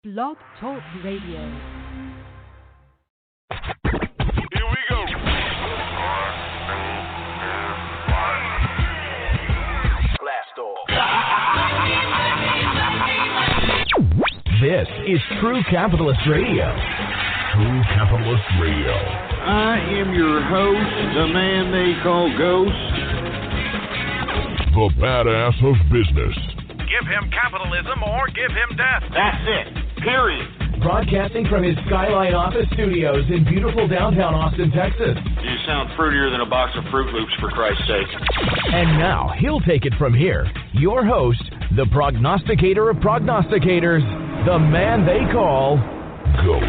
Blog Talk Radio. Here we go. Blast off. This is True Capitalist Radio. True Capitalist Radio. I am your host, the man they call Ghost. The badass of business. Give him capitalism or give him death. That's it. Period. Broadcasting from his Skyline office studios in beautiful downtown Austin, Texas. You sound fruitier than a box of Fruit Loops, for Christ's sake. And now, he'll take it from here. Your host, the prognosticator of prognosticators, the man they call Ghost.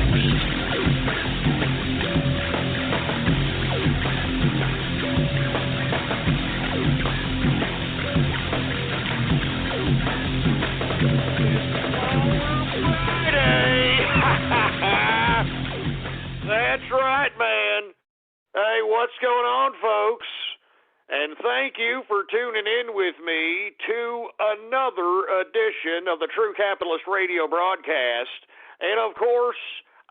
That's right, man. Hey, what's going on, folks? And thank you for tuning in with me to another edition of the True Capitalist Radio broadcast. And, of course,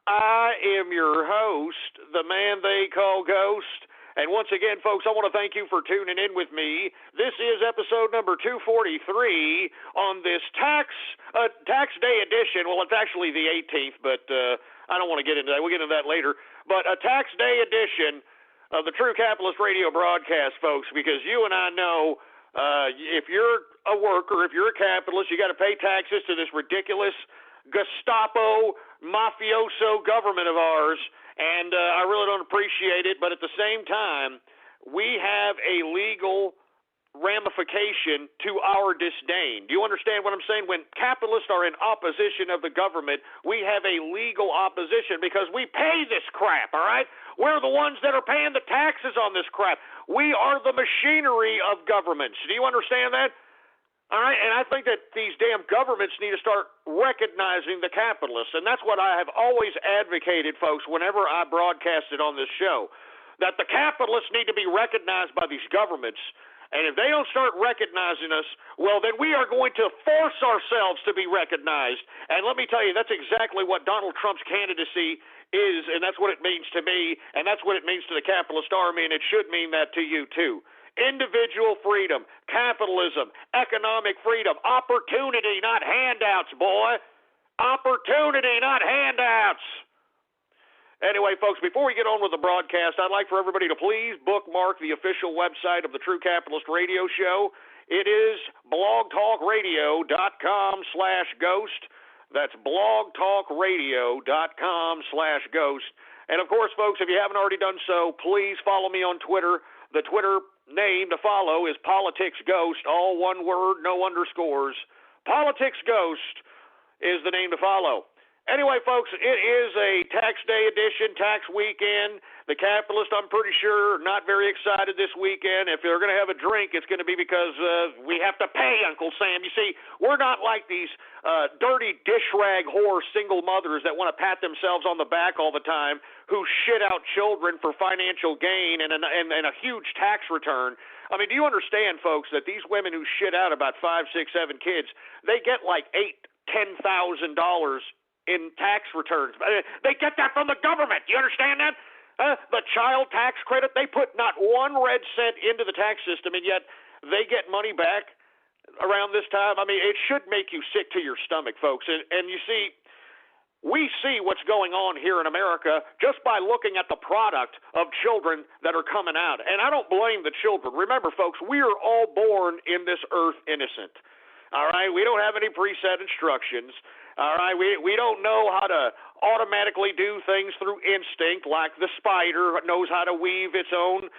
I am your host, the man they call Ghost. And once again, folks, I want to thank you for tuning in with me. This is episode number 243 on this tax day edition. Well, it's actually the 18th, but I don't want to get into that. We'll get into that later. But a tax day edition of the True Capitalist Radio broadcast, folks, because you and I know if you're a worker, if you're a capitalist, you got to pay taxes to this ridiculous Gestapo, mafioso government of ours. And I really don't appreciate it, but at the same time, we have a legal ramification to our disdain. Do you understand what I'm saying? When capitalists are in opposition of the government, we have a legal opposition because we pay this crap, all right? We're the ones that are paying the taxes on this crap. We are the machinery of governments. Do you understand that? All right, and I think that these damn governments need to start recognizing the capitalists, and that's what I have always advocated, folks, whenever I broadcast it on this show, that the capitalists need to be recognized by these governments, and if they don't start recognizing us, well, then we are going to force ourselves to be recognized, and let me tell you, that's exactly what Donald Trump's candidacy is, and that's what it means to me, and that's what it means to the capitalist army, and it should mean that to you, too. Individual freedom, capitalism, economic freedom, opportunity, not handouts, boy. Opportunity, not handouts. Anyway, folks, before we get on with the broadcast, I'd like for everybody to please bookmark the official website of the True Capitalist Radio Show. It is blogtalkradio.com/ghost. That's blogtalkradio.com/ghost. And, of course, folks, if you haven't already done so, please follow me on Twitter. The Twitter name to follow is Politics Ghost, all one word, no underscores. Politics Ghost is the name to follow. Anyway, folks, it is a tax day edition, tax weekend. The capitalists, I'm pretty sure, not very excited this weekend. If they're going to have a drink, it's going to be because we have to pay Uncle Sam. You see, we're not like these dirty dish rag whore single mothers that want to pat themselves on the back all the time, who shit out children for financial gain and a huge tax return. I mean, do you understand, folks, that these women who shit out about 5, 6, 7 kids, they get like $8,000, $10,000 in tax returns. They get that from the government. Do you understand that? The child tax credit, they put not one red cent into the tax system, and yet they get money back around this time. I mean, it should make you sick to your stomach, folks. And you see, we see what's going on here in America just by looking at the product of children that are coming out. And I don't blame the children. Remember, folks, we are all born in this earth innocent. All right? We don't have any preset instructions. All right? We don't know how to automatically do things through instinct, like the spider knows how to weave its own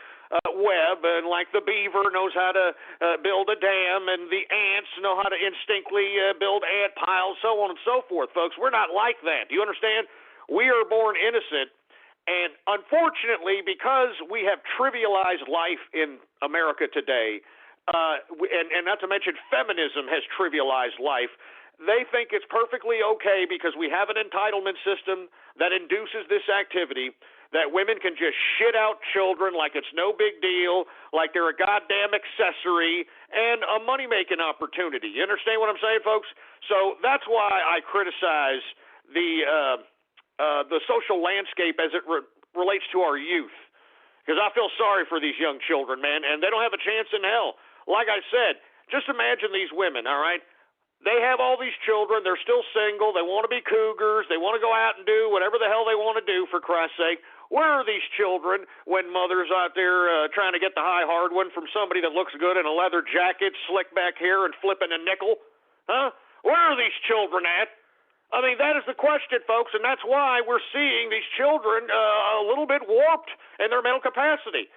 web, and like the beaver knows how to build a dam, and the ants know how to instinctively build ant piles, so on and so forth, folks. We're not like that. Do you understand? We are born innocent, and unfortunately, because we have trivialized life in America today, and not to mention feminism has trivialized life, they think it's perfectly okay because we have an entitlement system that induces this activity, that women can just shit out children like it's no big deal, like they're a goddamn accessory, and a money-making opportunity. You understand what I'm saying, folks? So that's why I criticize the social landscape as it relates to our youth. Because I feel sorry for these young children, man, and they don't have a chance in hell. Like I said, just imagine these women, all right? They have all these children. They're still single. They want to be cougars. They want to go out and do whatever the hell they want to do, for Christ's sake. Where are these children when mother's out there trying to get the high hard one from somebody that looks good in a leather jacket, slick back hair, and flipping a nickel? Huh? Where are these children at? I mean, that is the question, folks, and that's why we're seeing these children a little bit warped in their mental capacity.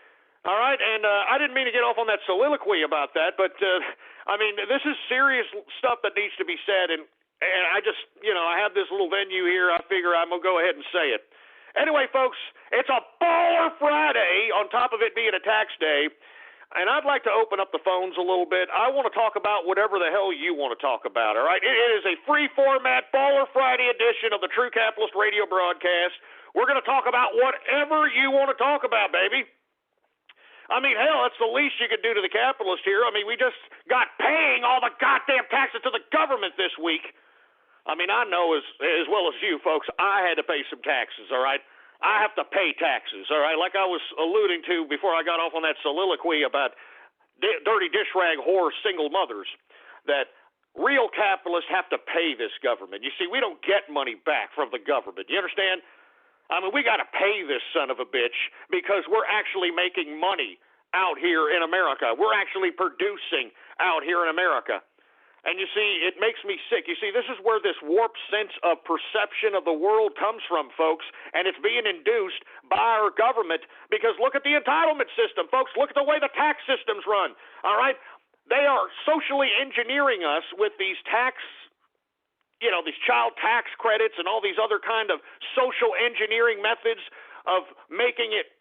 All right, and I didn't mean to get off on that soliloquy about that, but, I mean, this is serious stuff that needs to be said, and I just, I have this little venue here. I figure I'm going to go ahead and say it. Anyway, folks, it's a Baller Friday on top of it being a tax day, and I'd like to open up the phones a little bit. I want to talk about whatever the hell you want to talk about, all right? It is a free-format Baller Friday edition of the True Capitalist Radio broadcast. We're going to talk about whatever you want to talk about, baby. I mean, hell, that's the least you could do to the capitalist here. I mean, we just got paying all the goddamn taxes to the government this week. I mean, I know as well as you folks, I had to pay some taxes, all right? I have to pay taxes, all right? Like I was alluding to before I got off on that soliloquy about dirty dish rag whore single mothers, that real capitalists have to pay this government. You see, we don't get money back from the government. You understand? I mean, we got to pay this son of a bitch because we're actually making money out here in America. We're actually producing out here in America. And you see, it makes me sick. You see, this is where this warped sense of perception of the world comes from, folks, and it's being induced by our government because look at the entitlement system, folks. Look at the way the tax systems run, all right? They are socially engineering us with these these child tax credits and all these other kind of social engineering methods of making it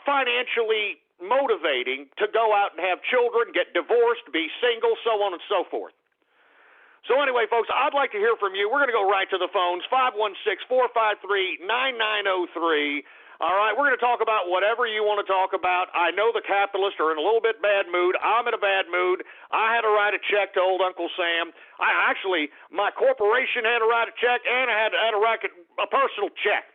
financially motivating to go out and have children, get divorced, be single, so on and so forth. So anyway, folks, I'd like to hear from you. We're going to go right to the phones, 516-453-9903. All right, we're going to talk about whatever you want to talk about. I know the capitalists are in a little bit bad mood. I'm in a bad mood. I had to write a check to old Uncle Sam. My corporation had to write a check, and I had to write a personal check.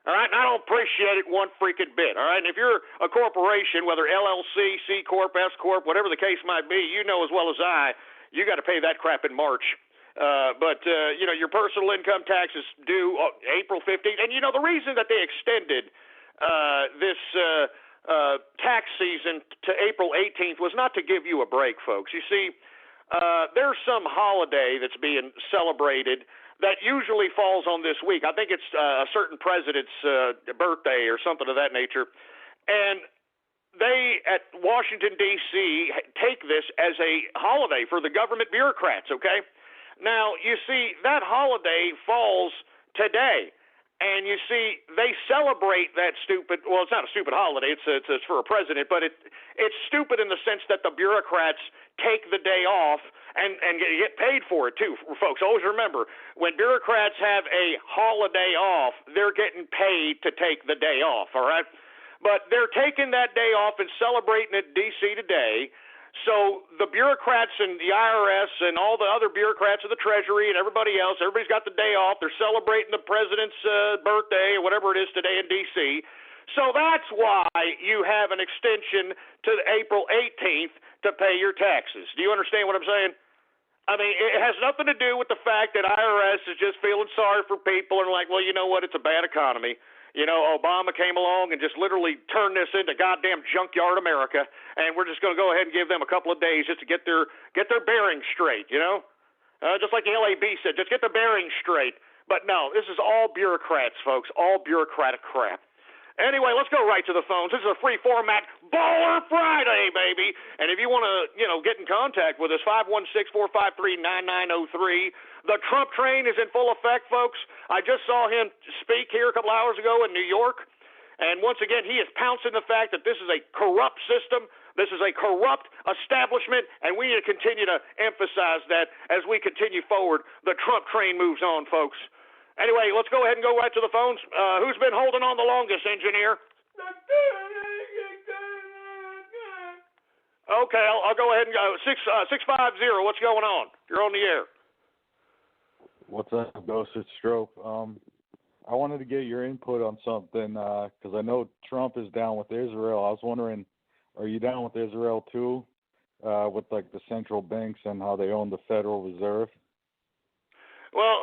All right, and I don't appreciate it one freaking bit. All right, and if you're a corporation, whether LLC, C Corp, S Corp, whatever the case might be, you know as well as I, you got to pay that crap in March. But your personal income tax is due April 15th, and the reason that they extended this tax season to April 18th was not to give you a break, folks. You see, there's some holiday that's being celebrated that usually falls on this week. I think it's a certain president's birthday or something of that nature. And they, at Washington, D.C., take this as a holiday for the government bureaucrats, okay? Now, you see, that holiday falls today. And you see, they celebrate that stupid, well, it's not a stupid holiday, it's for a president, but it's stupid in the sense that the bureaucrats take the day off and get paid for it too, folks. Always remember, when bureaucrats have a holiday off, they're getting paid to take the day off, all right? But they're taking that day off and celebrating it in D.C. today. So the bureaucrats and the IRS and all the other bureaucrats of the Treasury and everybody else, everybody's got the day off. They're celebrating the president's birthday or whatever it is today in D.C. So that's why you have an extension to April 18th to pay your taxes. Do you understand what I'm saying? I mean, it has nothing to do with the fact that IRS is just feeling sorry for people and like, well, you know what, it's a bad economy. Obama came along and just literally turned this into goddamn junkyard America, and we're just going to go ahead and give them a couple of days just to get their bearings straight, just like the LAB said, just get the bearings straight. But no, this is all bureaucrats, folks, all bureaucratic crap. Anyway, let's go right to the phones. This is a free format Baller Friday, baby. And if you want to, get in contact with us, 516-453-9903. The Trump train is in full effect, folks. I just saw him speak here a couple hours ago in New York. And once again, he is pouncing the fact that this is a corrupt system. This is a corrupt establishment, and we need to continue to emphasize that as we continue forward. The Trump train moves on, folks. Anyway, let's go ahead and go right to the phones. Who's been holding on the longest, engineer? Okay, I'll go ahead and go. 650, what's going on? You're on the air. What's up, Ghost? It's Strope. I wanted to get your input on something because I know Trump is down with Israel. I was wondering, are you down with Israel too, with like the central banks and how they own the Federal Reserve? Well,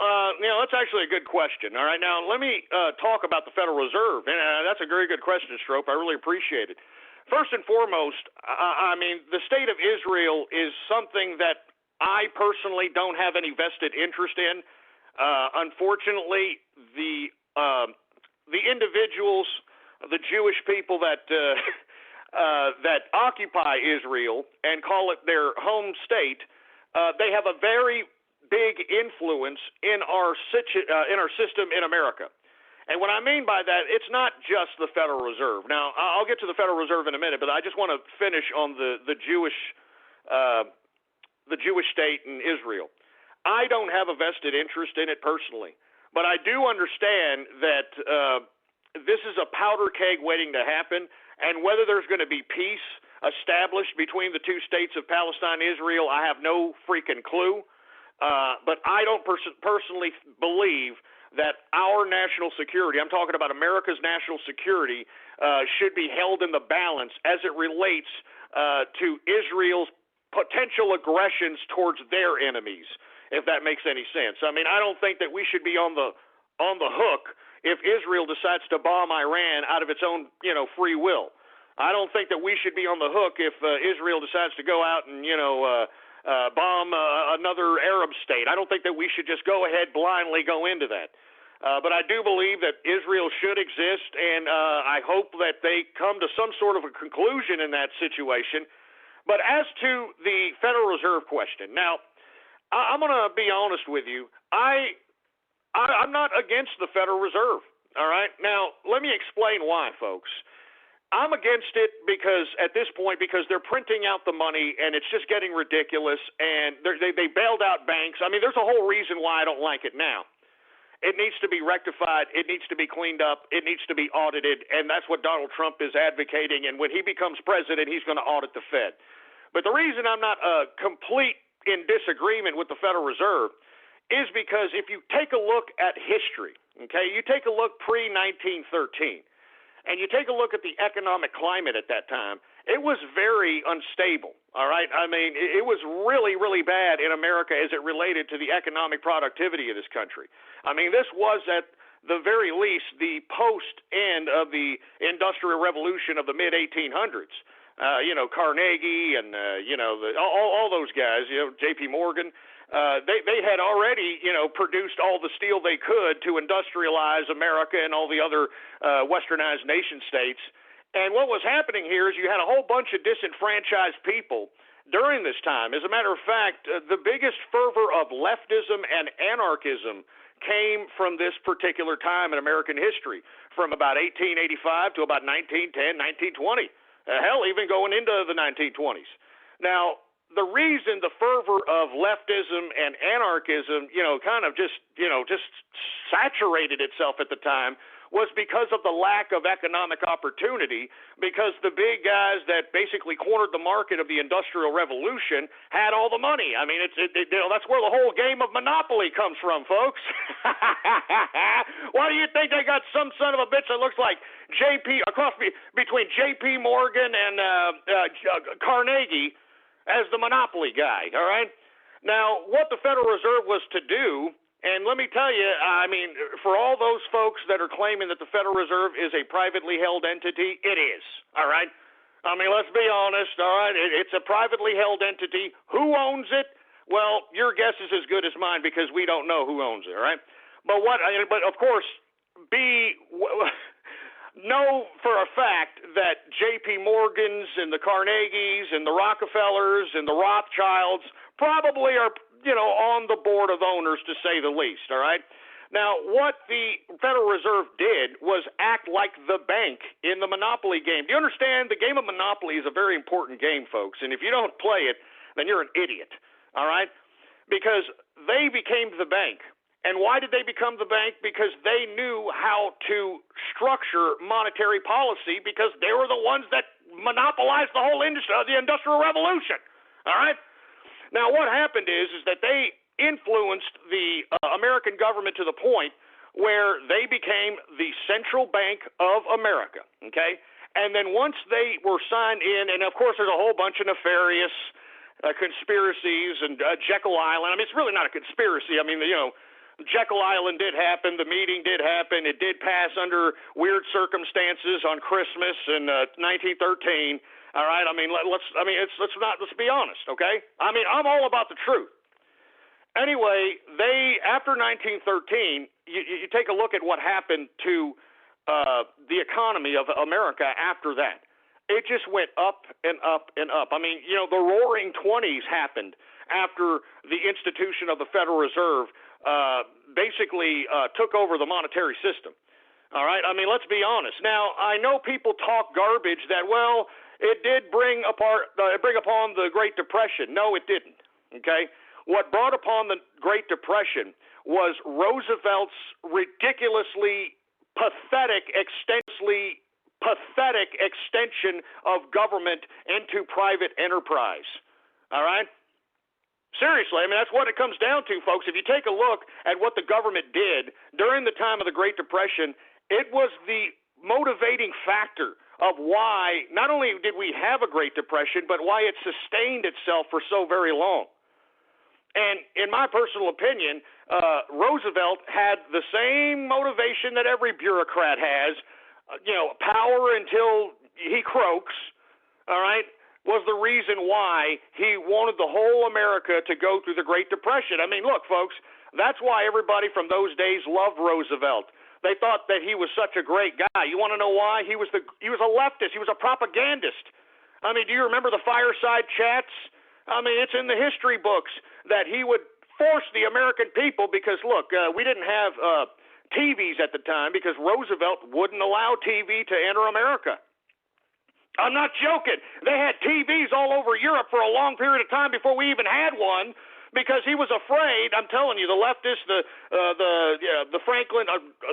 that's actually a good question. All right, now let me talk about the Federal Reserve. And that's a very good question, Strope. I really appreciate it. First and foremost, I mean, the state of Israel is something that I personally don't have any vested interest in. Unfortunately, the individuals, the Jewish people that that occupy Israel and call it their home state, they have a very big influence in our system in America. And what I mean by that, it's not just the Federal Reserve. Now, I'll get to the Federal Reserve in a minute, but I just want to finish on the Jewish state in Israel. I don't have a vested interest in it personally, but I do understand that this is a powder keg waiting to happen, and whether there's going to be peace established between the two states of Palestine and Israel, I have no freaking clue. But I don't personally believe that our national security, I'm talking about America's national security, should be held in the balance as it relates to Israel's potential aggressions towards their enemies, if that makes any sense. I mean, I don't think that we should be on the hook if Israel decides to bomb Iran out of its own, free will. I don't think that we should be on the hook if Israel decides to go out and, bomb another Arab state. I don't think that we should just go ahead blindly go into that. But I do believe that Israel should exist, and I hope that they come to some sort of a conclusion in that situation. But as to the Federal Reserve question, now, I'm going to be honest with you. I'm not against the Federal Reserve, all right? Now, let me explain why, folks. I'm against it because they're printing out the money and it's just getting ridiculous, and they bailed out banks. I mean, there's a whole reason why I don't like it now. It needs to be rectified. It needs to be cleaned up. It needs to be audited, and that's what Donald Trump is advocating. And when he becomes president, he's going to audit the Fed. But the reason I'm not complete in disagreement with the Federal Reserve is because if you take a look at history, okay, you take a look pre-1913, and you take a look at the economic climate at that time, it was very unstable, all right? I mean, it was really, really bad in America as it related to the economic productivity of this country. I mean, this was at the very least the post-end of the Industrial Revolution of the mid-1800s. Carnegie and, all those guys, J.P. Morgan, they had already, produced all the steel they could to industrialize America and all the other westernized nation states. And what was happening here is you had a whole bunch of disenfranchised people during this time. As a matter of fact, the biggest fervor of leftism and anarchism came from this particular time in American history, from about 1885 to about 1910, 1920. Hell, even going into the 1920s. Now, the reason the fervor of leftism and anarchism, kind of just saturated itself at the time was because of the lack of economic opportunity, because the big guys that basically cornered the market of the Industrial Revolution had all the money. I mean, that's where the whole game of Monopoly comes from, folks. Why do you think they got some son of a bitch that looks like between J.P. Morgan and Carnegie as the Monopoly guy, all right? Now, what the Federal Reserve was to do, and let me tell you, I mean, for all those folks that are claiming that the Federal Reserve is a privately held entity, it is, all right? I mean, let's be honest, all right? It's a privately held entity. Who owns it? Well, your guess is as good as mine because we don't know who owns it, all right? But of course, know for a fact that J.P. Morgans and the Carnegies and the Rockefellers and the Rothschilds probably are, on the board of owners, to say the least, all right? Now, what the Federal Reserve did was act like the bank in the Monopoly game. Do you understand? The game of Monopoly is a very important game, folks, and if you don't play it, then you're an idiot, all right? Because they became the bank. And why did they become the bank? Because they knew how to structure monetary policy, because they were the ones that monopolized the whole industry of the Industrial Revolution. All right? Now, what happened is that they influenced the American government to the point where they became the central bank of America, okay? And then once they were signed in, and of course there's a whole bunch of nefarious conspiracies and Jekyll Island. I mean, it's really not a conspiracy. I mean, Jekyll Island did happen. The meeting did happen. It did pass under weird circumstances on Christmas in 1913. All right. I mean, let's be honest, okay? I mean, I'm all about the truth. Anyway, after 1913, you take a look at what happened to the economy of America after that. It just went up and up and up. I mean, the Roaring 20s happened after the institution of the Federal Reserve basically took over the monetary system. All right? I mean, let's be honest. Now, I know people talk garbage that, well, it did bring upon the Great Depression. No, it didn't. Okay? What brought upon the Great Depression was Roosevelt's ridiculously pathetic extension of government into private enterprise. All right? Seriously, I mean, that's what it comes down to, folks. If you take a look at what the government did during the time of the Great Depression, it was the motivating factor of why not only did we have a Great Depression, but why it sustained itself for so very long. And in my personal opinion, Roosevelt had the same motivation that every bureaucrat has, power until he croaks, all right, was the reason why he wanted the whole America to go through the Great Depression. I mean, look, folks, that's why everybody from those days loved Roosevelt. They thought that he was such a great guy. You want to know why? He was a leftist. He was a propagandist. I mean, do you remember the fireside chats? I mean, it's in the history books that he would force the American people because, look, we didn't have TVs at the time because Roosevelt wouldn't allow TV to enter America. I'm not joking. They had TVs all over Europe for a long period of time before we even had one because he was afraid. I'm telling you, the leftists, the Franklin,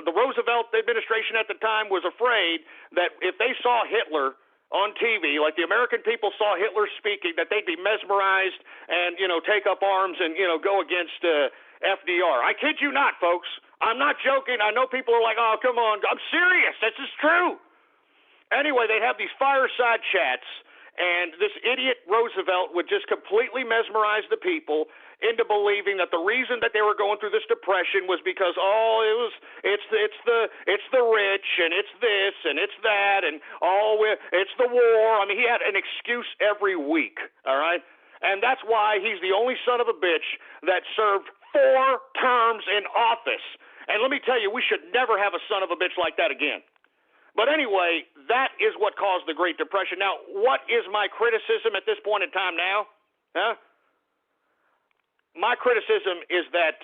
the Roosevelt administration at the time was afraid that if they saw Hitler on TV, like the American people saw Hitler speaking, that they'd be mesmerized and, take up arms and, go against FDR. I kid you not, folks. I'm not joking. I know people are like, oh, come on. I'm serious. This is true. Anyway, they'd have these fireside chats, and this idiot Roosevelt would just completely mesmerize the people into believing that the reason that they were going through this depression was because it's the rich and it's this and it's that and it's the war. I mean, he had an excuse every week, all right? And that's why he's the only son of a bitch that served 4 terms in office. And let me tell you, we should never have a son of a bitch like that again. But anyway, that is what caused the Great Depression. Now, what is my criticism at this point in time now? My criticism is that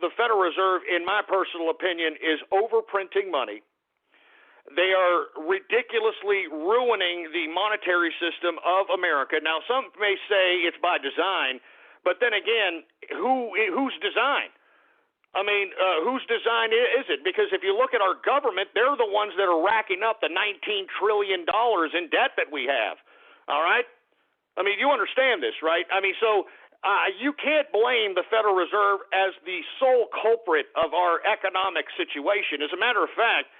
the Federal Reserve, in my personal opinion, is overprinting money. They are ridiculously ruining the monetary system of America. Now, some may say it's by design, but then again, whose design? I mean, whose design is it? Because if you look at our government, they're the ones that are racking up the $19 trillion in debt that we have. All right? I mean, you understand this, right? I mean, so you can't blame the Federal Reserve as the sole culprit of our economic situation. As a matter of fact,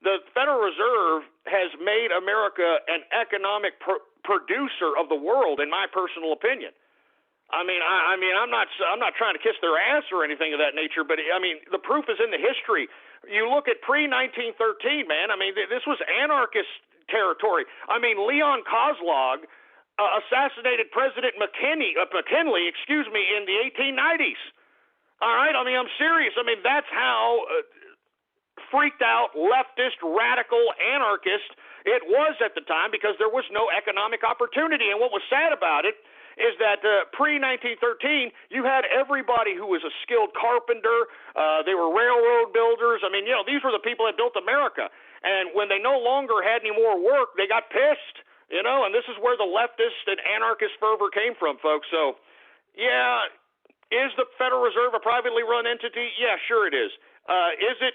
the Federal Reserve has made America an economic producer of the world, in my personal opinion. I mean, I'm not trying to kiss their ass or anything of that nature, but I mean, the proof is in the history. You look at pre-1913, man. I mean, this was anarchist territory. I mean, Leon Kozlov assassinated President McKinley, in the 1890s. All right, I mean, I'm serious. I mean, that's how freaked out, leftist, radical, anarchist it was at the time because there was no economic opportunity. And what was sad about it is that pre-1913, you had everybody who was a skilled carpenter. They were railroad builders. I mean, these were the people that built America. And when they no longer had any more work, they got pissed, and this is where the leftist and anarchist fervor came from, folks. So, yeah, is the Federal Reserve a privately run entity? Yeah, sure it is. Is it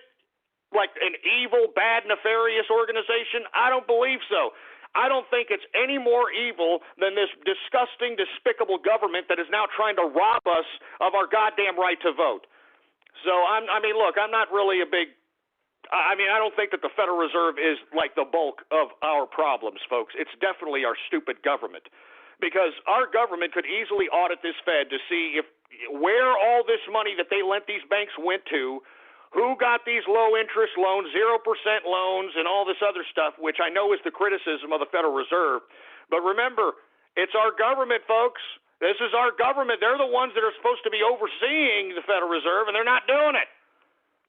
like an evil, bad, nefarious organization? I don't believe so. I don't think it's any more evil than this disgusting, despicable government that is now trying to rob us of our goddamn right to vote. So, look, I'm not really a big I don't think that the Federal Reserve is like the bulk of our problems, folks. It's definitely our stupid government. Because our government could easily audit this Fed to see where all this money that they lent these banks went to, who got these low-interest loans, 0% loans, and all this other stuff, which I know is the criticism of the Federal Reserve. But remember, it's our government, folks. This is our government. They're the ones that are supposed to be overseeing the Federal Reserve, and they're not doing it.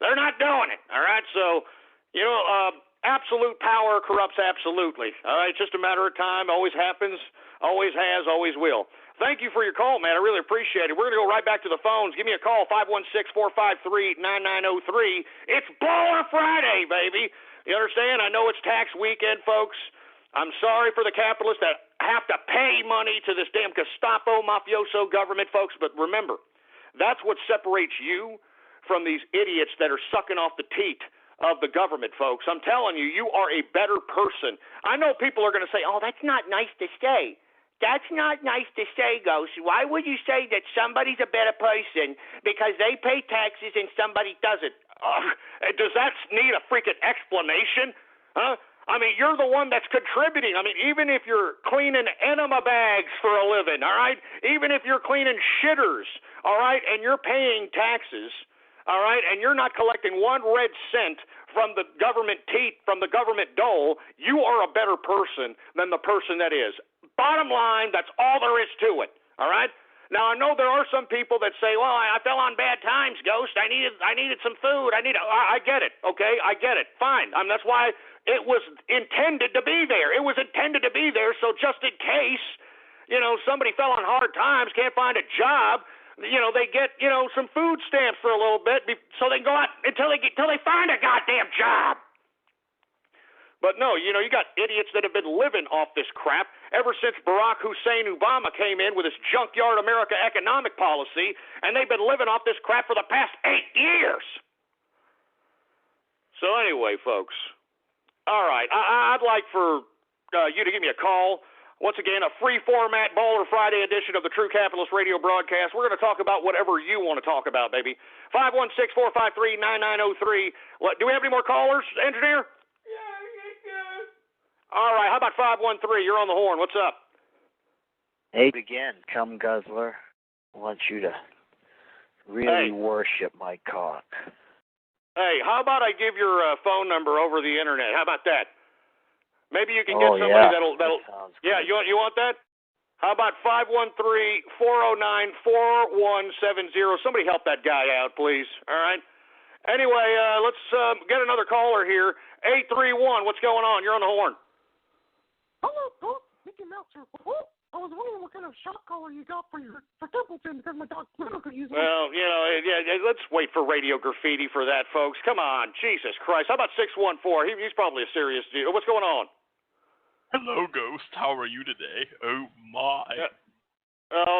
They're not doing it, all right? So, absolute power corrupts absolutely, all right? It's just a matter of time. Always happens, always has, always will. Thank you for your call, man. I really appreciate it. We're going to go right back to the phones. Give me a call, 516-453-9903. It's Baller Friday, baby. You understand? I know it's tax weekend, folks. I'm sorry for the capitalists that have to pay money to this damn Gestapo mafioso government, folks, but remember, that's what separates you from these idiots that are sucking off the teat of the government, folks. I'm telling you, you are a better person. I know people are going to say, oh, that's not nice to say. That's not nice to say, Ghost. Why would you say that somebody's a better person because they pay taxes and somebody doesn't? Does that need a freaking explanation? Huh? You're the one that's contributing. Even if you're cleaning enema bags for a living, all right? Even if you're cleaning shitters, all right, and you're paying taxes, all right, and you're not collecting 1 red cent from the government teat, from the government dole, you are a better person than the person that is. Bottom line, that's all there is to it, all right? Now, I know there are some people that say, well, I fell on bad times, Ghost. I needed some food. I get it, okay? I get it. Fine. That's why it was intended to be there. It was intended to be there, so just in case, somebody fell on hard times, can't find a job, they get, some food stamps for a little bit so they can go out until they find a goddamn job. But no, you got idiots that have been living off this crap ever since Barack Hussein Obama came in with his junkyard America economic policy, and they've been living off this crap for the past 8 years. So anyway, folks, all right, I'd like for you to give me a call. Once again, a free format Baller Friday edition of the True Capitalist Radio broadcast. We're going to talk about whatever you want to talk about, baby. 516-453-9903. Do we have any more callers, engineer? All right, how about 513? You're on the horn. What's up? Hey, again, cum guzzler. I want you to really worship my cock. Hey, how about I give your phone number over the internet? How about that? Maybe you can get somebody that'll that yeah, you want that? How about 513-409-4170? Somebody help that guy out, please. All right? Anyway, let's get another caller here. 831, what's going on? You're on the horn. Hello, Ghost. Mickey Mouse here. I was wondering what kind of shot collar you got for Templeton because my dog Pluto could use it. Well, let's wait for Radio Graffiti for that, folks. Come on, Jesus Christ. How about 614? He's probably a serious dude. What's going on? Hello, Ghost. How are you today? Oh, my.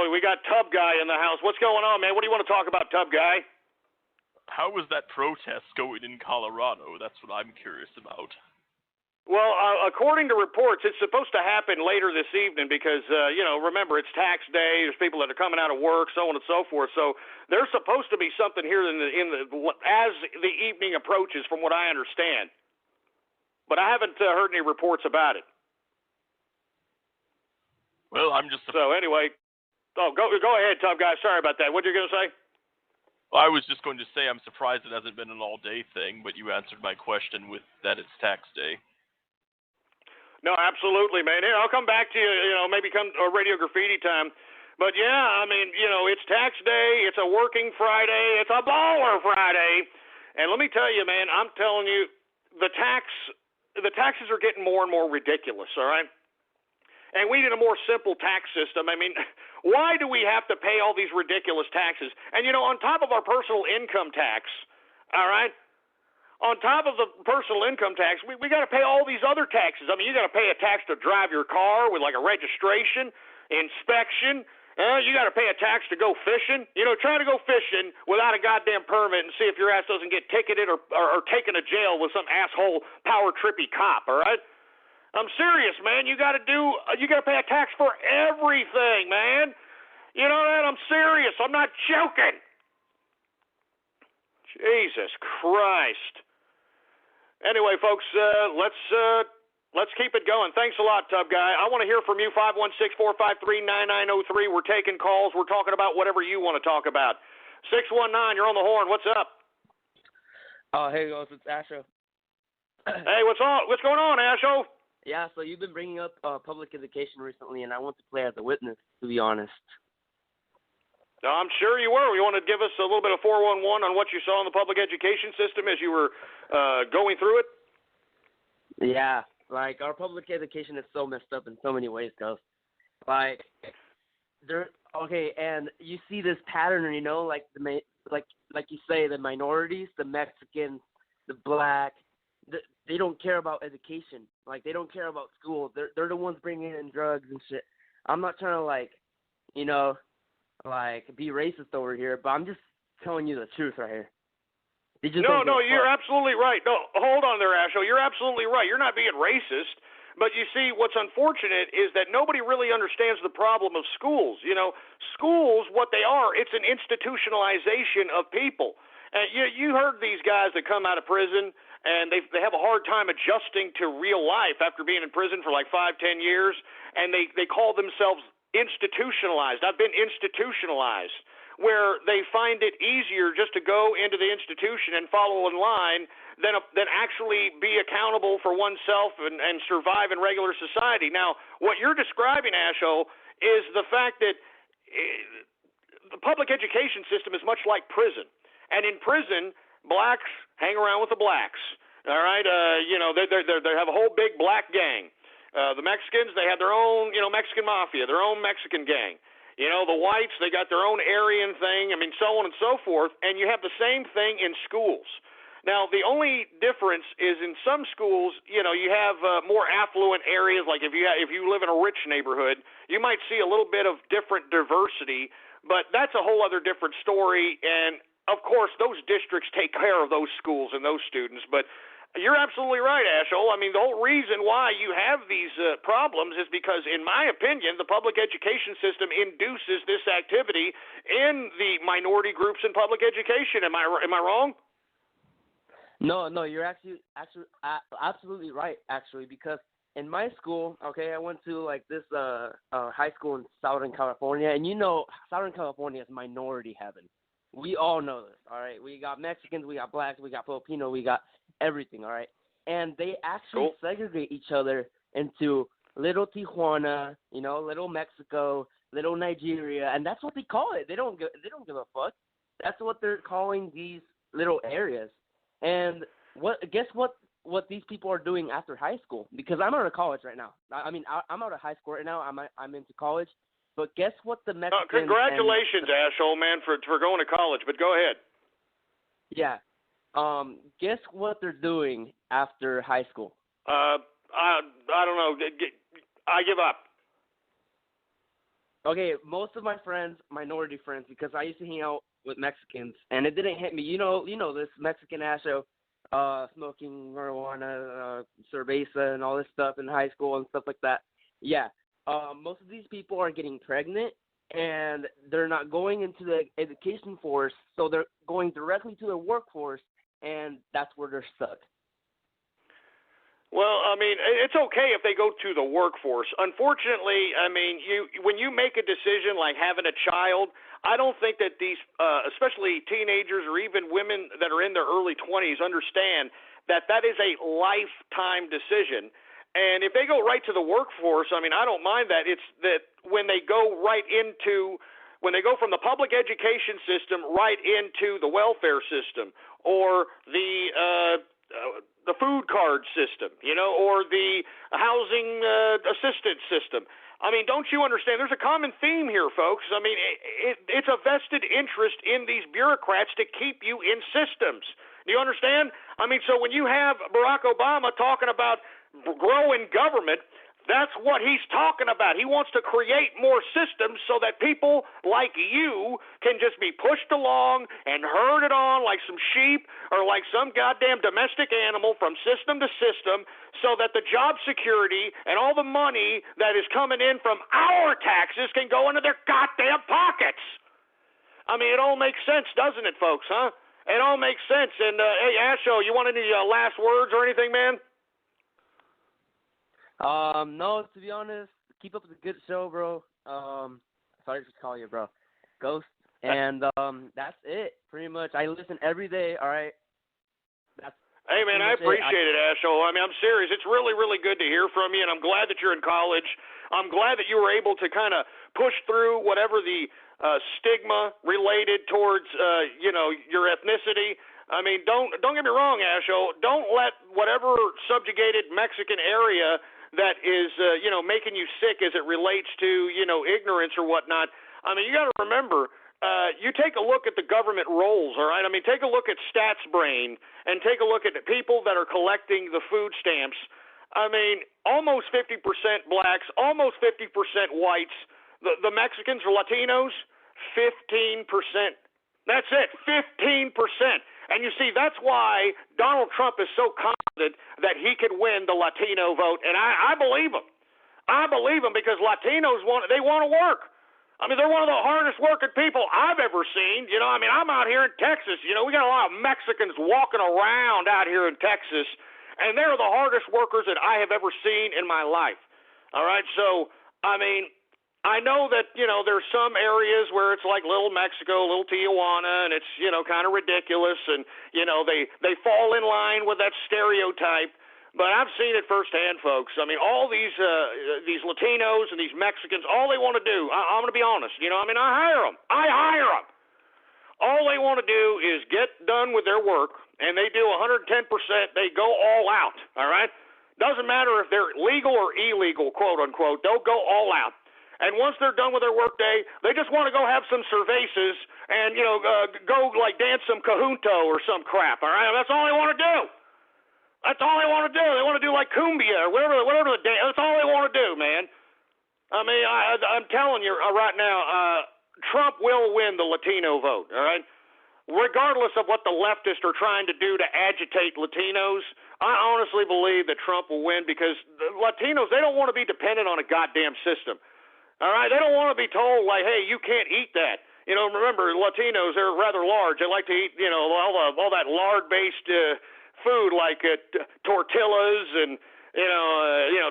We got Tub Guy in the house. What's going on, man? What do you want to talk about, Tub Guy? How was that protest going in Colorado? That's what I'm curious about. Well, according to reports, it's supposed to happen later this evening because, remember, it's tax day. There's people that are coming out of work, so on and so forth. So there's supposed to be something here as the evening approaches, from what I understand. But I haven't heard any reports about it. Well, I'm just... So anyway, go ahead, Tough Guy. Sorry about that. What were you going to say? Well, I was just going to say I'm surprised it hasn't been an all-day thing, but you answered my question with that it's tax day. No, absolutely, man. Here, I'll come back to you, maybe come Radio Graffiti time. But, yeah, it's tax day. It's a working Friday. It's a Baller Friday. And let me tell you, man, I'm telling you, the taxes are getting more and more ridiculous, all right? And we need a more simple tax system. Why do we have to pay all these ridiculous taxes? And, on top of our personal income tax, all right, on top of the personal income tax, we got to pay all these other taxes. You got to pay a tax to drive your car with like a registration, inspection. You got to pay a tax to go fishing. Try to go fishing without a goddamn permit and see if your ass doesn't get ticketed or taken to jail with some asshole power trippy cop, all right? I'm serious, man. You got to pay a tax for everything, man. You know that? I'm serious. I'm not joking. Jesus Christ. Anyway, folks, let's keep it going. Thanks a lot, Tub Guy. I want to hear from you, 516-453-9903. We're taking calls. We're talking about whatever you want to talk about. 619, you're on the horn. What's up? Hey, guys, it's Asho. Hey, what's going on, Asho? Yeah, so you've been bringing up public education recently, and I want to play as a witness, to be honest. I'm sure you were. You want to give us a little bit of 411 on what you saw in the public education system as you were going through it? Yeah, like, our public education is so messed up in so many ways, Ghost. Like, and you see this pattern, you know, like you say, the minorities, the Mexicans, the black, they don't care about education. Like, they don't care about school. They're the ones bringing in drugs and shit. I'm not trying to, like, you know, like, be racist over here, but I'm just telling you the truth right here. No, you're absolutely right. No, hold on there, Asho. You're absolutely right. You're not being racist. But you see, what's unfortunate is that nobody really understands the problem of schools. You know, schools, what they are, it's an institutionalization of people. And you heard these guys that come out of prison, and they have a hard time adjusting to real life after being in prison for like 5-10 years, and they call themselves institutionalized. I've been institutionalized, where they find it easier just to go into the institution and follow in line than actually be accountable for oneself and survive in regular society. Now, what you're describing, Asho, is the fact that the public education system is much like prison. And in prison, blacks hang around with the blacks. All right, you know, they have a whole big black gang. The Mexicans, they have their own, you know, Mexican mafia, their own Mexican gang. You know, the whites, they got their own Aryan thing. I mean, so on and so forth. And you have the same thing in schools. Now, the only difference is in some schools, you know, you have more affluent areas. Like if you live in a rich neighborhood, you might see a little bit of different diversity, but that's a whole other different story. And of course, those districts take care of those schools and those students. But you're absolutely right, Asho. I mean, the whole reason why you have these problems is because, in my opinion, the public education system induces this activity in the minority groups in public education. Am I wrong? No, you're actually absolutely right, actually, because in my school, okay, I went to like this high school in Southern California, and you know, Southern California is minority heaven. We all know this, all right? We got Mexicans, we got blacks, we got Filipino, we got everything, all right? And they actually segregate each other into Little Tijuana, you know, Little Mexico, Little Nigeria, and that's what they call it. They don't give a fuck. That's what they're calling these little areas. And guess what these people are doing after high school? Because I'm out of college right now. I mean, I'm out of high school right now. I'm into college. But guess what the Mexicans... congratulations, Asho, man, for going to college. But go ahead. Yeah. Guess what they're doing after high school? I don't know. I give up. Okay, most of my friends, minority friends, because I used to hang out with Mexicans, and it didn't hit me. You know this Mexican Asho, smoking marijuana, cerveza, and all this stuff in high school and stuff like that. Yeah, most of these people are getting pregnant, and they're not going into the education force, so they're going directly to the workforce, and that's where they're stuck. Well, I mean, it's okay if they go to the workforce. Unfortunately, I mean, when you make a decision like having a child, I don't think that these, especially teenagers or even women that are in their early 20s, understand that that is a lifetime decision. And if they go right to the workforce, I mean, I don't mind that. It's that when they go when they go from the public education system right into the welfare system or the food card system, you know, or the housing assistance system. I mean, don't you understand? There's a common theme here, folks. I mean, it's a vested interest in these bureaucrats to keep you in systems. Do you understand? I mean, so when you have Barack Obama talking about growing government, That's what he's talking about. He wants to create more systems so that people like you can just be pushed along and herded on like some sheep or like some goddamn domestic animal from system to system, so that the job security and all the money that is coming in from our taxes can go into their goddamn pockets. I mean, it all makes sense, doesn't it, folks, huh? It all makes sense. And, hey, Asho, you want any last words or anything, man? No, to be honest, keep up the good show, bro. Sorry to call you, bro. Ghost. And that's it, pretty much. I listen every day, all right? Hey, man, I appreciate it, Asho. I mean, I'm serious. It's really, really good to hear from you, and I'm glad that you're in college. I'm glad that you were able to kind of push through whatever the stigma related towards, your ethnicity. I mean, don't get me wrong, Asho. Don't let whatever subjugated Mexican area that is, making you sick as it relates to, ignorance or whatnot. I mean, you got to remember, you take a look at the government rolls, all right? I mean, take a look at StatsBrain and take a look at the people that are collecting the food stamps. I mean, almost 50% blacks, almost 50% whites. The Mexicans or Latinos, 15%. That's it, 15%. And you see, that's why Donald Trump is so confident that he could win the Latino vote. And I believe him. I believe him because Latinos want to work. I mean, they're one of the hardest working people I've ever seen. I mean, I'm out here in Texas. We got a lot of Mexicans walking around out here in Texas, and they're the hardest workers that I have ever seen in my life. All right? So, I mean, I know that, there's some areas where it's like Little Mexico, Little Tijuana, and it's, kind of ridiculous, and, they fall in line with that stereotype. But I've seen it firsthand, folks. I mean, all these Latinos and these Mexicans, all they want to do, I'm going to be honest, I hire them. All they want to do is get done with their work, and they do 110%. They go all out, all right? Doesn't matter if they're legal or illegal, quote, unquote. They'll go all out. And once they're done with their workday, they just want to go have some cervezas and, go, like, dance some conjunto or some crap, all right? That's all they want to do. That's all they want to do. They want to do like cumbia or whatever the dance. That's all they want to do, man. I mean, I'm telling you right now, Trump will win the Latino vote, all right? Regardless of what the leftists are trying to do to agitate Latinos, I honestly believe that Trump will win because the Latinos, they don't want to be dependent on a goddamn system, all right? They don't want to be told, like, hey, you can't eat that. Remember, Latinos, they're rather large. They like to eat, all that lard-based food like tortillas and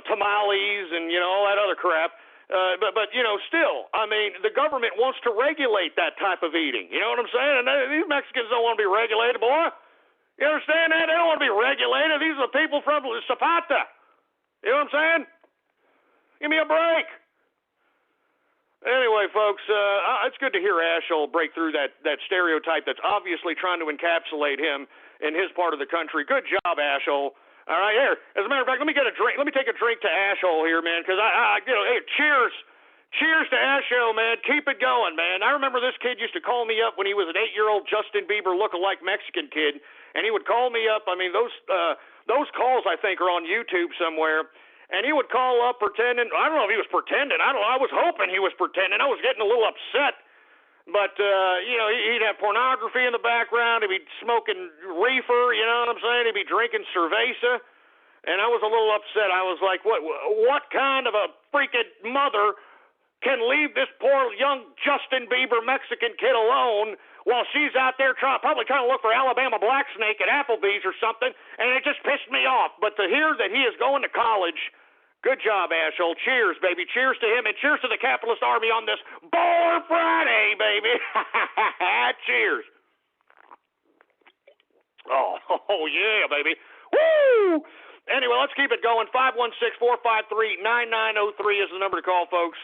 tamales and all that other crap. But still, I mean, the government wants to regulate that type of eating. You know what I'm saying? And these Mexicans don't want to be regulated, boy. You understand that? They don't want to be regulated. These are the people from Zapata. You know what I'm saying? Give me a break. Anyway, folks, it's good to hear Asho break through that stereotype that's obviously trying to encapsulate him in his part of the country. Good job, Asho. All right, here. As a matter of fact, let me get a drink. Let me take a drink to Asho here, man, because hey, cheers. Cheers to Asho, man. Keep it going, man. I remember this kid used to call me up when he was an 8-year-old Justin Bieber look-alike Mexican kid, and he would call me up. I mean, those calls, I think, are on YouTube somewhere. And he would call up pretending. I don't know if he was pretending. I don't know. I was hoping he was pretending. I was getting a little upset. But, he'd have pornography in the background. He'd be smoking reefer, you know what I'm saying? He'd be drinking cerveza. And I was a little upset. I was like, what kind of a freaking mother can leave this poor young Justin Bieber Mexican kid alone while she's out there probably trying to look for Alabama Black Snake at Applebee's or something? And it just pissed me off. But to hear that he is going to college, good job, Asshole. Cheers, baby. Cheers to him, and cheers to the capitalist army on this Baller Friday, baby. Cheers. Oh, yeah, baby. Woo! Anyway, let's keep it going. 516-453-9903 is the number to call, folks.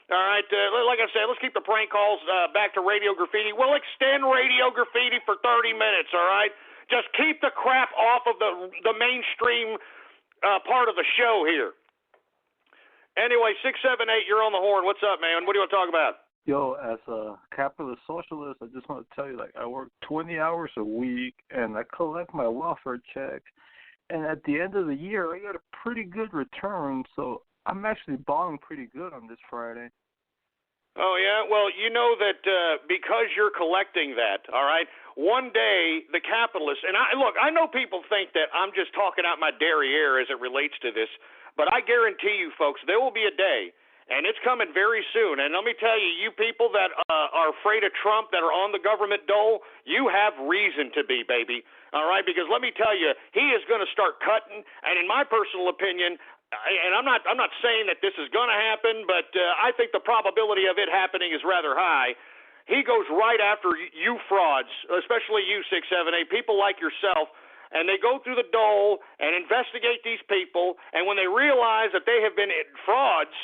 All right, like I said, let's keep the prank calls back to Radio Graffiti. We'll extend Radio Graffiti for 30 minutes, all right? Just keep the crap off of the mainstream part of the show here. Anyway, 678, you're on the horn. What's up, man? What do you want to talk about? Yo, as a capitalist socialist, I just want to tell you, I work 20 hours a week, and I collect my welfare check. And at the end of the year, I got a pretty good return, so I'm actually balling pretty good on this Friday. Oh, yeah? Well, you know that because you're collecting that, all right, one day the capitalists, and I know people think that I'm just talking out my derriere as it relates to this, but I guarantee you, folks, there will be a day, and it's coming very soon. And let me tell you, you people that are afraid of Trump, that are on the government dole, you have reason to be, baby, all right? Because let me tell you, he is going to start cutting, and in my personal opinion, and I'm not saying that this is going to happen, but I think the probability of it happening is rather high. He goes right after you frauds, especially you 678, people like yourself, and they go through the dole and investigate these people, and when they realize that they have been frauds,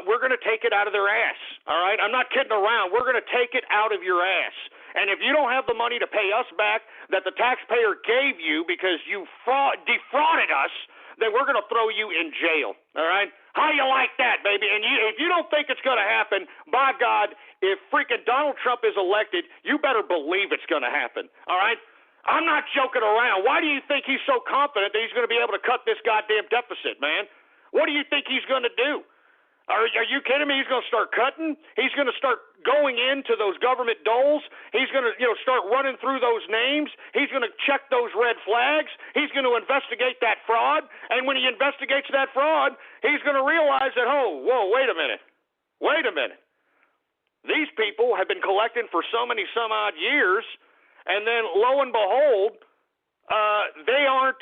we're going to take it out of their ass, all right? I'm not kidding around. We're going to take it out of your ass. And if you don't have the money to pay us back that the taxpayer gave you because you defrauded us, then we're going to throw you in jail, all right? How you like that, baby? And if you don't think it's going to happen, by God, if freaking Donald Trump is elected, you better believe it's going to happen, all right? I'm not joking around. Why do you think he's so confident that he's going to be able to cut this goddamn deficit, man? What do you think he's going to do? Are you kidding me? He's going to start cutting. He's going to start going into those government doles. He's going to, start running through those names. He's going to check those red flags. He's going to investigate that fraud. And when he investigates that fraud, he's going to realize that, wait a minute. These people have been collecting for some odd years, and then lo and behold, they aren't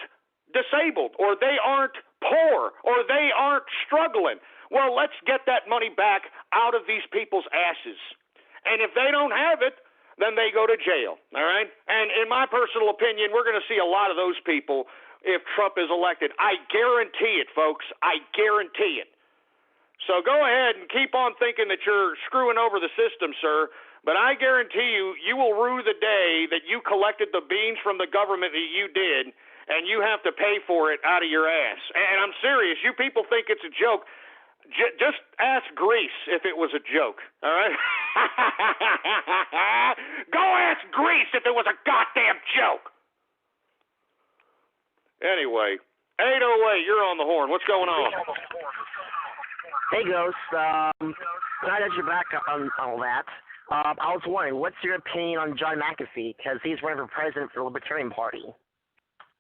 disabled, or they aren't poor, or they aren't struggling. Well, let's get that money back out of these people's asses. And if they don't have it, then they go to jail, all right? And in my personal opinion, we're going to see a lot of those people if Trump is elected. I guarantee it, folks. I guarantee it. So go ahead and keep on thinking that you're screwing over the system, sir. But I guarantee you, you will rue the day that you collected the beans from the government that you did, and you have to pay for it out of your ass. And I'm serious. You people think it's a joke. Just ask Greece if it was a joke, all right? Go ask Greece if it was a goddamn joke. Anyway, 808, you're on the horn. What's going on? Hey, Ghost. Glad that you're back on all that. I was wondering, what's your opinion on John McAfee? Because he's running for president for the Libertarian Party.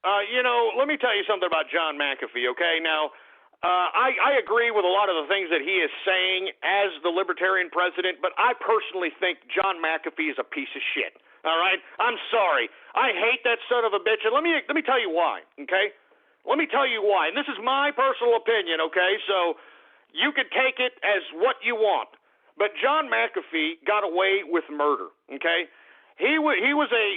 Let me tell you something about John McAfee, okay? Now, I agree with a lot of the things that he is saying as the Libertarian president, but I personally think John McAfee is a piece of shit. All right? I'm sorry. I hate that son of a bitch, and let me tell you why, okay? Let me tell you why. And this is my personal opinion, okay? So you can take it as what you want. But John McAfee got away with murder, okay? He was a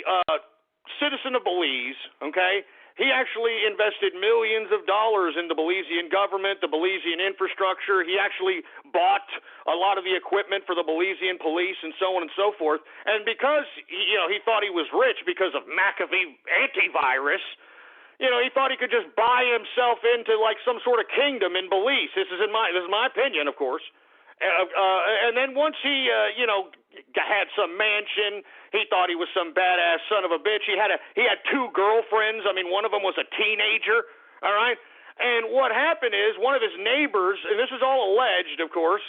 citizen of Belize, okay? He actually invested millions of dollars in the Belizean government, the Belizean infrastructure. He actually bought a lot of the equipment for the Belizean police and so on and so forth. And because, he thought he was rich because of McAfee antivirus, he thought he could just buy himself into like some sort of kingdom in Belize. This is my opinion, of course. And then once he, had some mansion, he thought he was some badass son of a bitch. He had two girlfriends. I mean, one of them was a teenager. All right. And what happened is one of his neighbors, and this is all alleged, of course.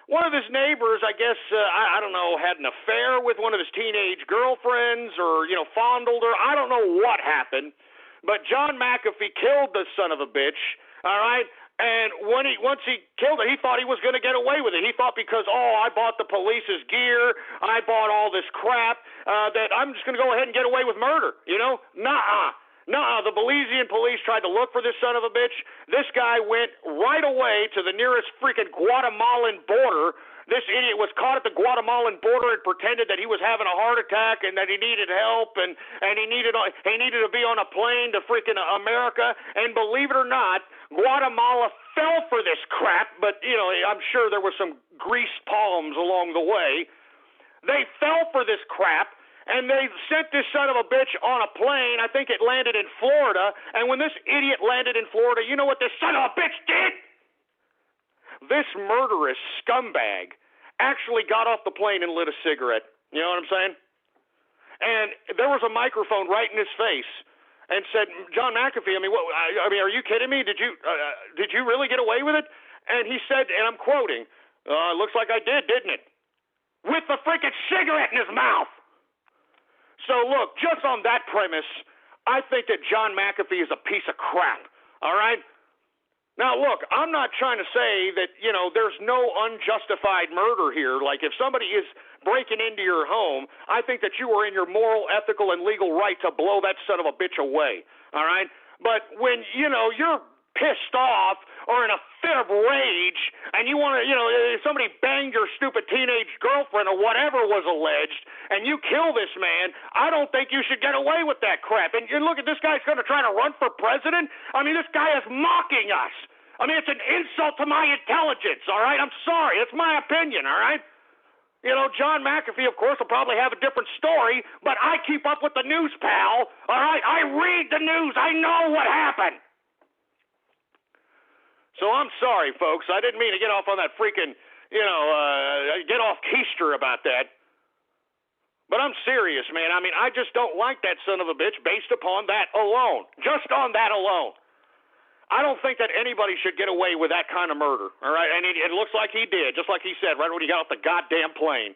One of his neighbors, I guess, I don't know, had an affair with one of his teenage girlfriends, or fondled her. I don't know what happened, but John McAfee killed this son of a bitch. All right. And once he killed her, he thought he was going to get away with it. He thought because, I bought the police's gear, I bought all this crap, that I'm just going to go ahead and get away with murder, Nuh-uh. The Belizean police tried to look for this son of a bitch. This guy went right away to the nearest freaking Guatemalan border. This idiot was caught at the Guatemalan border and pretended that he was having a heart attack and that he needed help and he needed to be on a plane to freaking America. And believe it or not, Guatemala fell for this crap, but, I'm sure there were some greased palms along the way. They fell for this crap, and they sent this son of a bitch on a plane. I think it landed in Florida, and when this idiot landed in Florida, you know what this son of a bitch did? This murderous scumbag actually got off the plane and lit a cigarette. You know what I'm saying? And there was a microphone right in his face. And said, John McAfee, are you kidding me? Did you really get away with it? And he said, and I'm quoting, looks like I did, didn't it? With the freaking cigarette in his mouth. So, look, just on that premise, I think that John McAfee is a piece of crap, all right? Now, look, I'm not trying to say that, there's no unjustified murder here. Like, if somebody is breaking into your home, I think that you are in your moral, ethical, and legal right to blow that son of a bitch away, all right? But when, you're pissed off or in a fit of rage and you want to, somebody banged your stupid teenage girlfriend or whatever was alleged and you kill this man, I don't think you should get away with that crap. And look at this guy's going to try to run for president. I mean, this guy is mocking us. I mean, it's an insult to my intelligence, all right? I'm sorry. It's my opinion, all right? John McAfee, of course, will probably have a different story, but I keep up with the news, pal, all right? I read the news. I know what happened. So I'm sorry, folks. I didn't mean to get off on that freaking, get off keister about that. But I'm serious, man. I mean, I just don't like that son of a bitch based upon that alone. Just on that alone. I don't think that anybody should get away with that kind of murder, all right? And it looks like he did, just like he said right when he got off the goddamn plane.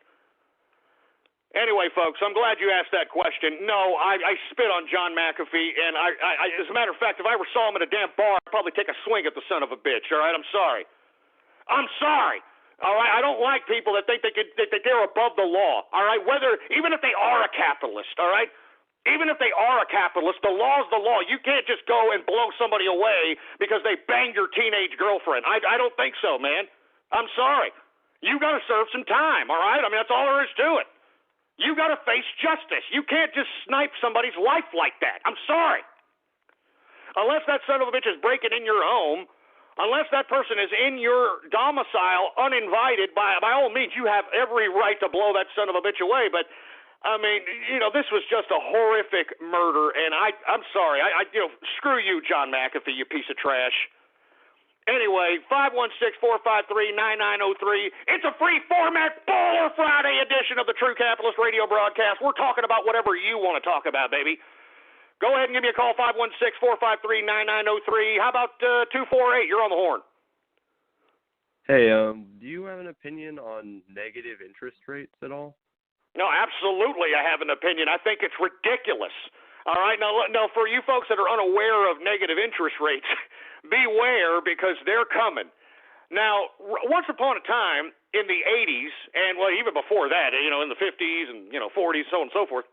Anyway, folks, I'm glad you asked that question. No, I spit on John McAfee, and I, as a matter of fact, if I ever saw him at a damn bar, I'd probably take a swing at the son of a bitch, all right? I'm sorry. I'm sorry, all right? I don't like people that think they're above the law, all right? Even if they are a capitalist, all right? Even if they are a capitalist, the law is the law. You can't just go and blow somebody away because they banged your teenage girlfriend. I don't think so, man. I'm sorry. You got to serve some time, all right? I mean, that's all there is to it. You got to face justice. You can't just snipe somebody's life like that. I'm sorry. Unless that son of a bitch is breaking in your home, unless that person is in your domicile uninvited, by all means, you have every right to blow that son of a bitch away. But, I mean, this was just a horrific murder, and I'm sorry. Screw you, John McAfee, you piece of trash. Anyway, 516-453-9903. It's a free format Baller Friday edition of the True Capitalist Radio broadcast. We're talking about whatever you want to talk about, baby. Go ahead and give me a call, 516-453-9903. How about 248? You're on the horn. Hey, do you have an opinion on negative interest rates at all? No, absolutely I have an opinion. I think it's ridiculous. All right, now for you folks that are unaware of negative interest rates, beware because they're coming. Now, once upon a time in the 80s, and well, even before that, in the 50s and 40s, so on and so forth,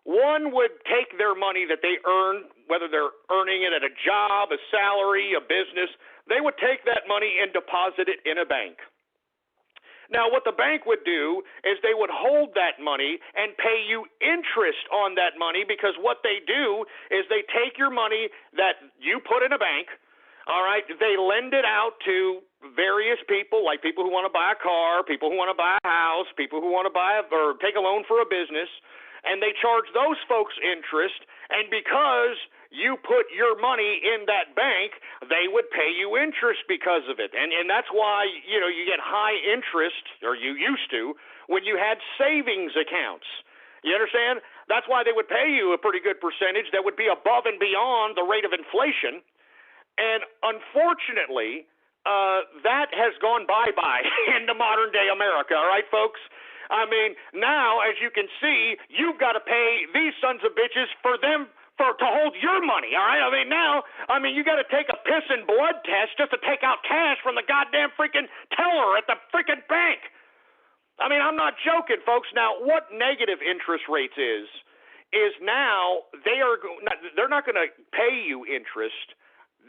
one would take their money that they earn, whether they're earning it at a job, a salary, a business, they would take that money and deposit it in a bank. Now, what the bank would do is they would hold that money and pay you interest on that money, because what they do is they take your money that you put in a bank, all right, they lend it out to various people, like people who want to buy a car, people who want to buy a house, people who want to or take a loan for a business, and they charge those folks interest, and because you put your money in that bank, they would pay you interest because of it. And that's why, you get high interest, or you used to, when you had savings accounts. You understand? That's why they would pay you a pretty good percentage that would be above and beyond the rate of inflation. And unfortunately, that has gone bye-bye into modern-day America, all right, folks? I mean, now, as you can see, you've got to pay these sons of bitches for them to hold your money, all right? I mean, you got to take a piss and blood test just to take out cash from the goddamn freaking teller at the freaking bank. I mean, I'm not joking, folks. Now, what negative interest rates is now they're not going to pay you interest.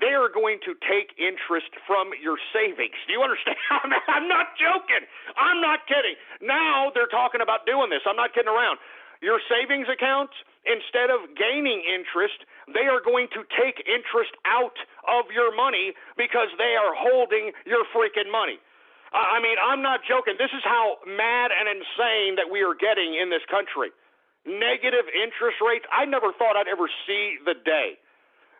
They are going to take interest from your savings. Do you understand? I'm not joking. I'm not kidding. Now they're talking about doing this. I'm not kidding around. Your savings accounts, instead of gaining interest, they are going to take interest out of your money because they are holding your freaking money. I mean, I'm not joking. This is how mad and insane that we are getting in this country. Negative interest rates, I never thought I'd ever see the day.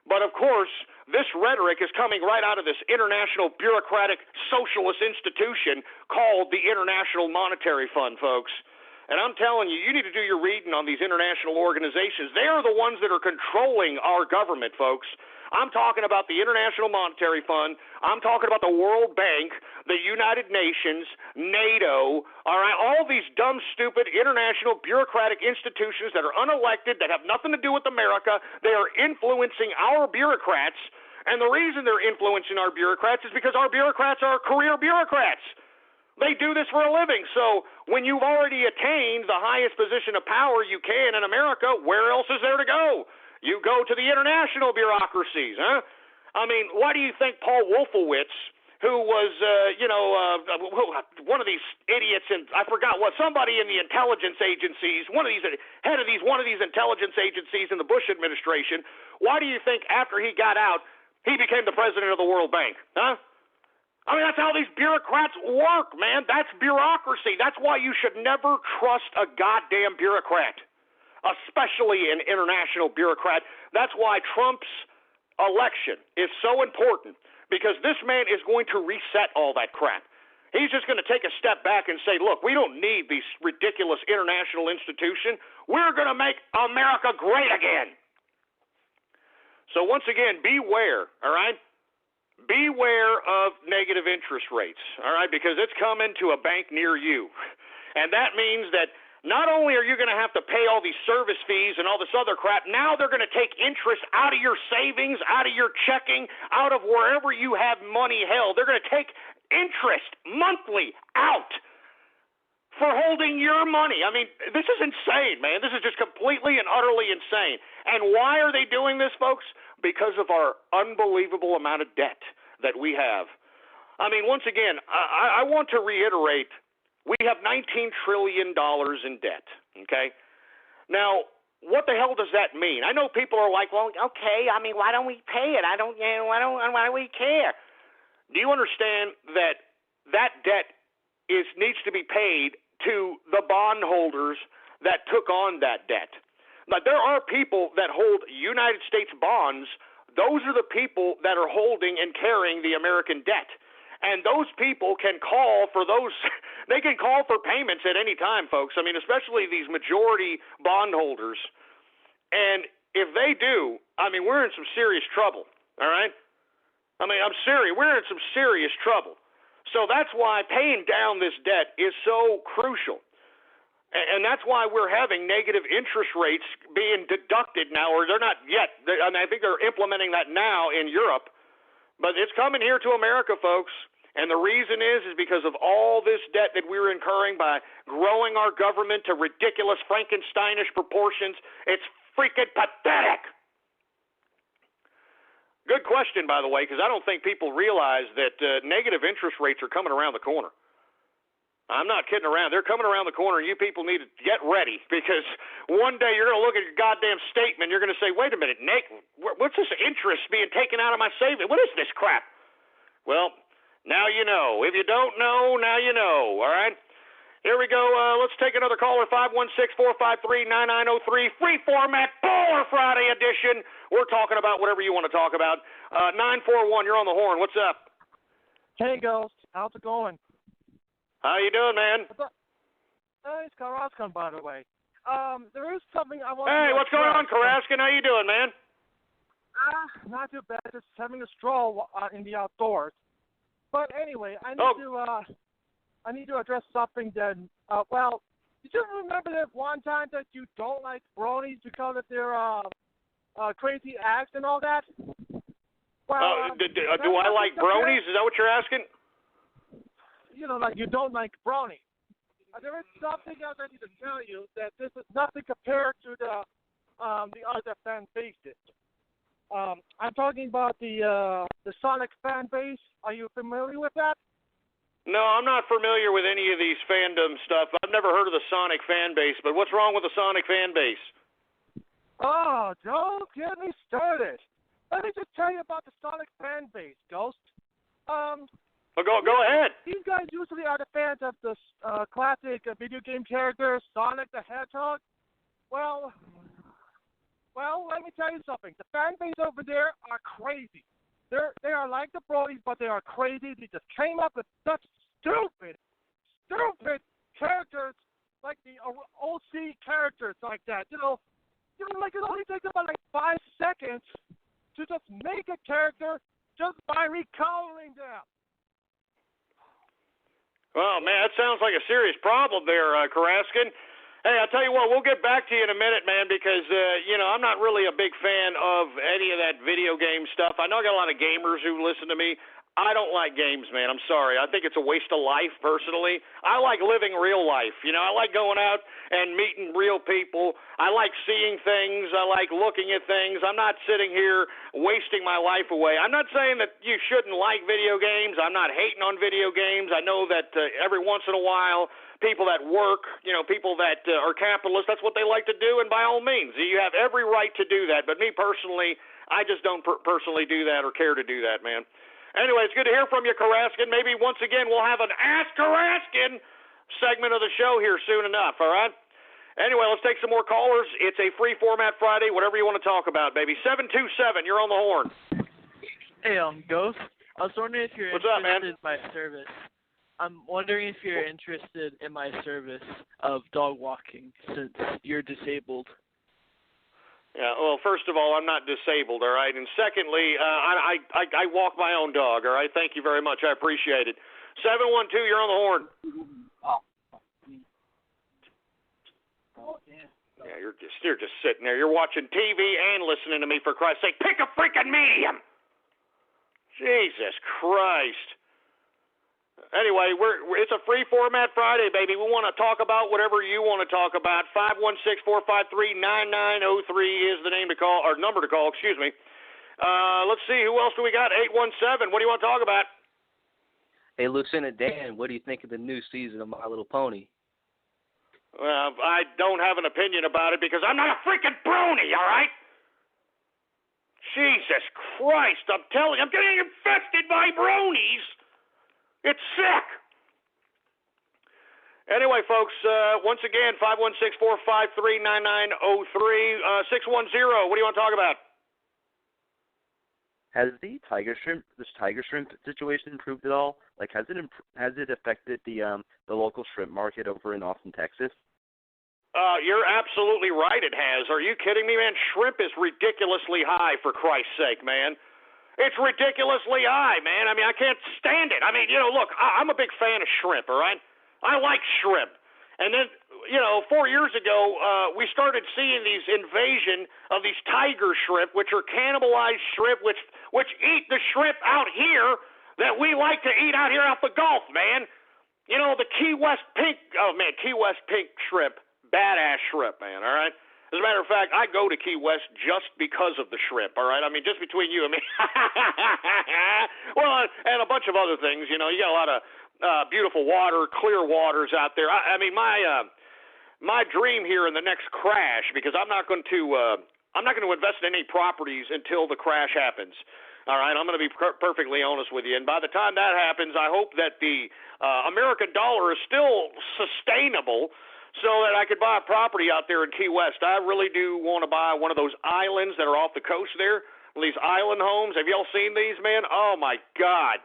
But, of course, this rhetoric is coming right out of this international bureaucratic socialist institution called the International Monetary Fund, folks. And I'm telling you, you need to do your reading on these international organizations. They are the ones that are controlling our government, folks. I'm talking about the International Monetary Fund. I'm talking about the World Bank, the United Nations, NATO, all right, all these dumb, stupid international bureaucratic institutions that are unelected, that have nothing to do with America. They are influencing our bureaucrats, and the reason they're influencing our bureaucrats is because our bureaucrats are career bureaucrats. They do this for a living. So when you've already attained the highest position of power you can in America, where else is there to go? You go to the international bureaucracies, huh? I mean, why do you think Paul Wolfowitz, who was, one of these idiots, and I forgot what, somebody in the intelligence agencies, one of these intelligence agencies in the Bush administration, why do you think after he got out, he became the president of the World Bank, huh? I mean, that's how these bureaucrats work, man. That's bureaucracy. That's why you should never trust a goddamn bureaucrat, especially an international bureaucrat. That's why Trump's election is so important, because this man is going to reset all that crap. He's just going to take a step back and say, look, we don't need these ridiculous international institutions. We're going to make America great again. So once again, beware, all right? Beware of negative interest rates, all right, because it's coming to a bank near you. And that means that not only are you going to have to pay all these service fees and all this other crap, now they're going to take interest out of your savings, out of your checking, out of wherever you have money held. They're going to take interest monthly out for holding your money. I mean, this is insane, man. This is just completely and utterly insane. And why are they doing this, folks? Because of our unbelievable amount of debt that we have. I mean, once again, I want to reiterate, we have $19 trillion in debt, okay? Now, what the hell does that mean? I know people are like, well, okay, I mean, why don't we pay it? Why do we care? Do you understand that that debt needs to be paid to the bondholders that took on that debt? But there are people that hold United States bonds. Those are the people that are holding and carrying the American debt. And those people can call for they can call for payments at any time, folks. I mean, especially these majority bondholders. And if they do, I mean, we're in some serious trouble, all right? I mean, I'm serious. We're in some serious trouble. So that's why paying down this debt is so crucial. And that's why we're having negative interest rates being deducted now, or they're not yet. I think they're implementing that now in Europe. But it's coming here to America, folks. And the reason is because of all this debt that we're incurring by growing our government to ridiculous Frankensteinish proportions. It's freaking pathetic. Good question, by the way, because I don't think people realize that negative interest rates are coming around the corner. I'm not kidding around. They're coming around the corner, and you people need to get ready, because one day you're going to look at your goddamn statement, and you're going to say, wait a minute, Nick, what's this interest being taken out of my savings? What is this crap? Well, now you know. If you don't know, now you know, all right? Here we go. Let's take another caller, 516-453-9903, free format, Baller Friday edition. We're talking about whatever you want to talk about. 941, you're on the horn. What's up? Hey, Ghost. How's it going? How you doing, man? It's Karaskan, by the way. There is something I want Hey, to what's going on, Karaskan? How you doing, man? Not too bad. Just having a stroll in the outdoors. But anyway, I need to address something that, did you remember that one time that you don't like bronies because of their crazy acts and all that? Well, do I like bronies? Is that what you're asking? You know, like you don't like brownies. There is something else I need to tell you, that this is nothing compared to the other fan bases. I'm talking about the Sonic fan base. Are you familiar with that? No, I'm not familiar with any of these fandom stuff. I've never heard of the Sonic fan base, but what's wrong with the Sonic fan base? Oh, don't get me started. Let me just tell you about the Sonic fan base, Ghost. Go ahead. These guys usually are the fans of the classic video game character Sonic the Hedgehog. Well, let me tell you something. The fan base over there are crazy. They are like the Brodies, but they are crazy. They just came up with such stupid characters, like the OC characters like that. You know, like it only takes about like 5 seconds to just make a character just by recoloring them. Well, man, that sounds like a serious problem there, Karaskin. Hey, I'll tell you what, we'll get back to you in a minute, man, because, I'm not really a big fan of any of that video game stuff. I know I got a lot of gamers who listen to me. I don't like games, man. I'm sorry. I think it's a waste of life, personally. I like living real life. I like going out and meeting real people. I like seeing things. I like looking at things. I'm not sitting here wasting my life away. I'm not saying that you shouldn't like video games. I'm not hating on video games. I know that every once in a while, people that work, people that are capitalists, that's what they like to do, and by all means, you have every right to do that. But me personally, I just don't personally do that or care to do that, man. Anyway, it's good to hear from you, Karaskin. Maybe once again we'll have an Ask Karaskin segment of the show here soon enough, all right? Anyway, let's take some more callers. It's a free format Friday, whatever you want to talk about, baby. 727, you're on the horn. Hey, Ghost. I was wondering if you're What's up, man? interested in my service. I'm wondering if you're interested in my service of dog walking since you're disabled. Yeah, well, first of all, I'm not disabled, all right? And secondly, I walk my own dog, all right? Thank you very much. I appreciate it. 712, you're on the horn. Yeah, you're just sitting there. You're watching TV and listening to me, for Christ's sake. Pick a freaking medium! Jesus Christ. Anyway, it's a free format Friday, baby. We want to talk about whatever you want to talk about. 516-453-9903 is the number to call, excuse me. Let's see, who else do we got? 817, what do you want to talk about? Hey, Lieutenant Dan, what do you think of the new season of My Little Pony? Well, I don't have an opinion about it because I'm not a freaking brony, all right? Jesus Christ, I'm telling you, I'm getting infested by bronies. It's sick. Anyway, folks, once again, 516-453-9903, 610, what do you want to talk about? Has this tiger shrimp situation improved at all? Like, has it affected the local shrimp market over in Austin, Texas? You're absolutely right, it has. Are you kidding me, man? Shrimp is ridiculously high, for Christ's sake, man. It's ridiculously high, man. I mean, I can't stand it. I mean, look, I'm a big fan of shrimp, all right? I like shrimp. And then, 4 years ago, we started seeing these invasion of these tiger shrimp, which are cannibalized shrimp, which eat the shrimp out here that we like to eat out here off the Gulf, man. The Key West pink shrimp, badass shrimp, man, all right? As a matter of fact, I go to Key West just because of the shrimp, all right? I mean, just between you and me. Well, and a bunch of other things, you got a lot of beautiful water, clear waters out there. I mean, my dream here in the next crash, because I'm not going to invest in any properties until the crash happens. All right, I'm going to be perfectly honest with you. And by the time that happens, I hope that the American dollar is still sustainable, so that I could buy a property out there in Key West. I really do want to buy one of those islands that are off the coast there, these island homes. Have y'all seen these, man? Oh, my God.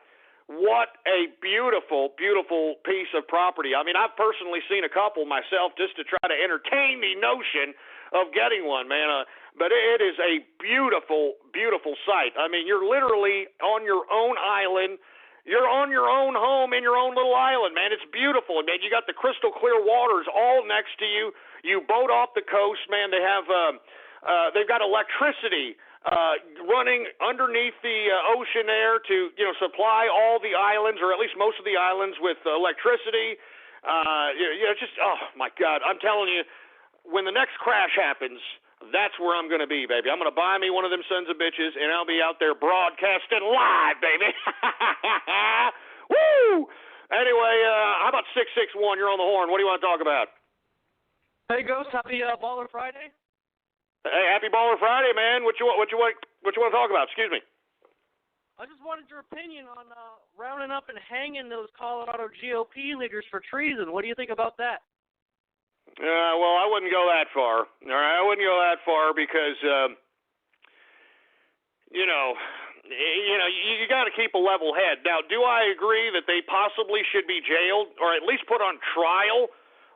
What a beautiful, beautiful piece of property. I mean, I've personally seen a couple myself just to try to entertain the notion of getting one, man. But it is a beautiful, beautiful sight. I mean, you're literally on your own island. You're on your own home in your own little island, man. It's beautiful, man. You got the crystal clear waters all next to you. You boat off the coast, man. They have they've got electricity running underneath the ocean there to supply all the islands, or at least most of the islands, with electricity. Just oh my God, I'm telling you, when the next crash happens, that's where I'm going to be, baby. I'm going to buy me one of them sons of bitches, and I'll be out there broadcasting live, baby. Woo! Anyway, how about 661? You're on the horn. What do you want to talk about? Hey, Ghost. Happy Baller Friday. Hey, happy Baller Friday, man. What you want to talk about? Excuse me. I just wanted your opinion on rounding up and hanging those Colorado GOP leaders for treason. What do you think about that? Well, I wouldn't go that far. All right, I wouldn't go that far because, you got to keep a level head. Now, do I agree that they possibly should be jailed or at least put on trial?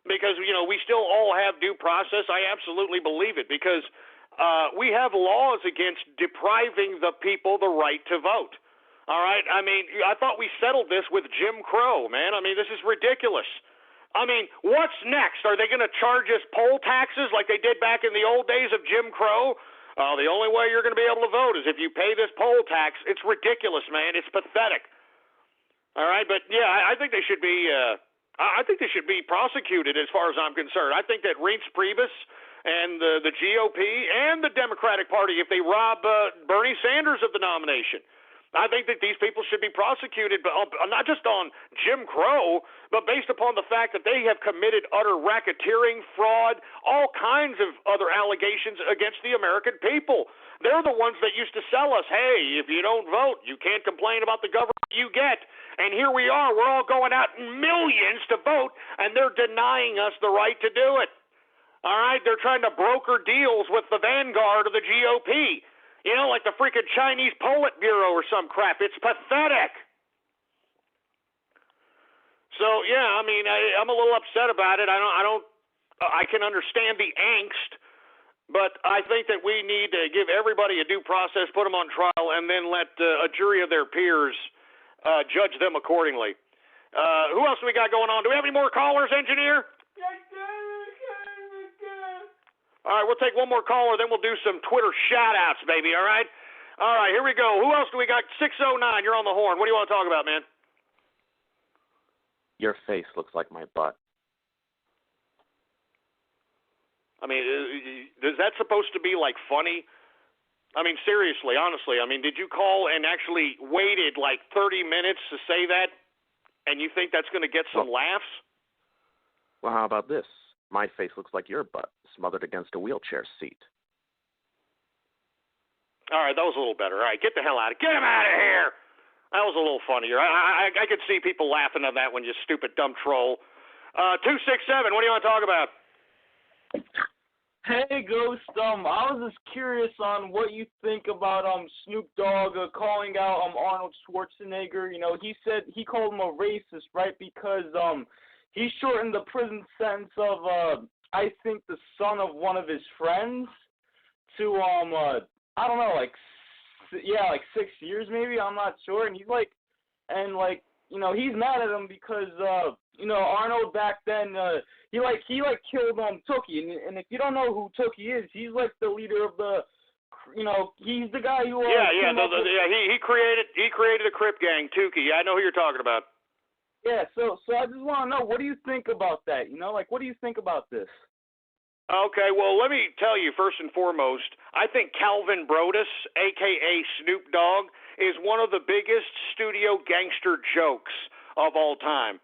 Because we still all have due process. I absolutely believe it because we have laws against depriving the people the right to vote. All right? I mean, I thought we settled this with Jim Crow, man. I mean, this is ridiculous. I mean, what's next? Are they going to charge us poll taxes like they did back in the old days of Jim Crow? The only way you're going to be able to vote is if you pay this poll tax. It's ridiculous, man. It's pathetic. All right? But, yeah, I think they should be prosecuted as far as I'm concerned. I think that Reince Priebus and the GOP and the Democratic Party, if they rob Bernie Sanders of the nomination, I think that these people should be prosecuted, but not just on Jim Crow, but based upon the fact that they have committed utter racketeering, fraud, all kinds of other allegations against the American people. They're the ones that used to sell us, hey, if you don't vote, you can't complain about the government you get. And here we are, we're all going out in millions to vote, and they're denying us the right to do it. All right, they're trying to broker deals with the vanguard of the GOP. You know, like the freaking Chinese Politburo or some crap. It's pathetic. So yeah, I mean, I'm a little upset about it. I can understand the angst, but I think that we need to give everybody a due process, put them on trial, and then let a jury of their peers judge them accordingly. Who else do we got going on? Do we have any more callers, engineer? All right, we'll take one more caller, then we'll do some Twitter shout-outs, baby, all right? All right, here we go. Who else do we got? 609, you're on the horn. What do you want to talk about, man? Your face looks like my butt. I mean, is that supposed to be, like, funny? I mean, seriously, honestly, I mean, did you call and actually waited, like, 30 minutes to say that, and you think that's going to get some laughs? Well, how about this? My face looks like your butt, smothered against a wheelchair seat. All right, that was a little better. All right, get the hell out of here. Get him out of here. That was a little funnier. I could see people laughing at that one, you stupid, dumb troll. 267, what do you want to talk about? Hey, Ghost. I was just curious on what you think about Snoop Dogg calling out Arnold Schwarzenegger. You know, he said he called him a racist, right? Because he shortened the prison sentence of, I think, the son of one of his friends to, I don't know, like 6 years maybe. I'm not sure. And he's like, he's mad at him because, Arnold back then, he killed Tookie. And if you don't know who Tookie is, he's like the leader of the, he's the guy who. He created the Crip gang, Tookie. Yeah, I know who you're talking about. Yeah, so I just want to know, what do you think about that? What do you think about this? Okay, well, let me tell you first and foremost, I think Calvin Brodus, a.k.a. Snoop Dogg, is one of the biggest studio gangster jokes of all time.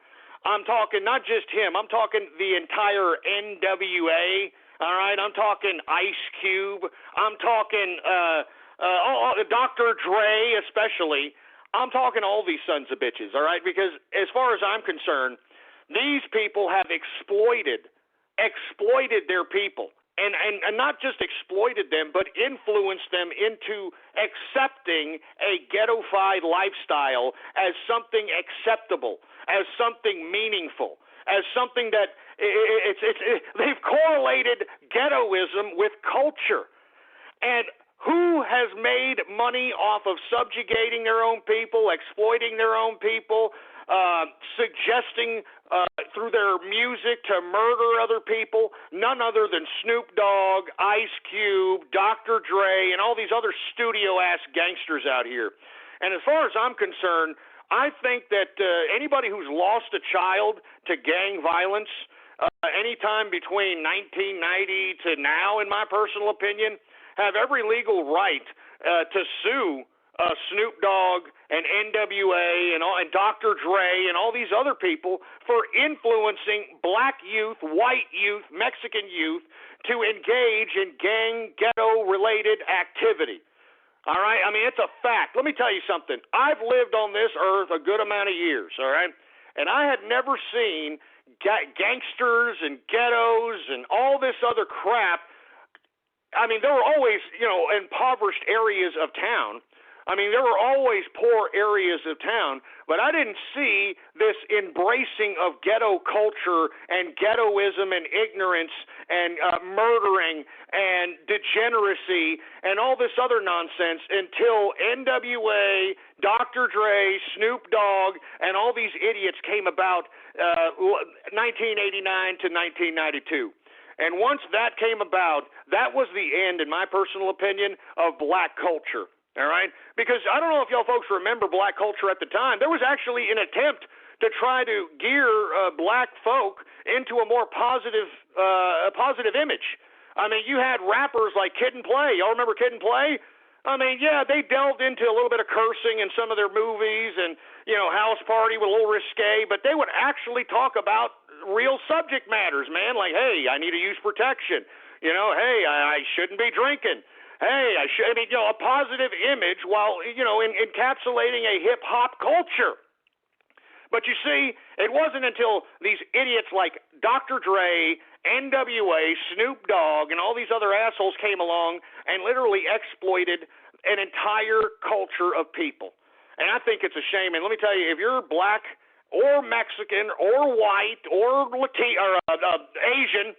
I'm talking not just him. I'm talking the entire NWA, all right? I'm talking Ice Cube. I'm talking Dr. Dre especially. I'm talking all these sons of bitches, all right? Because as far as I'm concerned, these people have exploited their people. And not just exploited them, but influenced them into accepting a ghettofied lifestyle as something acceptable, as something meaningful, as something that they've correlated ghettoism with culture. And who has made money off of subjugating their own people, exploiting their own people, suggesting through their music to murder other people? None other than Snoop Dogg, Ice Cube, Dr. Dre, and all these other studio-ass gangsters out here. And as far as I'm concerned, I think that anybody who's lost a child to gang violence anytime between 1990 to now, in my personal opinion, have every legal right to sue Snoop Dogg and NWA and Dr. Dre and all these other people for influencing black youth, white youth, Mexican youth to engage in gang ghetto-related activity. All right? I mean, it's a fact. Let me tell you something. I've lived on this earth a good amount of years, all right? And I had never seen gangsters and ghettos and all this other crap. I mean, there were always, impoverished areas of town, I mean, there were always poor areas of town, but I didn't see this embracing of ghetto culture and ghettoism and ignorance and murdering and degeneracy and all this other nonsense until NWA, Dr. Dre, Snoop Dogg, and all these idiots came about 1989 to 1992. And once that came about, that was the end, in my personal opinion, of black culture. All right? Because I don't know if y'all folks remember black culture at the time. There was actually an attempt to try to gear black folk into a more positive image. I mean, you had rappers like Kid and Play. Y'all remember Kid and Play? I mean, yeah, they delved into a little bit of cursing in some of their movies and, House Party with a little risque, but they would actually talk about real subject matters, man, like, hey, I need to use protection. Hey, I shouldn't be drinking. Hey, a positive image while, encapsulating a hip-hop culture. But you see, it wasn't until these idiots like Dr. Dre, NWA, Snoop Dogg, and all these other assholes came along and literally exploited an entire culture of people. And I think it's a shame. And let me tell you, if you're black or Mexican or white or Latino or Asian,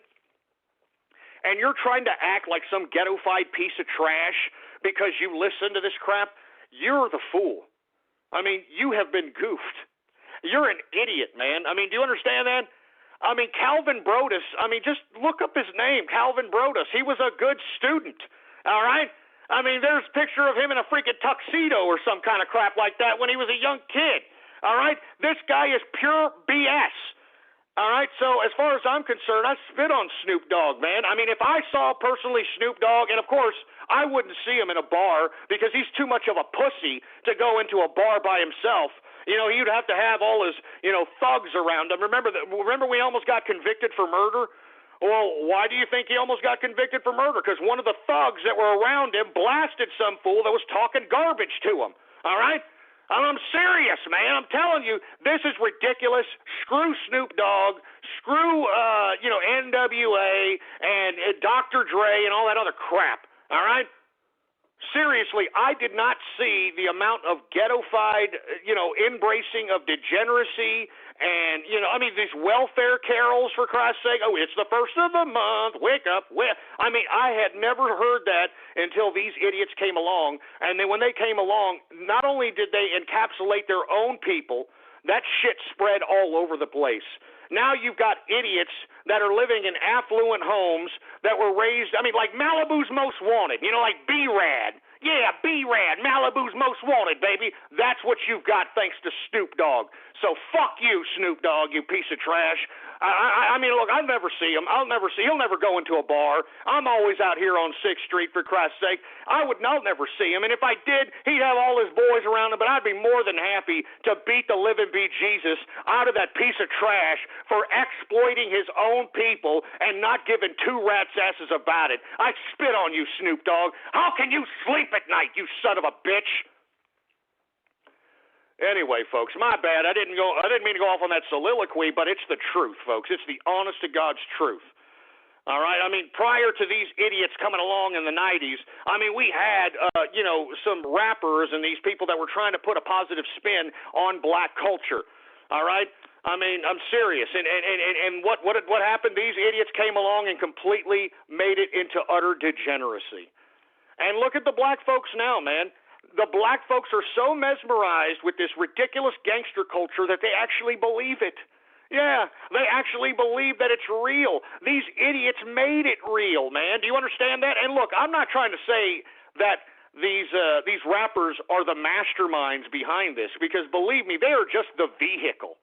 and you're trying to act like some ghetto-fied piece of trash because you listen to this crap, you're the fool. I mean, you have been goofed. You're an idiot, man. I mean, do you understand that? I mean, Calvin Broadus, just look up his name, Calvin Broadus. He was a good student, all right? I mean, there's a picture of him in a freaking tuxedo or some kind of crap like that when he was a young kid, all right? This guy is pure BS. All right, so as far as I'm concerned, I spit on Snoop Dogg, man. I mean, if I saw personally Snoop Dogg, and of course, I wouldn't see him in a bar because he's too much of a pussy to go into a bar by himself. He'd have to have all his, thugs around him. Remember we almost got convicted for murder? Well, why do you think he almost got convicted for murder? Because one of the thugs that were around him blasted some fool that was talking garbage to him, all right? I'm serious, man. I'm telling you, this is ridiculous. Screw Snoop Dogg. Screw, NWA and Dr. Dre and all that other crap. All right? Seriously, I did not see the amount of ghetto-fied, embracing of degeneracy and, these welfare carols, for Christ's sake. Oh, it's the first of the month. Wake up. I had never heard that until these idiots came along. And then when they came along, not only did they encapsulate their own people, that shit spread all over the place. Now you've got idiots that are living in affluent homes that were raised, like Malibu's Most Wanted, like B-Rad. Yeah, B-Rad, Malibu's Most Wanted, baby. That's what you've got thanks to Snoop Dogg. So fuck you, Snoop Dogg, you piece of trash. Look, I'll never see him. He'll never go into a bar. I'm always out here on 6th Street, for Christ's sake. I'll never see him. And if I did, he'd have all his boys around him, but I'd be more than happy to beat the living bejesus out of that piece of trash for exploiting his own people and not giving two rat's asses about it. I spit on you, Snoop Dogg. How can you sleep at night, you son of a bitch? Anyway, folks, my bad. I didn't mean to go off on that soliloquy, but it's the truth, folks. It's the honest to God's truth. All right? Prior to these idiots coming along in the 90s, we had, some rappers and these people that were trying to put a positive spin on black culture. All right? I'm serious. And what happened? These idiots came along and completely made it into utter degeneracy. And look at the black folks now, man. The black folks are so mesmerized with this ridiculous gangster culture that they actually believe it. Yeah, they actually believe that it's real. These idiots made it real, man. Do you understand that? And look, I'm not trying to say that these rappers are the masterminds behind this, because believe me, they are just the vehicle.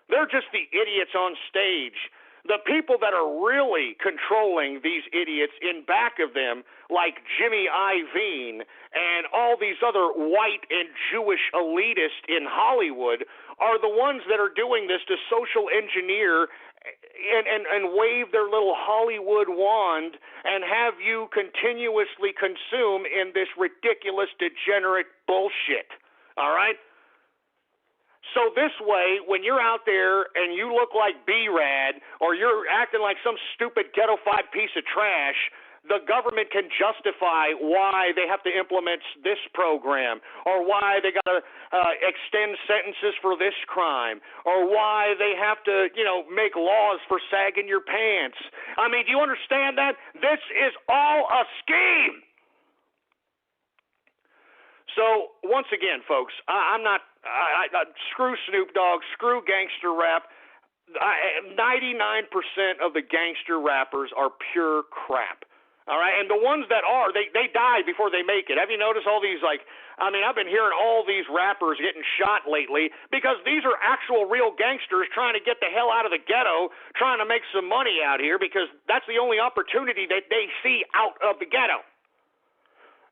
They're just the idiots on stage. The people that are really controlling these idiots in back of them, like Jimmy Iovine and all these other white and Jewish elitists in Hollywood, are the ones that are doing this to social engineer and wave their little Hollywood wand and have you continuously consume in this ridiculous, degenerate bullshit. All right? So this way, when you're out there and you look like B-Rad or you're acting like some stupid ghetto-fied piece of trash, the government can justify why they have to implement this program, or why they got to extend sentences for this crime, or why they have to, make laws for sagging your pants. I mean, do you understand that? This is all a scheme. So, once again, folks, I'm not, screw Snoop Dogg, screw gangster rap. 99% of the gangster rappers are pure crap. All right, and the ones that are, they die before they make it. Have you noticed all these, I've been hearing all these rappers getting shot lately because these are actual real gangsters trying to get the hell out of the ghetto, trying to make some money out here because that's the only opportunity that they see out of the ghetto.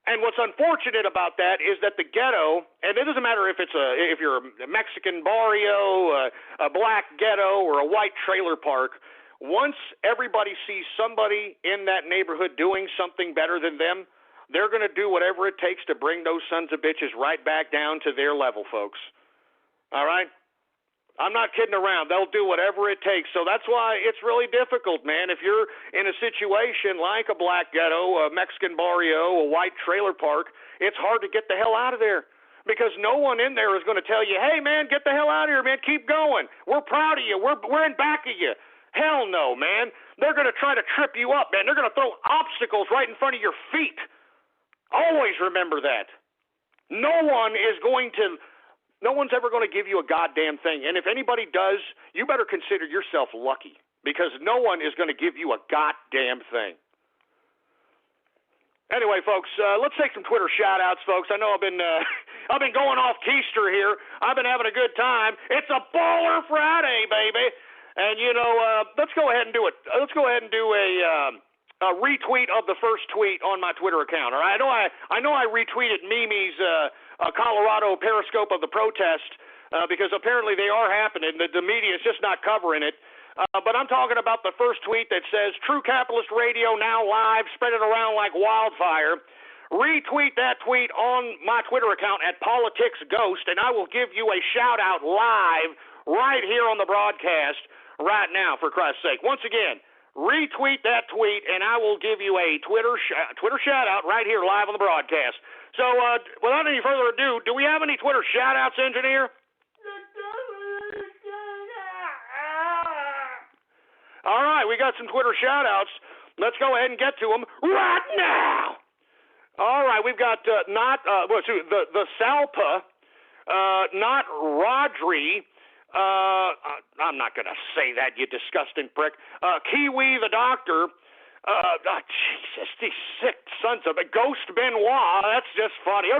And what's unfortunate about that is that the ghetto, and it doesn't matter if you're a Mexican barrio, a black ghetto, or a white trailer park, once everybody sees somebody in that neighborhood doing something better than them, they're going to do whatever it takes to bring those sons of bitches right back down to their level, folks. All right? I'm not kidding around. They'll do whatever it takes. So that's why it's really difficult, man. If you're in a situation like a black ghetto, a Mexican barrio, a white trailer park, it's hard to get the hell out of there because no one in there is going to tell you, hey, man, get the hell out of here, man. Keep going. We're proud of you. We're in back of you. Hell no, man. They're going to try to trip you up, man. They're going to throw obstacles right in front of your feet. Always remember that. No one's ever going to give you a goddamn thing. And if anybody does, you better consider yourself lucky because no one is going to give you a goddamn thing. Anyway, folks, let's take some Twitter shout-outs, folks. I know I've been going off keister here. I've been having a good time. It's a Baller Friday, baby. And, let's go ahead and do it. Let's go ahead and do a retweet of the first tweet on my Twitter account. All right? I know I retweeted Mimi's Colorado Periscope of the protest because apparently they are happening. The media is just not covering it. But I'm talking about the first tweet that says, True Capitalist Radio now live, spread it around like wildfire. Retweet that tweet on my Twitter account at PoliticsGhost, and I will give you a shout-out live right here on the broadcast right now, for Christ's sake. Once again, retweet that tweet, and I will give you a Twitter shout-out right here live on the broadcast. So, without any further ado, do we have any Twitter shout-outs, engineer? All right, we got some Twitter shout-outs. Let's go ahead and get to them right now. All right, we've got the Salpa, not Rodri. I'm not going to say that, you disgusting prick. Kiwi the Doctor. Jesus, these sick sons of a Ghost Benoit. That's just funny.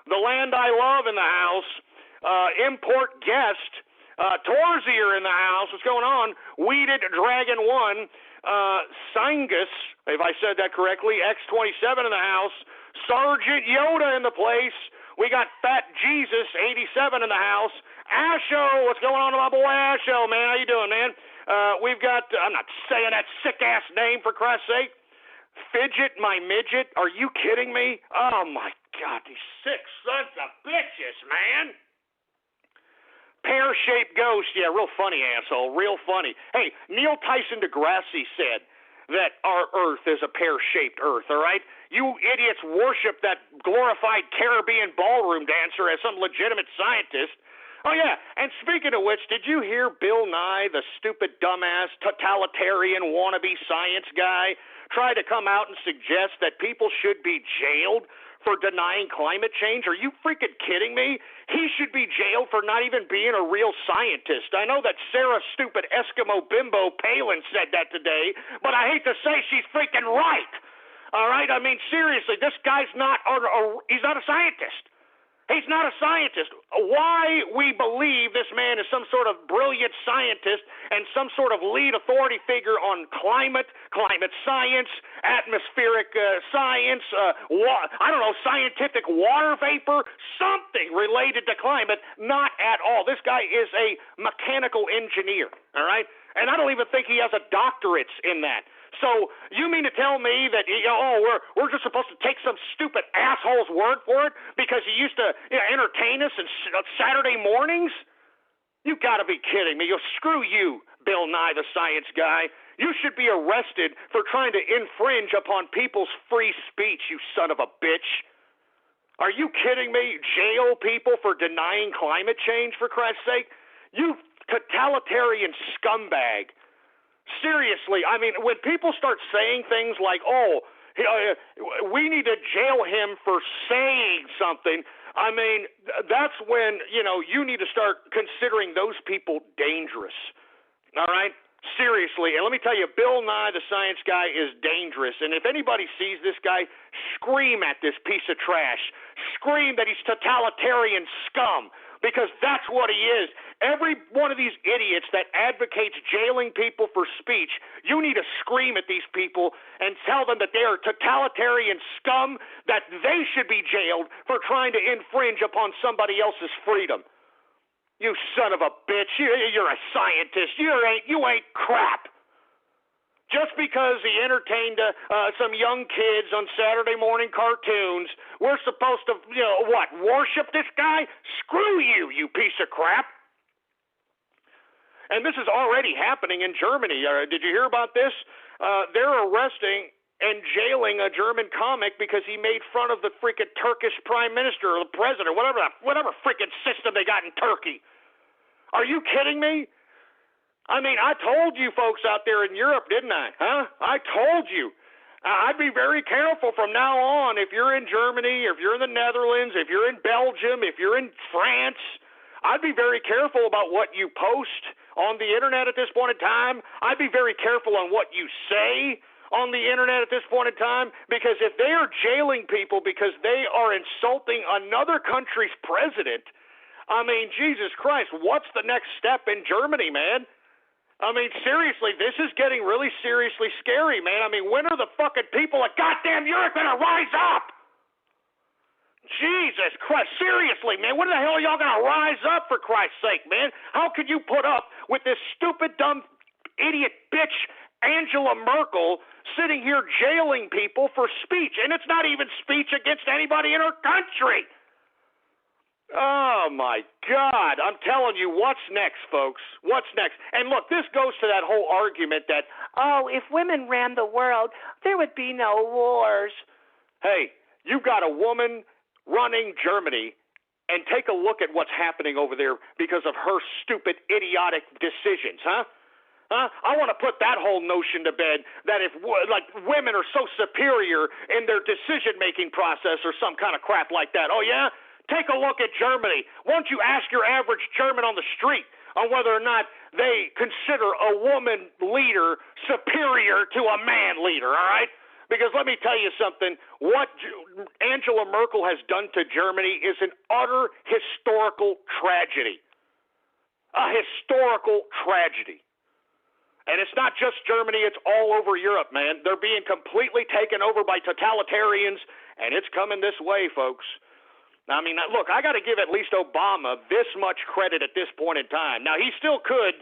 The Land I Love in the house. Import Guest. Torzier in the house. What's going on? Weeded Dragon 1. Sangus, if I said that correctly. X27 in the house. Sergeant Yoda in the place. We got Fat Jesus, 87 in the house. Asho, what's going on with my boy Asho, man? How you doing, man? We've got, I'm not saying that sick-ass name, for Christ's sake. Fidget, my midget. Are you kidding me? Oh, my God, these sick sons of bitches, man. Pear-shaped ghost. Yeah, real funny, asshole. Real funny. Hey, Neil Tyson deGrasse said that our Earth is a pear-shaped Earth, all right? You idiots worship that glorified Caribbean ballroom dancer as some legitimate scientist. Oh, yeah, and speaking of which, did you hear Bill Nye, the stupid, dumbass, totalitarian wannabe science guy, try to come out and suggest that people should be jailed for denying climate change? Are you freaking kidding me? He should be jailed for not even being a real scientist. I know that Sarah stupid Eskimo bimbo Palin said that today, but I hate to say she's freaking right. All right? I mean, seriously, this guy's he's not a scientist. He's not a scientist. Why we believe this man is some sort of brilliant scientist and some sort of lead authority figure on climate science, atmospheric science, I don't know, scientific water vapor, something related to climate, not at all. This guy is a mechanical engineer, all right? And I don't even think he has a doctorate in that. So you mean to tell me that we're just supposed to take some stupid asshole's word for it because he used to entertain us on Saturday mornings? You got to be kidding me! Screw you, Bill Nye, the science guy. You should be arrested for trying to infringe upon people's free speech, you son of a bitch. Are you kidding me? Jail people for denying climate change, for Christ's sake? You totalitarian scumbag. Seriously, I mean, when people start saying things like, we need to jail him for saying something, I mean, that's when, you need to start considering those people dangerous. All right? Seriously. And let me tell you, Bill Nye, the science guy, is dangerous. And if anybody sees this guy, scream at this piece of trash. Scream that he's totalitarian scum, because that's what he is. Every one of these idiots that advocates jailing people for speech, you need to scream at these people and tell them that they are totalitarian scum, that they should be jailed for trying to infringe upon somebody else's freedom. You son of a bitch. You're a scientist. You ain't crap. Just because he entertained some young kids on Saturday morning cartoons, we're supposed to, worship this guy? Screw you, you piece of crap. And this is already happening in Germany. Did you hear about this? They're arresting and jailing a German comic because he made fun of the freaking Turkish prime minister or the president, whatever freaking system they got in Turkey. Are you kidding me? I mean, I told you folks out there in Europe, didn't I? Huh? I told you. I'd be very careful from now on if you're in Germany, if you're in the Netherlands, if you're in Belgium, if you're in France. I'd be very careful about what you post on the internet at this point in time. I'd be very careful on what you say on the internet at this point in time, because if they are jailing people because they are insulting another country's president, I mean, Jesus Christ, what's the next step in Germany, man? I mean, seriously, this is getting really seriously scary, man. I mean, when are the fucking people of goddamn Europe going to rise up? Jesus Christ, seriously, man, when the hell are y'all going to rise up, for Christ's sake, man? How could you put up with this stupid, dumb, idiot bitch Angela Merkel sitting here jailing people for speech? And it's not even speech against anybody in her country. Oh, my God. I'm telling you, what's next, folks? What's next? And look, this goes to that whole argument that, if women ran the world, there would be no wars. Hey, you've got a woman running Germany, and take a look at what's happening over there because of her stupid, idiotic decisions, huh? I want to put that whole notion to bed, that if, women are so superior in their decision-making process or some kind of crap like that. Oh, yeah? Take a look at Germany. Why don't you ask your average German on the street on whether or not they consider a woman leader superior to a man leader, all right? Because let me tell you something, what Angela Merkel has done to Germany is an utter historical tragedy. A historical tragedy. And it's not just Germany, it's all over Europe, man. They're being completely taken over by totalitarians, and it's coming this way, folks. I mean, look, I got to give at least Obama this much credit at this point in time. Now, he still could,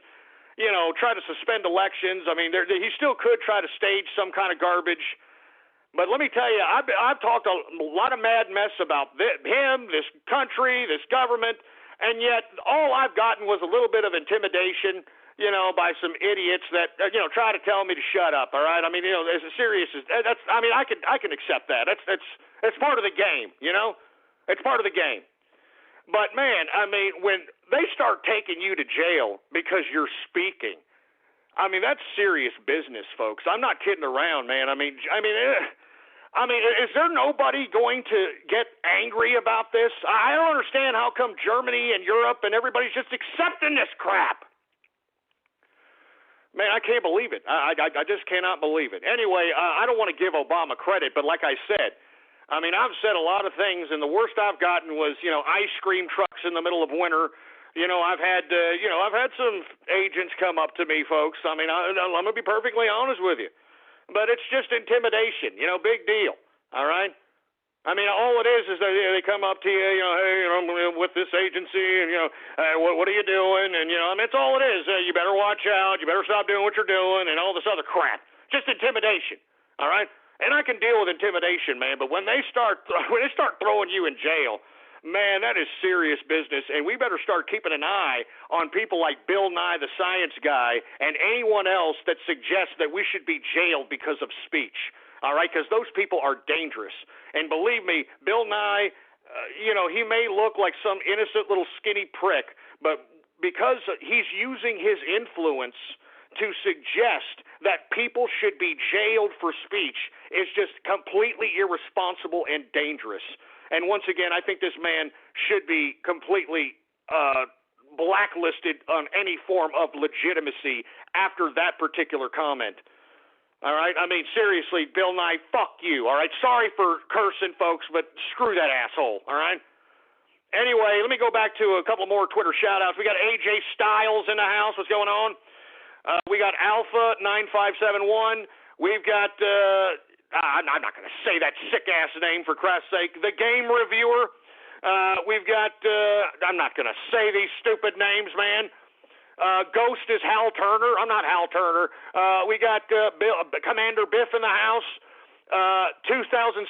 try to suspend elections. I mean, he still could try to stage some kind of garbage. But let me tell you, I've talked a lot of mad mess about him, this country, this government, and yet all I've gotten was a little bit of intimidation, by some idiots that, try to tell me to shut up, all right? I mean, as serious as that's, I mean, I can accept that. That's part of the game, It's part of the game. But, man, I mean, when they start taking you to jail because you're speaking, I mean, that's serious business, folks. I'm not kidding around, man. I mean, is there nobody going to get angry about this? I don't understand how come Germany and Europe and everybody's just accepting this crap. Man, I can't believe it. I just cannot believe it. Anyway, I don't want to give Obama credit, but like I said, I mean, I've said a lot of things, and the worst I've gotten was, ice cream trucks in the middle of winter. I've had some agents come up to me, folks. I mean, I'm going to be perfectly honest with you. But it's just intimidation, big deal, all right? I mean, all it is that they come up to you, hey, I'm with this agency, and, what are you doing? And, I mean, it's all it is. You better watch out. You better stop doing what you're doing and all this other crap. Just intimidation, all right? And I can deal with intimidation, man, but when they start throwing you in jail, Man, that is serious business, and we better start keeping an eye on people like Bill Nye the Science Guy and anyone else that suggests that we should be jailed because of speech, all right, because those people are dangerous. And believe me, Bill Nye, he may look like some innocent little skinny prick, but because he's using his influence to suggest that people should be jailed for speech is just completely irresponsible and dangerous. And once again, I think this man should be completely blacklisted on any form of legitimacy after that particular comment. All right? I mean, seriously, Bill Nye, fuck you. All right? Sorry for cursing, folks, but screw that asshole. All right? Anyway, let me go back to a couple more Twitter shout-outs. We got AJ Styles in the house. What's going on? We got Alpha9571. We've got... I'm not going to say that sick-ass name, for Christ's sake. The Game Reviewer. We've got, I'm not going to say these stupid names, man. Ghost is Hal Turner. I'm not Hal Turner. We got Commander Biff in the house. 2016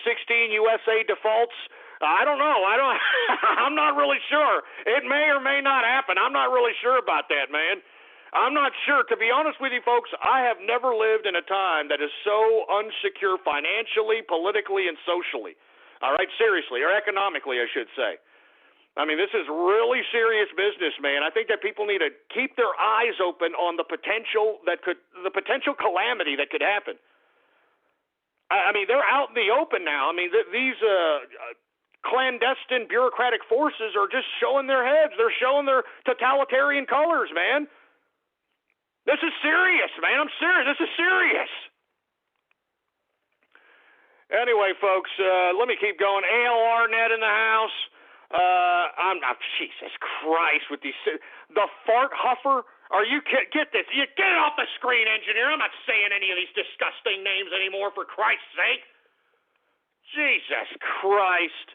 USA defaults. I don't know. I'm not really sure. It may or may not happen. I'm not really sure about that, man. I'm not sure. To be honest with you, folks, I have never lived in a time that is so unsecure financially, politically, and socially. All right, seriously, or economically, I should say. I mean, this is really serious business, man. I think that people need to keep their eyes open on the potential calamity that could happen. I mean, they're out in the open now. I mean, these clandestine bureaucratic forces are just showing their heads. They're showing their totalitarian colors, man. This is serious, man. I'm serious. This is serious. Anyway, folks, let me keep going. ALRnet in the house. Jesus Christ, with these... The fart huffer. Are you... Get this. You get it off the screen, engineer. I'm not saying any of these disgusting names anymore, for Christ's sake. Jesus Christ.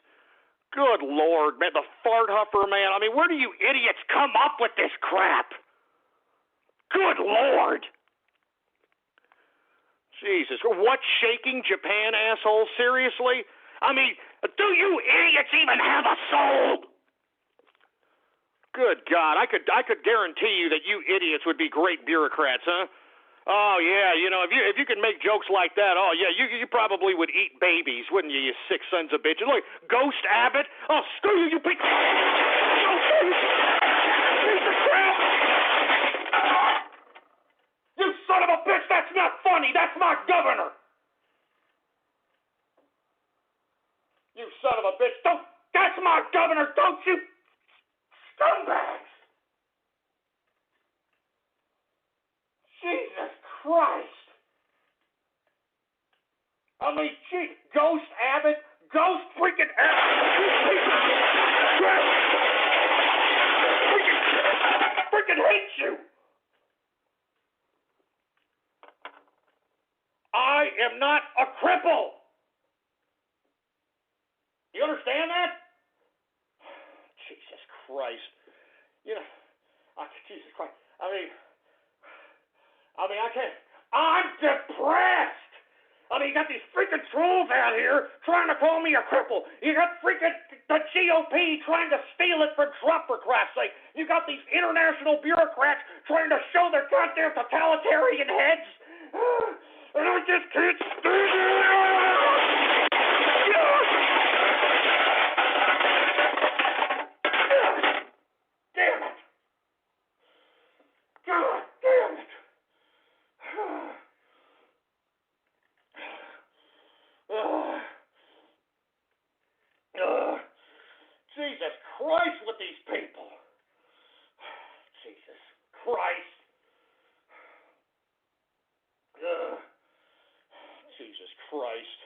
Good Lord, man. The fart huffer, man. I mean, where do you idiots come up with this crap? Good Lord. Jesus. What, shaking Japan, asshole? Seriously? I mean, do you idiots even have a soul? Good God. I could guarantee you that you idiots would be great bureaucrats, huh? Oh, yeah, if you could make jokes like that, oh, yeah, you probably would eat babies, wouldn't you, you sick sons of bitches? Look, Ghost Abbott. Oh, screw you, you big... You son of a bitch, that's not funny. That's my governor. You son of a bitch. That's my governor. Don't you scumbags. Jesus Christ. I mean, gee, Ghost Abbott. Ghost freaking Abbott. Freaking hate you. I am not a cripple. You understand that? Jesus Christ. Jesus Christ. I mean, I can't. I'm depressed. I mean, you got these freaking trolls out here trying to call me a cripple. You got freaking the GOP trying to steal it from Trump, for Christ's sake. You got these international bureaucrats trying to show their goddamn totalitarian heads. And I just can't stand it. Damn it. God damn it. Jesus Christ with these people. Jesus Christ. Jesus Christ.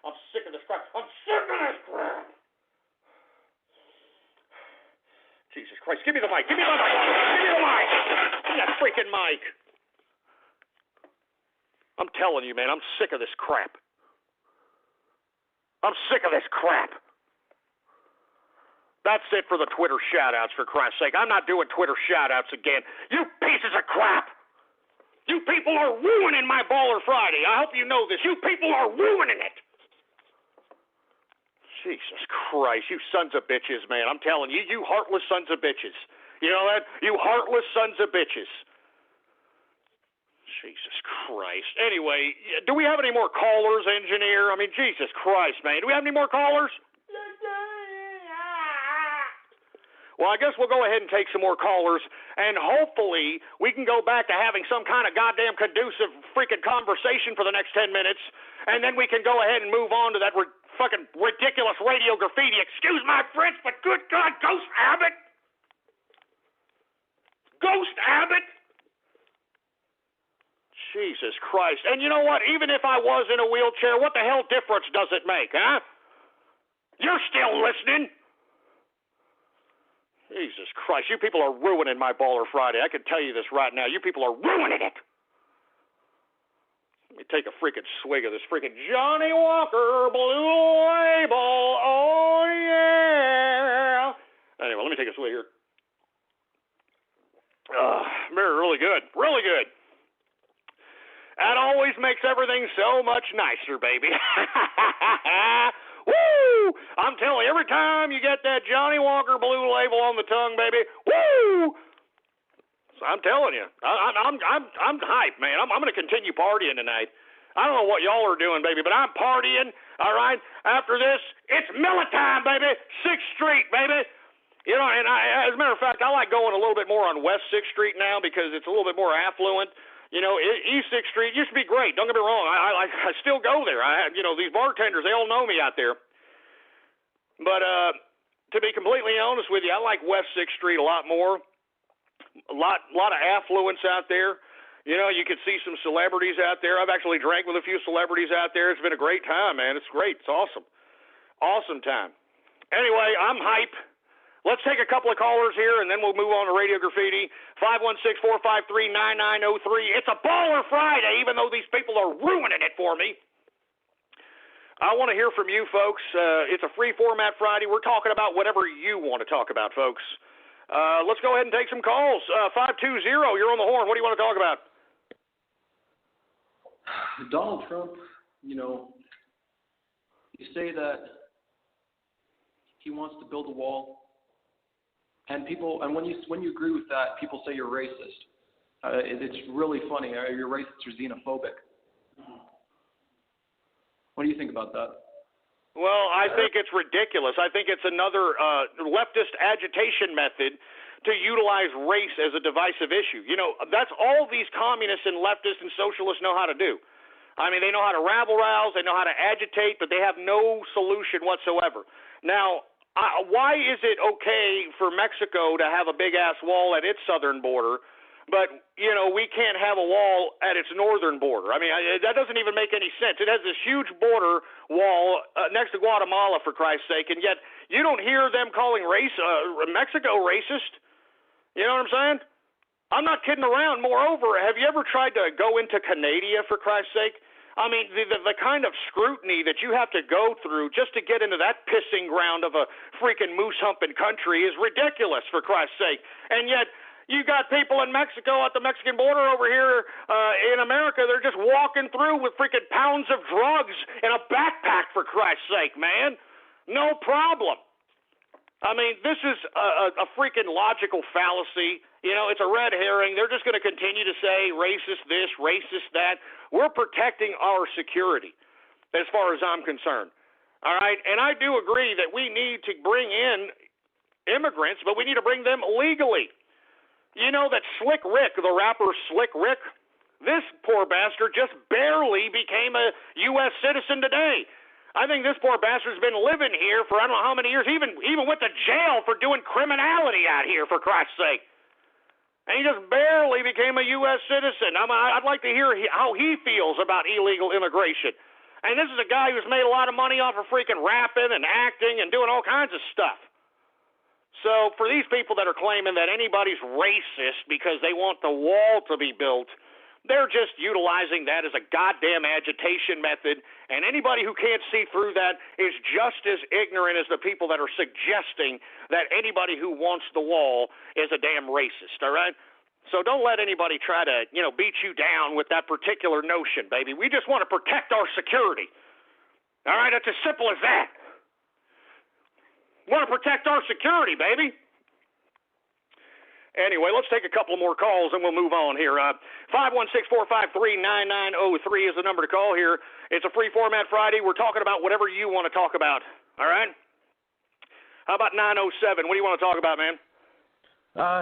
I'm sick of this crap. I'm sick of this crap. Jesus Christ. Give me the mic. Give me the mic. Give me the mic. Give me that freaking mic. I'm telling you, man, I'm sick of this crap. I'm sick of this crap. That's it for the Twitter shout-outs, for Christ's sake. I'm not doing Twitter shout-outs again. You pieces of crap. You people are ruining my Baller Friday. I hope you know this. You people are ruining it. Jesus Christ, you sons of bitches, man. I'm telling you, you heartless sons of bitches. You know that? You heartless sons of bitches. Jesus Christ. Anyway, do we have any more callers, engineer? I mean, Jesus Christ, man. Do we have any more callers? Well, I guess we'll go ahead and take some more callers, and hopefully we can go back to having some kind of goddamn conducive freaking conversation for the next 10 minutes, and then we can go ahead and move on to that fucking ridiculous radio graffiti. Excuse my French, but good God, Ghost Abbott! Ghost Abbott! Jesus Christ. And you know what? Even if I was in a wheelchair, what the hell difference does it make, huh? You're still listening. Jesus Christ, you people are ruining my Baller Friday. I can tell you this right now. You people are ruining it. Let me take a freaking swig of this freaking Johnny Walker Blue Label. Oh, yeah. Anyway, let me take a swig here. Really good. Really good. That always makes everything so much nicer, baby. Woo! I'm telling you, every time you get that Johnny Walker Blue Label on the tongue, baby, woo! So I'm telling you, I'm hyped, man. I'm going to continue partying tonight. I don't know what y'all are doing, baby, but I'm partying. All right. After this, it's Miller time, baby. 6th Street, baby. You know, and as a matter of fact, I like going a little bit more on West 6th Street now because it's a little bit more affluent. You know, East 6th Street used to be great. Don't get me wrong. I still go there. These bartenders, they all know me out there. But to be completely honest with you, I like West 6th Street a lot more. A lot of affluence out there. You know, you could see some celebrities out there. I've actually drank with a few celebrities out there. It's been a great time, man. It's great. It's awesome. Awesome time. Anyway, I'm hype. Let's take a couple of callers here, and then we'll move on to Radio Graffiti. 516-453-9903. It's a Baller Friday, even though these people are ruining it for me. I want to hear from you, folks. It's a free format Friday. We're talking about whatever you want to talk about, folks. Let's go ahead and take some calls. 520, you're on the horn. What do you want to talk about? Donald Trump, you know, you say that he wants to build a wall. And when you agree with that, people say you're racist. It's really funny. You're racist or xenophobic. What do you think about that? Well, I think it's ridiculous. I think it's another leftist agitation method to utilize race as a divisive issue. You know, that's all these communists and leftists and socialists know how to do. I mean, they know how to rabble-rouse, they know how to agitate, but they have no solution whatsoever. Now, why is it okay for Mexico to have a big-ass wall at its southern border, but, you know, we can't have a wall at its northern border? I mean, that doesn't even make any sense. It has this huge border wall next to Guatemala, for Christ's sake, and yet you don't hear them calling Mexico racist. You know what I'm saying? I'm not kidding around. Moreover, have you ever tried to go into Canada, for Christ's sake? I mean, the kind of scrutiny that you have to go through just to get into that pissing ground of a freaking moose-humping country is ridiculous, for Christ's sake. And yet, you got people in Mexico at the Mexican border over here in America, they're just walking through with freaking pounds of drugs in a backpack, for Christ's sake, man. No problem. I mean, this is a freaking logical fallacy. You know, it's a red herring. They're just going to continue to say racist this, racist that. We're protecting our security as far as I'm concerned. All right? And I do agree that we need to bring in immigrants, but we need to bring them legally. You know that Slick Rick, the rapper Slick Rick, this poor bastard just barely became a U.S. citizen today. I think this poor bastard's been living here for I don't know how many years, even went to jail for doing criminality out here, for Christ's sake. And he just barely became a U.S. citizen. I'd like to hear how he feels about illegal immigration. And this is a guy who's made a lot of money off of freaking rapping and acting and doing all kinds of stuff. So for these people that are claiming that anybody's racist because they want the wall to be built, they're just utilizing that as a goddamn agitation method, and anybody who can't see through that is just as ignorant as the people that are suggesting that anybody who wants the wall is a damn racist, all right? So don't let anybody try to, you know, beat you down with that particular notion, baby. We just want to protect our security. All right? It's as simple as that. Want to protect our security, baby. Anyway, let's take a couple more calls and we'll move on here. 516-453-9903 is the number to call here. It's a free format Friday. We're talking about whatever you want to talk about. All right? How about 907? What do you want to talk about, man?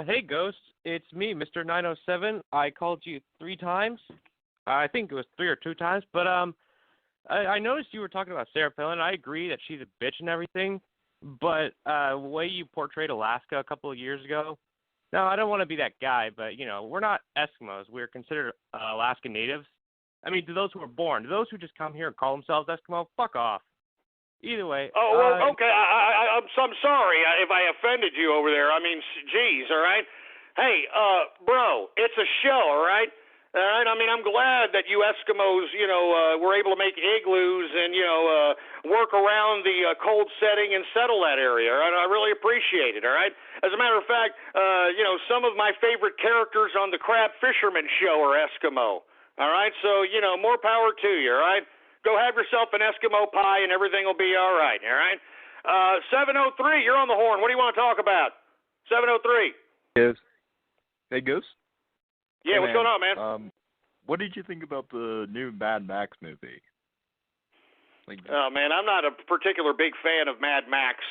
Hey, Ghost. It's me, Mr. 907. I called you 3 times. I think it was 3 or 2 times. But I noticed you were talking about Sarah Palin. I agree that she's a bitch and everything. But the way you portrayed Alaska a couple of years ago, now, I don't want to be that guy, but, we're not Eskimos. We're considered Alaskan natives. I mean, to those who are born, to those who just come here and call themselves Eskimo, fuck off. Either way. Oh, well, okay. I'm sorry if I offended you over there. I mean, geez, all right? Hey, bro, it's a show, all right? All right, I mean, I'm glad that you Eskimos, were able to make igloos and, work around the cold setting and settle that area, all right? I really appreciate it, all right? As a matter of fact, some of my favorite characters on the Crab Fisherman show are Eskimo, all right? So, more power to you, all right? Go have yourself an Eskimo pie and everything will be all right, all right? 703, you're on the horn. What do you want to talk about? 703. Yes. Hey, Ghost? Yeah, what's going on, man? What did you think about the new Mad Max movie? Oh man, I'm not a particular big fan of Mad Max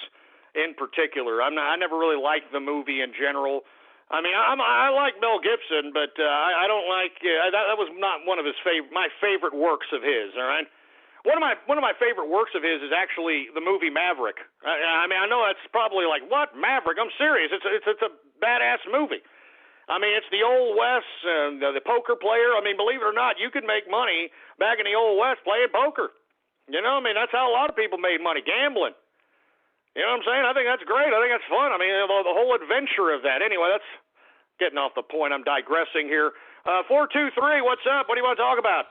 in particular. I never really liked the movie in general. I mean, I like Mel Gibson, but I don't like that was not one of my favorite works of his. All right, one of my favorite works of his is actually the movie Maverick. I mean, I know that's probably like, what, Maverick? I'm serious. It's a badass movie. I mean, it's the Old West, the poker player. I mean, believe it or not, you could make money back in the Old West playing poker. I mean, that's how a lot of people made money, gambling. You know what I'm saying? I think that's great. I think that's fun. I mean, the whole adventure of that. Anyway, that's getting off the point. I'm digressing here. 423, what's up? What do you want to talk about?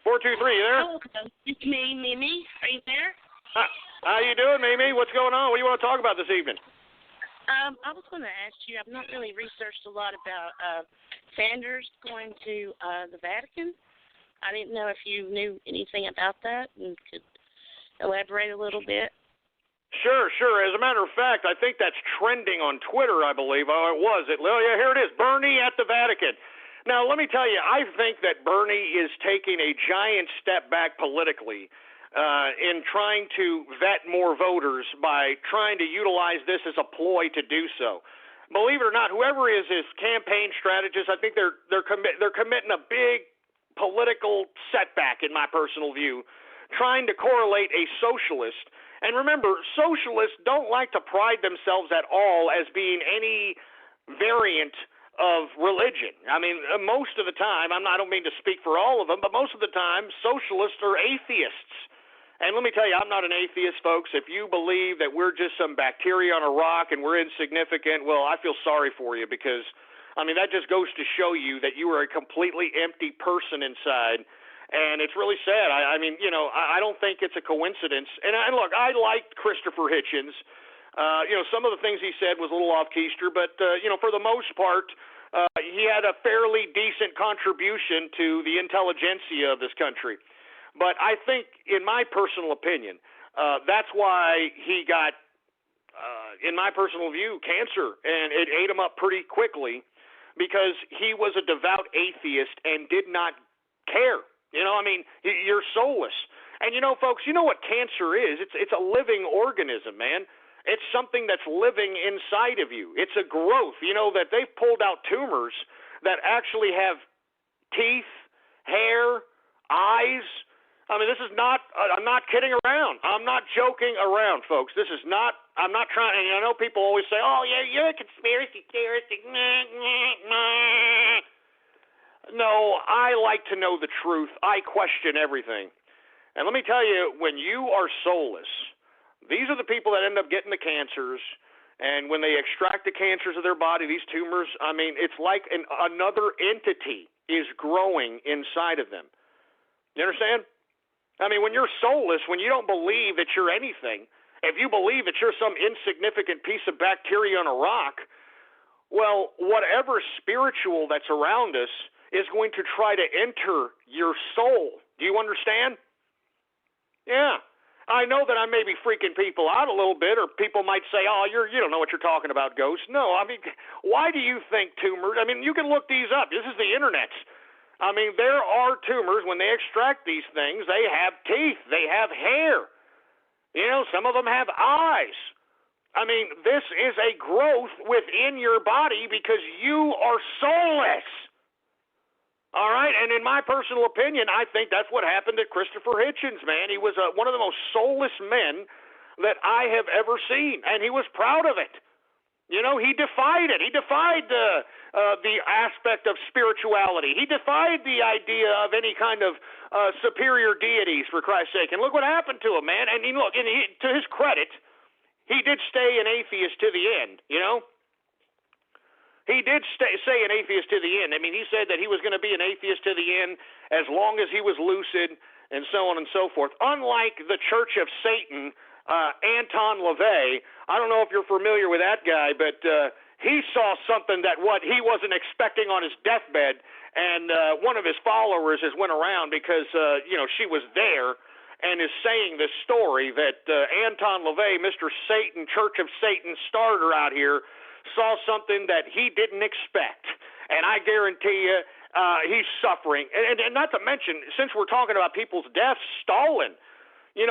423, you there? Hello, it's me, Mimi. Are you there? How you doing, Mimi? What's going on? What do you want to talk about this evening? I was going to ask you, I've not really researched a lot about Sanders going to the Vatican. I didn't know if you knew anything about that and could elaborate a little bit. Sure. As a matter of fact, I think that's trending on Twitter, I believe. Oh, it was. Oh, yeah, here it is. Bernie at the Vatican. Now, let me tell you, I think that Bernie is taking a giant step back politically in trying to vet more voters by trying to utilize this as a ploy to do so. Believe it or not, whoever is his campaign strategist, I think they're committing a big political setback, in my personal view, trying to correlate a socialist. And remember, socialists don't like to pride themselves at all as being any variant of religion. I mean, most of the time, I don't mean to speak for all of them, but most of the time, socialists are atheists. And let me tell you, I'm not an atheist, folks. If you believe that we're just some bacteria on a rock and we're insignificant, well, I feel sorry for you because, I mean, that just goes to show you that you are a completely empty person inside. And it's really sad. I mean, I don't think it's a coincidence. And look, I liked Christopher Hitchens. Some of the things he said was a little off-keister, but, for the most part, he had a fairly decent contribution to the intelligentsia of this country. But I think, in my personal opinion, that's why he got, in my personal view, cancer. And it ate him up pretty quickly because he was a devout atheist and did not care. You're soulless. And, folks, you know what cancer is? It's a living organism, man. It's something that's living inside of you. It's a growth. That they've pulled out tumors that actually have teeth, hair, eyes. I mean, this is not, I'm not kidding around. I'm not joking around, folks. This is not, I'm not trying, and I know people always say, oh, yeah, you're a conspiracy theorist. No, I like to know the truth. I question everything. And let me tell you, when you are soulless, these are the people that end up getting the cancers, and when they extract the cancers of their body, these tumors, I mean, it's like another entity is growing inside of them. You understand? I mean, when you're soulless, when you don't believe that you're anything, if you believe that you're some insignificant piece of bacteria on a rock, well, whatever spiritual that's around us is going to try to enter your soul. Do you understand? Yeah. I know that I may be freaking people out a little bit, or people might say, oh, you don't know what you're talking about, Ghost. No, I mean, why do you think tumors? I mean, you can look these up. This is the internet. I mean, there are tumors, when they extract these things, they have teeth, they have hair. You know, some of them have eyes. I mean, this is a growth within your body because you are soulless. All right, and in my personal opinion, I think that's what happened to Christopher Hitchens, man. He was one of the most soulless men that I have ever seen, and he was proud of it. You know, he defied it. He defied the aspect of spirituality. He defied the idea of any kind of superior deities, for Christ's sake. And look what happened to him, man. And look, to his credit, he did stay an atheist to the end, you know. He did say an atheist to the end. I mean, he said that he was going to be an atheist to the end as long as he was lucid and so on and so forth. Unlike the Church of Satan, Anton LaVey, I don't know if you're familiar with that guy, but he saw something that what he wasn't expecting on his deathbed, and one of his followers has went around because, she was there and is saying this story that Anton LaVey, Mr. Satan, Church of Satan starter out here, saw something that he didn't expect, and I guarantee you he's suffering. And not to mention, since we're talking about people's deaths, Stalin, he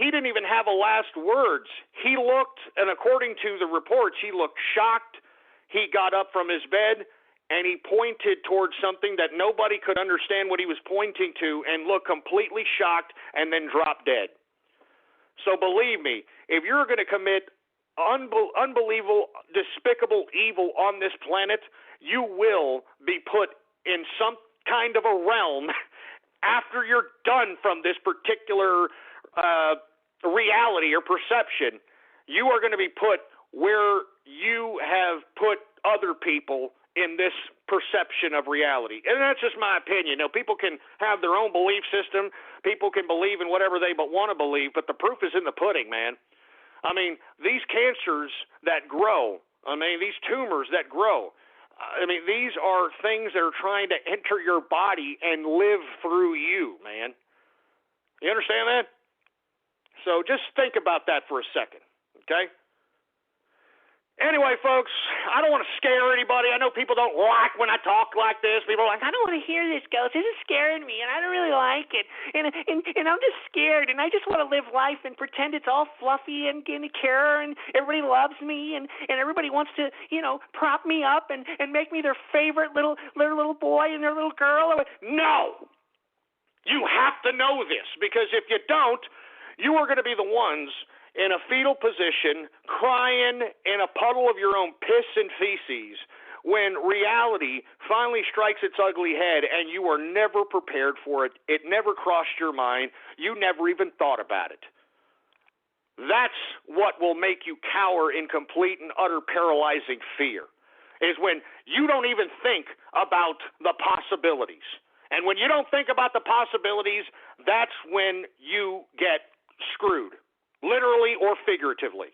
didn't even have a last words. He looked, and according to the reports, he looked shocked. He got up from his bed, and he pointed towards something that nobody could understand what he was pointing to, and looked completely shocked, and then dropped dead. So believe me, if you're going to commit unbelievable, despicable evil on this planet, you will be put in some kind of a realm after you're done from this particular reality or perception. You are going to be put where you have put other people in this perception of reality. And that's just my opinion. Now, people can have their own belief system. People can believe in whatever they want to believe, but the proof is in the pudding, man. I mean, these cancers that grow, these tumors that grow, these are things that are trying to enter your body and live through you, man. You understand that? So just think about that for a second, okay? Anyway, folks, I don't want to scare anybody. I know people don't like when I talk like this. People are like, I don't want to hear this, Ghost. This is scaring me, and I don't really like it. And I'm just scared, and I just want to live life and pretend it's all fluffy and care, and everybody loves me, and everybody wants to, prop me up and make me their favorite little boy and their little girl. No! You have to know this, because if you don't, you are going to be the ones in a fetal position, crying in a puddle of your own piss and feces, when reality finally strikes its ugly head and you are never prepared for it. It never crossed your mind. You never even thought about it. That's what will make you cower in complete and utter paralyzing fear, is when you don't even think about the possibilities. And when you don't think about the possibilities, that's when you get screwed. Literally or figuratively.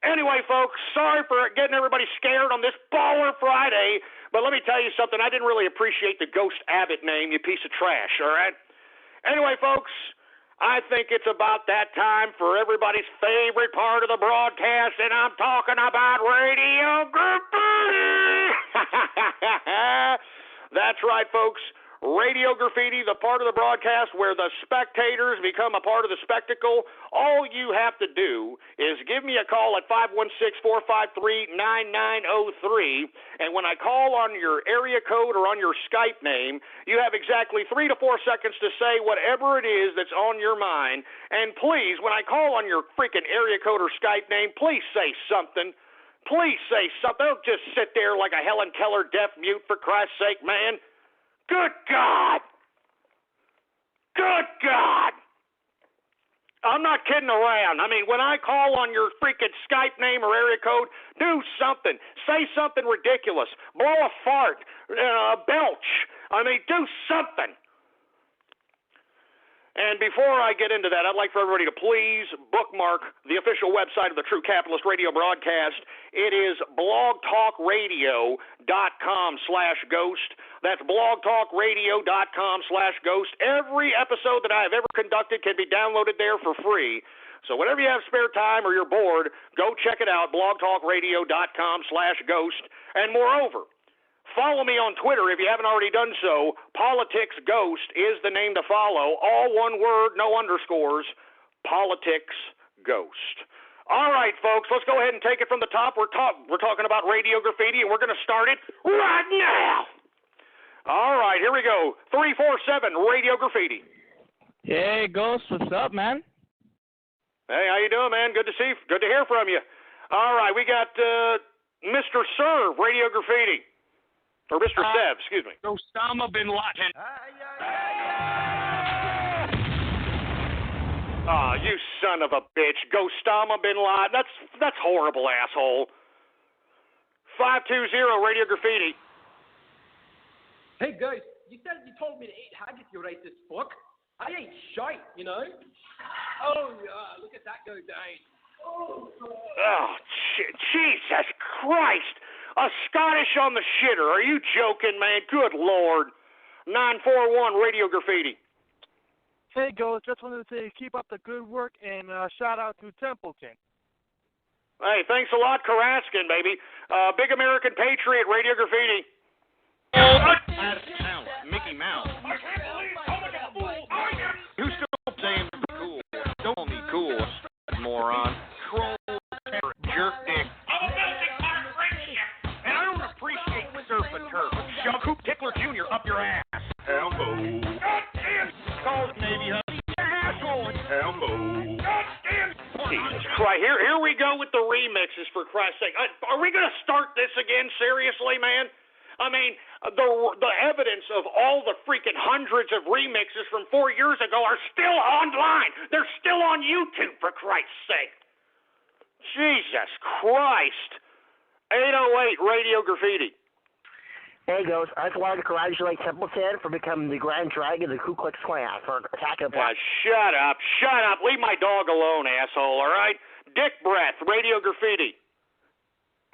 Anyway, folks, sorry for getting everybody scared on this Baller Friday, but let me tell you something. I didn't really appreciate the Ghost Abbott name, you piece of trash, all right? Anyway, folks, I think it's about that time for everybody's favorite part of the broadcast, and I'm talking about Radio Graffiti. That's right, folks. Radio Graffiti, the part of the broadcast where the spectators become a part of the spectacle. All you have to do is give me a call at 516-453-9903, and when I call on your area code or on your Skype name, you have exactly 3 to 4 seconds to say whatever it is that's on your mind. And please, when I call on your freaking area code or Skype name, please say something. Please say something. Don't just sit there like a Helen Keller deaf mute, for Christ's sake, man. Good God! Good God! I'm not kidding around. When I call on your freaking Skype name or area code, do something. Say something ridiculous. Blow a fart. A belch. Do something. And before I get into that, I'd like for everybody to please bookmark the official website of the True Capitalist Radio broadcast. It is blogtalkradio.com/ghost. That's blogtalkradio.com/ghost. Every episode that I have ever conducted can be downloaded there for free. So whenever you have spare time or you're bored, go check it out, blogtalkradio.com/ghost. And moreover, follow me on Twitter if you haven't already done so. Politics Ghost is the name to follow. All one word, no underscores. Politics Ghost. All right, folks, let's go ahead and take it from the top. We're talking about Radio Graffiti, and we're going to start it right now. All right, here we go. 347 Radio Graffiti. Hey, Ghost, what's up, man? Hey, how you doing, man? Good to see you. Good to hear from you. All right, we got Mr. Serve, Radio Graffiti. Or Mr. Sev, excuse me. Osama bin Laden. Ah, you son of a bitch. Osama bin Laden. That's horrible, asshole. 520 Radio Graffiti. Hey, guys, you said you told me to eat haggis, you racist fuck. I ain't shite, you know? Oh, yeah, look at that go down. Oh, Jesus Christ. A Scottish on the shitter. Are you joking, man? Good Lord. 941 Radio Graffiti. Hey, Ghost. Just wanted to say keep up the good work and shout out to Templeton. Hey, thanks a lot, Karaskin, baby. Big American Patriot Radio Graffiti. Mickey Mouse. You still saying cool? Don't call me cool, moron. Troll, jerk dick. And I don't appreciate surf and turf. Shove Hoop Tickler Jr. up your ass. Elbow. Calls maybe asshole. Elbow. Jesus Christ. Here we go with the remixes, for Christ's sake. Are we going to start this again? Seriously, man? I mean, the evidence of all the freaking hundreds of remixes from 4 years ago are still online. They're still on YouTube, for Christ's sake. Jesus Christ. 808 Radio Graffiti. Hey, Ghost. I just wanted to congratulate Templeton for becoming the Grand Dragon of the Ku Klux Klan for attacking black. Shut up. Shut up. Leave my dog alone, asshole, all right? Dick Breath, Radio Graffiti.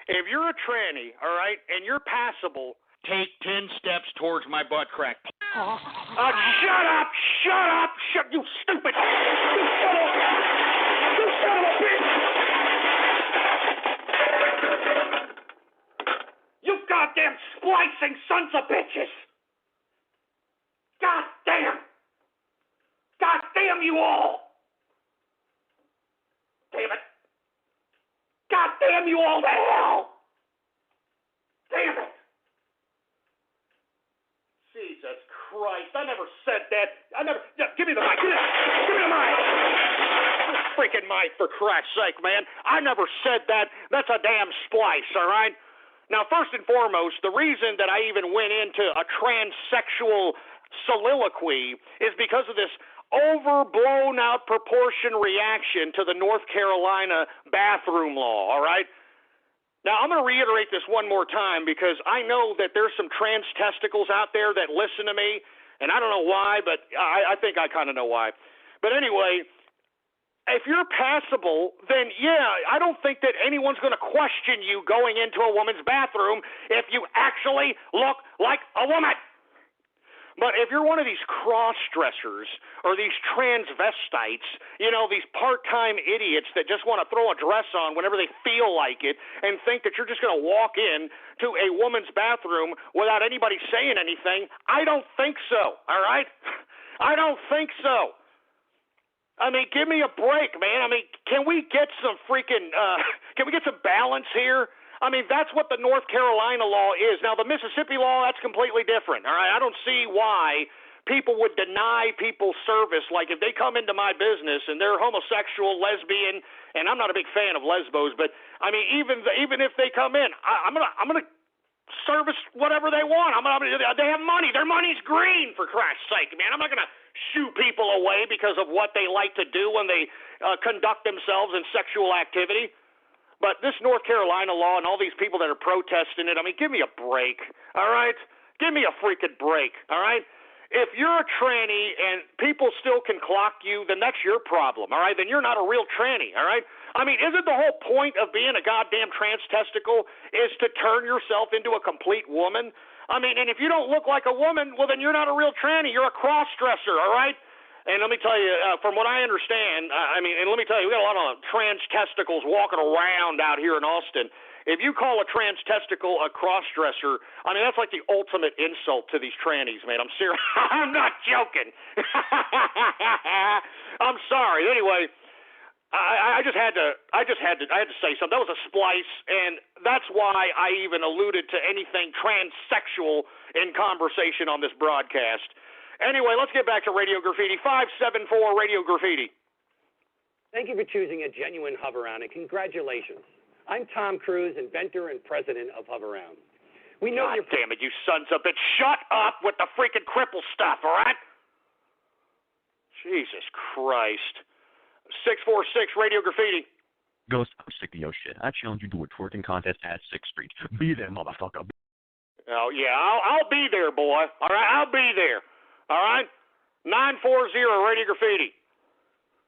If you're a tranny, all right, and you're passable, take 10 steps towards my butt crack. Shut up. Shut up. You stupid. You son of a bitch. You goddamn splicing sons of bitches! God damn! God damn you all! Damn it! God damn you all to hell! Damn it! Jesus Christ! I never said that. Give me the mic. Give me the mic. Freaking mic, for Christ's sake, man! I never said that. That's a damn splice, all right? Now, first and foremost, the reason that I even went into a transsexual soliloquy is because of this overblown out proportion reaction to the North Carolina bathroom law, all right? Now, I'm going to reiterate this one more time because I know that there's some trans testicles out there that listen to me, and I don't know why, but I think I kind of know why. But anyway, if you're passable, then yeah, I don't think that anyone's going to question you going into a woman's bathroom if you actually look like a woman. But if you're one of these cross-dressers or these transvestites, you know, these part-time idiots that just want to throw a dress on whenever they feel like it and think that you're just going to walk in to a woman's bathroom without anybody saying anything, I don't think so, all right? I don't think so. I mean, give me a break, man. I mean, can we get some freaking, can we get some balance here? I mean, that's what the North Carolina law is. Now, the Mississippi law, that's completely different, all right? I don't see why people would deny people service. Like, if they come into my business and they're homosexual, lesbian, and I'm not a big fan of lesbos, but, I mean, even if they come in, I'm gonna service whatever they want. They have money. Their money's green, for Christ's sake, man. I'm not going to shoo people away because of what they like to do when they conduct themselves in sexual activity. But this North Carolina law and all these people that are protesting it, I mean, give me a break, all right? Give me a freaking break, all right? if you're a tranny and people still can clock you, then that's your problem, all right? Then you're not a real tranny, all right? I mean, isn't the whole point of being a goddamn trans testicle is to turn yourself into a complete woman? I mean, and if you don't look like a woman, well, then you're not a real tranny. You're a cross-dresser, all right? And let me tell you, from what I understand, and let me tell you, we got a lot of trans testicles walking around out here in Austin. If you call a trans testicle a cross-dresser, I mean, that's like the ultimate insult to these trannies, man. I'm serious. I'm not joking. I'm sorry. Anyway, I just had to say something. That was a splice, and that's why I even alluded to anything transsexual in conversation on this broadcast. Anyway, let's get back to Radio Graffiti. 574 Radio Graffiti. Thank you for choosing a genuine Hoveround, and congratulations. I'm Tom Cruise, inventor and president of Hoveround. We know God damn it, you sons of bitch. Shut up with the freaking cripple stuff, all right? Jesus Christ. 646 Radio Graffiti. Ghost, I'm sick of your shit. I challenge you to a twerking contest at 6th Street. Be there, motherfucker. Oh, yeah, I'll be there, boy. All right, I'll be there. All right? 940 Radio Graffiti.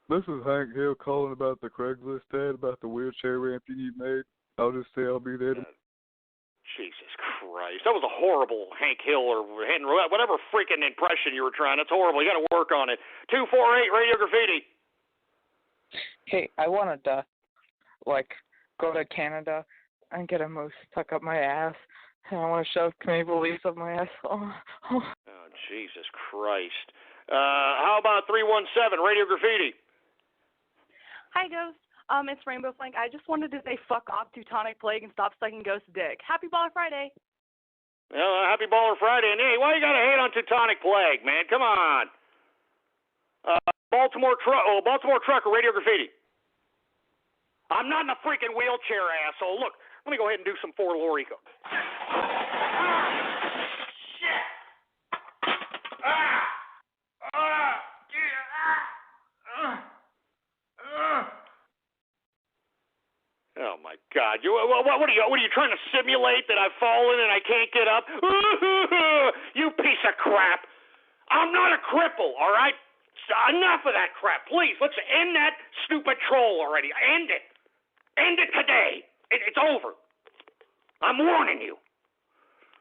This is Hank Hill calling about the Craigslist ad about the wheelchair ramp you made. I'll just say I'll be there. Jesus Christ. That was a horrible Hank Hill or Henry, whatever freaking impression you were trying. That's horrible. You got to work on it. 248 Radio Graffiti. Hey, I wanted to, go to Canada and get a moose stuck up my ass. And I want to shove Maple Leafs up my ass. Oh, Jesus Christ. How about 317 Radio Graffiti? Hi, Ghost. It's Rainbow Flank. I just wanted to say fuck off Teutonic Plague and stop sucking Ghost dick. Happy Baller Friday. Well, happy Baller Friday. And hey, why you got to hate on Teutonic Plague, man? Come on. Baltimore Trucker Radio Graffiti. I'm not in a freaking wheelchair, asshole. Look, let me go ahead and do some Fort Lorico. Oh my God! What are you trying to simulate that I've fallen and I can't get up? You piece of crap! I'm not a cripple, all right? Enough of that crap, please. Let's end that stupid troll already. End it. End it today. It's over. I'm warning you.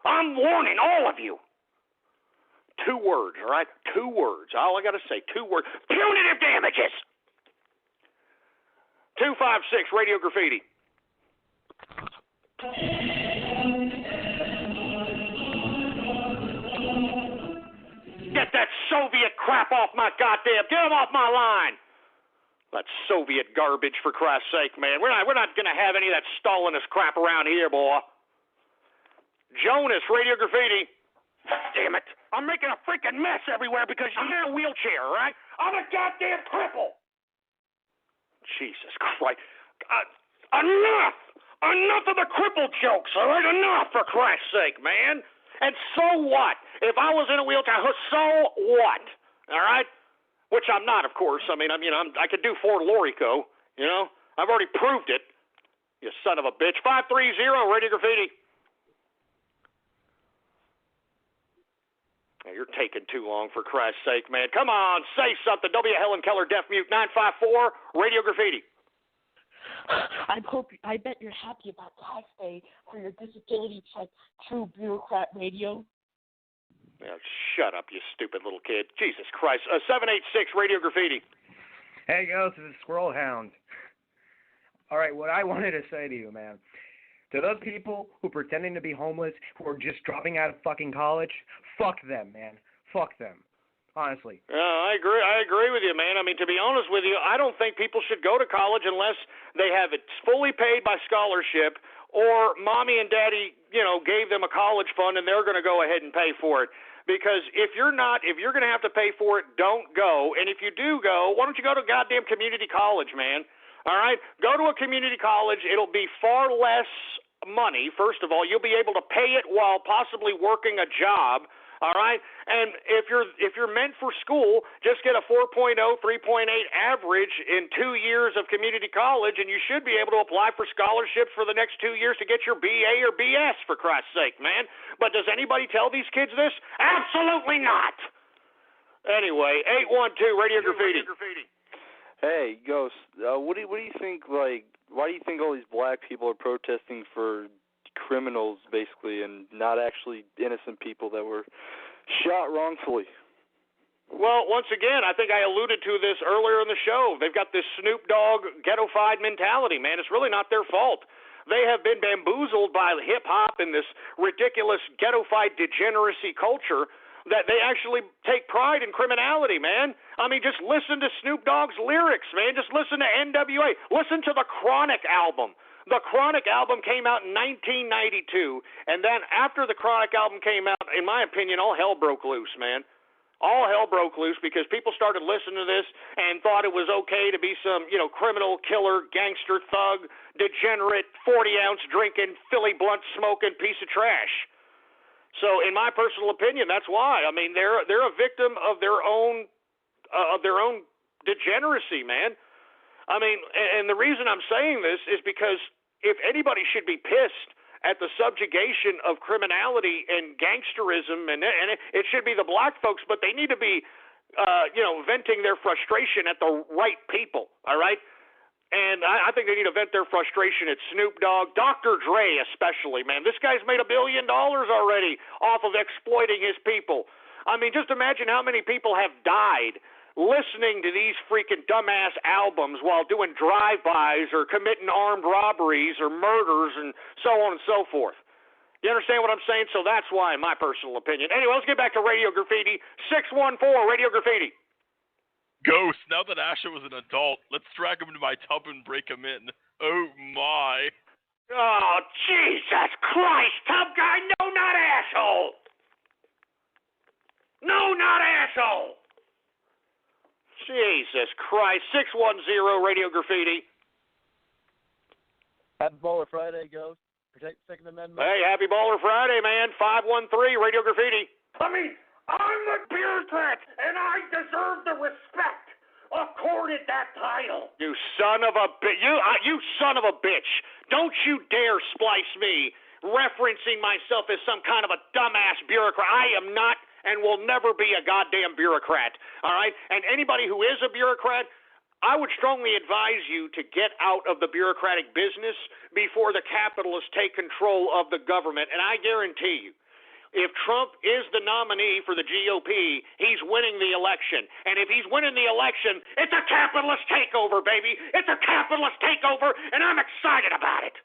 I'm warning all of you. 2 words, all right? 2 words. All I got to say, 2 words. Punitive damages. 256 Radio Graffiti. Get that Soviet crap off my goddamn. Get him off my line. That Soviet garbage, for Christ's sake, man. We're not going to have any of that Stalinist crap around here, boy. Jonas, Radio Graffiti. Damn it. I'm making a freaking mess everywhere because you're in a wheelchair, all right? I'm a goddamn cripple. Jesus Christ. Enough! Enough of the cripple jokes, all right? Enough, for Christ's sake, man. And so what? If I was in a wheelchair, so what? All right? Which I'm not, of course. I mean, I could do Fort Lorico, you know? I've already proved it. You son of a bitch. 530 Radio Graffiti. You're taking too long, for Christ's sake, man. Come on, say something. Don't be a Helen Keller deaf mute. 954 Radio Graffiti. I bet you're happy about Tax Day for your disability check, True Bureaucrat Radio. Now, shut up, you stupid little kid. Jesus Christ. 786 Radio Graffiti. Hey, Ghost, this is Squirrel Hound. All right, what I wanted to say to you, man, to those people who pretending to be homeless, who are just dropping out of fucking college, fuck them, man. Fuck them. Honestly. I agree with you, man. I mean, to be honest with you, I don't think people should go to college unless they have it fully paid by scholarship or mommy and daddy, gave them a college fund and they're going to go ahead and pay for it. Because if you're going to have to pay for it, don't go. And if you do go, why don't you go to goddamn community college, man? All right? Go to a community college. It'll be far less money. First of all, you'll be able to pay it while possibly working a job. All right, and if you're meant for school, just get a 4.0, 3.8 average in 2 years of community college, and you should be able to apply for scholarships for the next 2 years to get your BA or BS, for Christ's sake, man. But does anybody tell these kids this? Absolutely not. Anyway, 812 Radio Graffiti. Hey, Ghost. What do you think? Like, why do you think all these black people are protesting for criminals, basically, and not actually innocent people that were shot wrongfully? Well, once again, I think I alluded to this earlier in the show. They've got this Snoop Dogg ghetto-fied mentality, man. It's really not their fault. They have been bamboozled by hip-hop and this ridiculous ghetto-fied degeneracy culture that they actually take pride in criminality, man. I mean, just listen to Snoop Dogg's lyrics, man. Just listen to NWA. Listen to the Chronic album. The Chronic album came out in 1992, and then after the Chronic album came out, in my opinion, all hell broke loose, man. All hell broke loose because people started listening to this and thought it was okay to be some, criminal, killer, gangster, thug, degenerate, 40-ounce drinking, Philly blunt smoking piece of trash. So, in my personal opinion, that's why. I mean, they're a victim of their own degeneracy, man. I mean, and the reason I'm saying this is because if anybody should be pissed at the subjugation of criminality and gangsterism, and it should be the black folks, but they need to be, venting their frustration at the right people, all right? And I think they need to vent their frustration at Snoop Dogg, Dr. Dre especially, man. This guy's made $1 billion already off of exploiting his people. I mean, just imagine how many people have died listening to these freaking dumbass albums while doing drive-bys or committing armed robberies or murders and so on and so forth. You understand what I'm saying? So that's why, in my personal opinion. Anyway, let's get back to Radio Graffiti. 614 Radio Graffiti. Ghost, now that Asher was an adult, let's drag him into my tub and break him in. Oh, my. Oh, Jesus Christ, tub guy, no, not asshole. No, not asshole. Jesus Christ. 610 Radio Graffiti. Happy Baller Friday, Ghost. Protect the Second Amendment. Hey, happy Baller Friday, man. 513 Radio Graffiti. I mean, I'm a bureaucrat, and I deserve the respect accorded that title. You son of a bitch. You son of a bitch. Don't you dare splice me referencing myself as some kind of a dumbass bureaucrat. I am not and will never be a goddamn bureaucrat, all right? And anybody who is a bureaucrat, I would strongly advise you to get out of the bureaucratic business before the capitalists take control of the government. And I guarantee you, if Trump is the nominee for the GOP, he's winning the election. And if he's winning the election, it's a capitalist takeover, baby. It's a capitalist takeover, and I'm excited about it.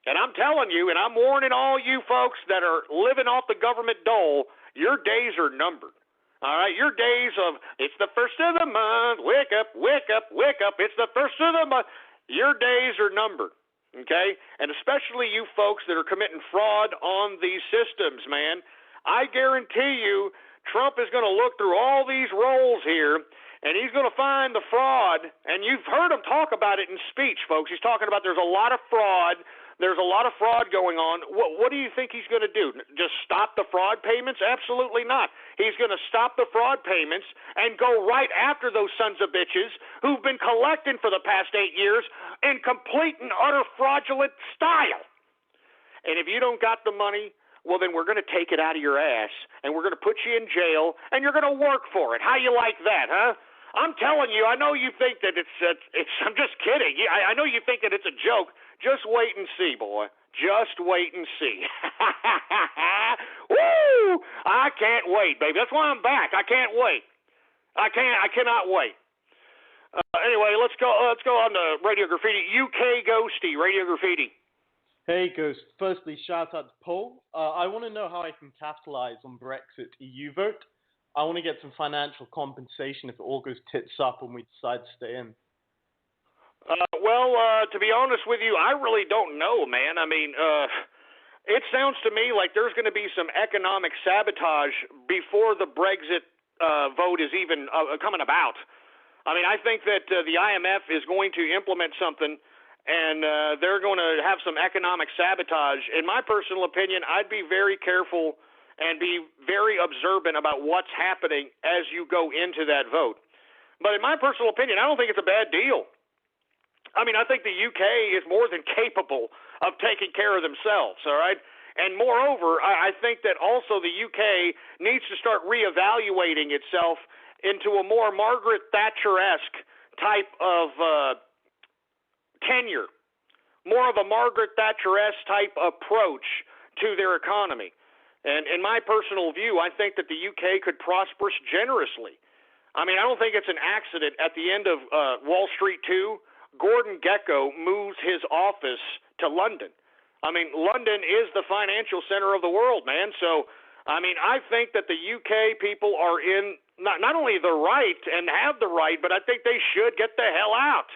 And I'm telling you, and I'm warning all you folks that are living off the government dole, your days are numbered. All right, your days of, it's the first of the month, wake up, wake up, wake up, it's the first of the month. Your days are numbered, okay? And especially you folks that are committing fraud on these systems, man. I guarantee you Trump is going to look through all these rolls here, and he's going to find the fraud. And you've heard him talk about it in speech, folks. He's talking about there's a lot of fraud. There's a lot of fraud going on. What do you think he's going to do? Just stop the fraud payments? Absolutely not. He's going to stop the fraud payments and go right after those sons of bitches who've been collecting for the past 8 years in complete and utter fraudulent style. And if you don't got the money, well, then we're going to take it out of your ass, and we're going to put you in jail, and you're going to work for it. How you like that, huh? I'm telling you, I know you think that it's I'm just kidding. I know you think that it's a joke. Just wait and see, boy. Just wait and see. Woo! I can't wait, baby. That's why I'm back. I can't wait. I cannot wait. Anyway, let's go on to Radio Graffiti. UK Ghosty, Radio Graffiti. Hey, Ghost. Firstly, shout out to Paul. I want to know how I can capitalize on Brexit EU vote. I want to get some financial compensation if it all goes tits up when we decide to stay in. To be honest with you, I really don't know, man. I mean, it sounds to me like there's going to be some economic sabotage before the Brexit vote is even coming about. I mean, I think that the IMF is going to implement something, and they're going to have some economic sabotage. In my personal opinion, I'd be very careful and be very observant about what's happening as you go into that vote. But in my personal opinion, I don't think it's a bad deal. I mean, I think the UK is more than capable of taking care of themselves, all right? And moreover, I think that also the UK needs to start reevaluating itself into a more Margaret Thatcher-esque type of tenure, more of a Margaret Thatcher-esque type approach to their economy. And in my personal view, I think that the UK could prosper generously. I mean, I don't think it's an accident at the end of Wall Street 2, Gordon Gekko moves his office to London. I mean, London is the financial center of the world, man. So, I mean, I think that the UK people are in not only the right and have the right, but I think they should get the hell out.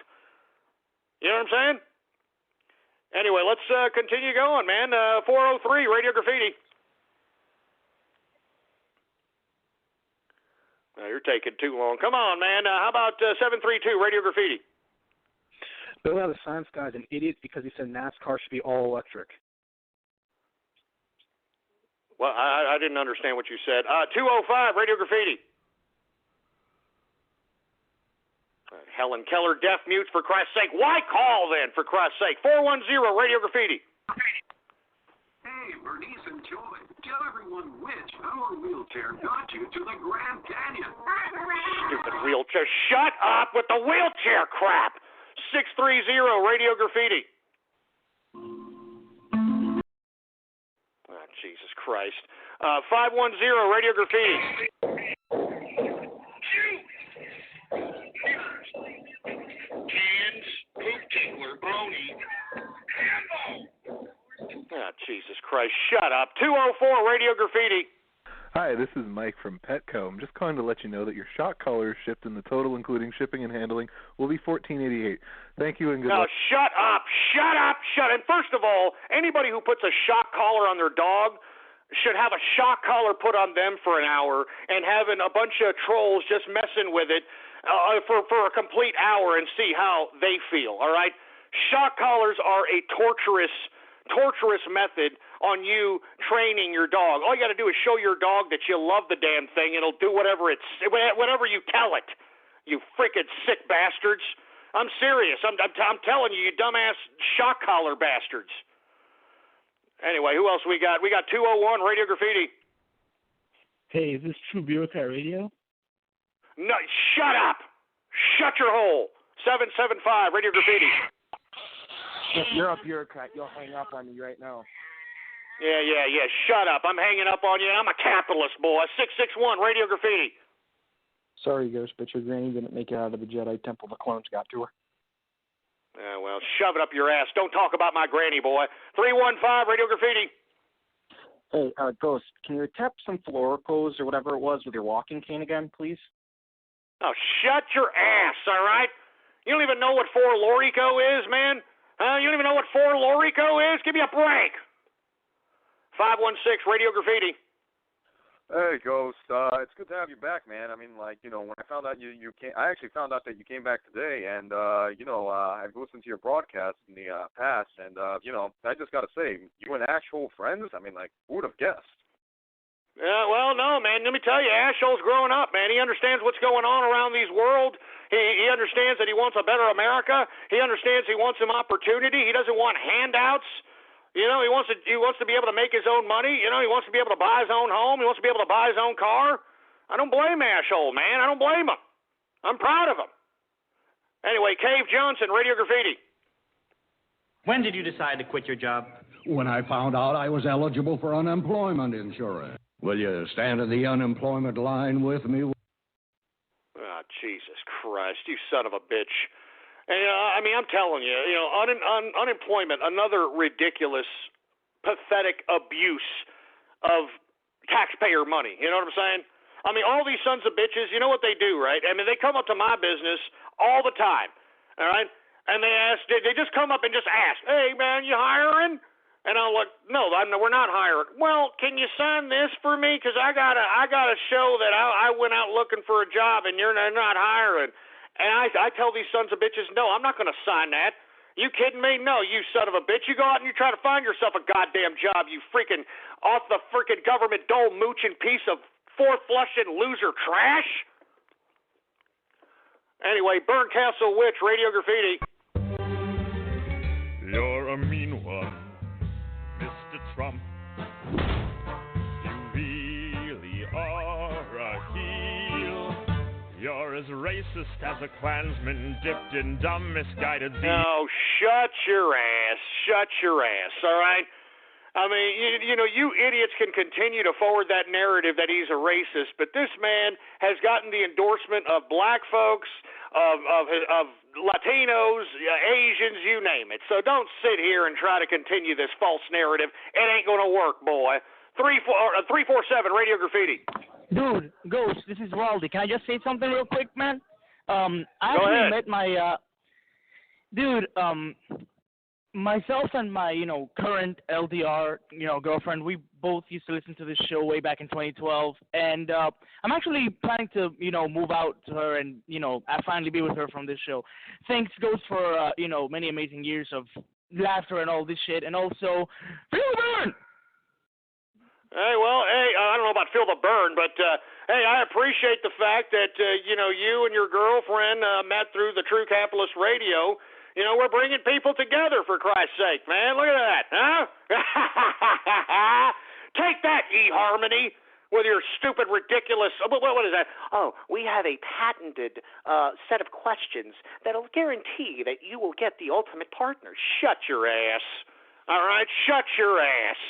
You know what I'm saying? Anyway, let's continue going, man. 403, Radio Graffiti. You're taking too long. Come on, man. How about 732, Radio Graffiti? Bill out of the Science Guy's an idiot because he said NASCAR should be all electric. Well, I didn't understand what you said. 205, Radio Graffiti. Helen Keller, deaf mutes, for Christ's sake. Why call then, for Christ's sake? 410, Radio Graffiti. Hey, Bernice and Joy, tell everyone which our wheelchair got you to the Grand Canyon. Stupid wheelchair. Shut up with the wheelchair crap. 630, Radio Graffiti. Oh, Jesus Christ. 510, Radio Graffiti. Cans, poop tickler, brony, Oh, Jesus Christ. Shut up. 204, Radio Graffiti. Hi, this is Mike from Petco. I'm just calling to let you know that your shock collar shipped in the total, including shipping and handling, will be $14.88. Thank you and good luck. Shut up. Shut up. And first of all, anybody who puts a shock collar on their dog should have a shock collar put on them for an hour and having a bunch of trolls just messing with it for a complete hour and see how they feel, all right? Shock collars are a torturous method on you training your dog. All you got to do is show your dog that you love the damn thing, and it'll do whatever you tell it. You freaking sick bastards! I'm serious. I'm telling you, you dumbass shock collar bastards. Anyway, who else we got? We got 201 Radio Graffiti. Hey, is this True Bureaucrat Radio? No, shut up! Shut your hole. 775 Radio Graffiti. If you're a bureaucrat, you'll hang up on me right now. Yeah. Shut up. I'm hanging up on you. I'm a capitalist, boy. 661 Radio Graffiti. Sorry, Ghost, but your granny didn't make it out of the Jedi Temple. The clones got to her. Well, shove it up your ass. Don't talk about my granny, boy. 315 Radio Graffiti. Hey, Ghost, can you tap some Floricos or whatever it was with your walking cane again, please? Oh, shut your ass, all right? You don't even know what 4 Lorico is, man? You don't even know what 4 Lorico is? Give me a break. 516 Radio Graffiti. Hey, Ghost. It's good to have you back, man. I mean, like, you know, when I found out you came, I actually found out that you came back today, and I've listened to your broadcast in the past, and I just got to say, you and Ashhole friends. I mean, like, who would have guessed? Yeah, well, no, man. Let me tell you, Ashhole's growing up, man. He understands what's going on around these world. He understands that he wants a better America. He understands he wants some opportunity. He doesn't want handouts. You know, he wants to be able to make his own money. You know, he wants to be able to buy his own home. He wants to be able to buy his own car. I don't blame Ashhole, man. I don't blame him. I'm proud of him. Anyway, Cave Johnson, Radio Graffiti. When did you decide to quit your job? When I found out I was eligible for unemployment insurance. Will you stand in the unemployment line with me? Oh, Jesus Christ, you son of a bitch. And, I'm telling you, unemployment, another ridiculous, pathetic abuse of taxpayer money. You know what I'm saying? I mean, all these sons of bitches, you know what they do, right? I mean, they come up to my business all the time, all right? And they just come up and just ask, hey, man, you hiring? And I'm like, no, we're not hiring. Well, can you sign this for me? Because I gotta show that I went out looking for a job and you're not hiring. And I tell these sons of bitches, no, I'm not going to sign that. You kidding me? No, you son of a bitch. You go out and you try to find yourself a goddamn job, you freaking off the freaking government dole mooching piece of fourth flushing loser trash. Anyway, Burncastle Witch, Radio Graffiti. You're a mean one, Mr. Trump. as racist as a Klansman dipped in dumb, misguided No, shut your ass. Shut your ass, all right? I mean, you know, you idiots can continue to forward that narrative that he's a racist, but this man has gotten the endorsement of black folks, of Latinos, Asians, you name it. So don't sit here and try to continue this false narrative. It ain't going to work, boy. 347 Radio Graffiti. Dude, Ghost, this is Waldy. Can I just say something real quick, man? I Go actually ahead. met my myself and my, current LDR, girlfriend, we both used to listen to this show way back in 2012, and I'm actually planning to, move out to her and, finally be with her from this show. Thanks, Ghost, for, many amazing years of laughter and all this shit, and also, feel the burn! Hey, well, I don't know about feel the burn, but, hey, I appreciate the fact that, you and your girlfriend met through the True Capitalist Radio. You know, we're bringing people together, for Christ's sake, man. Look at that, huh? Take that, eHarmony, with your stupid, ridiculous... What is that? Oh, we have a patented set of questions that'll guarantee that you will get the ultimate partner. Shut your ass. All right? Shut your ass.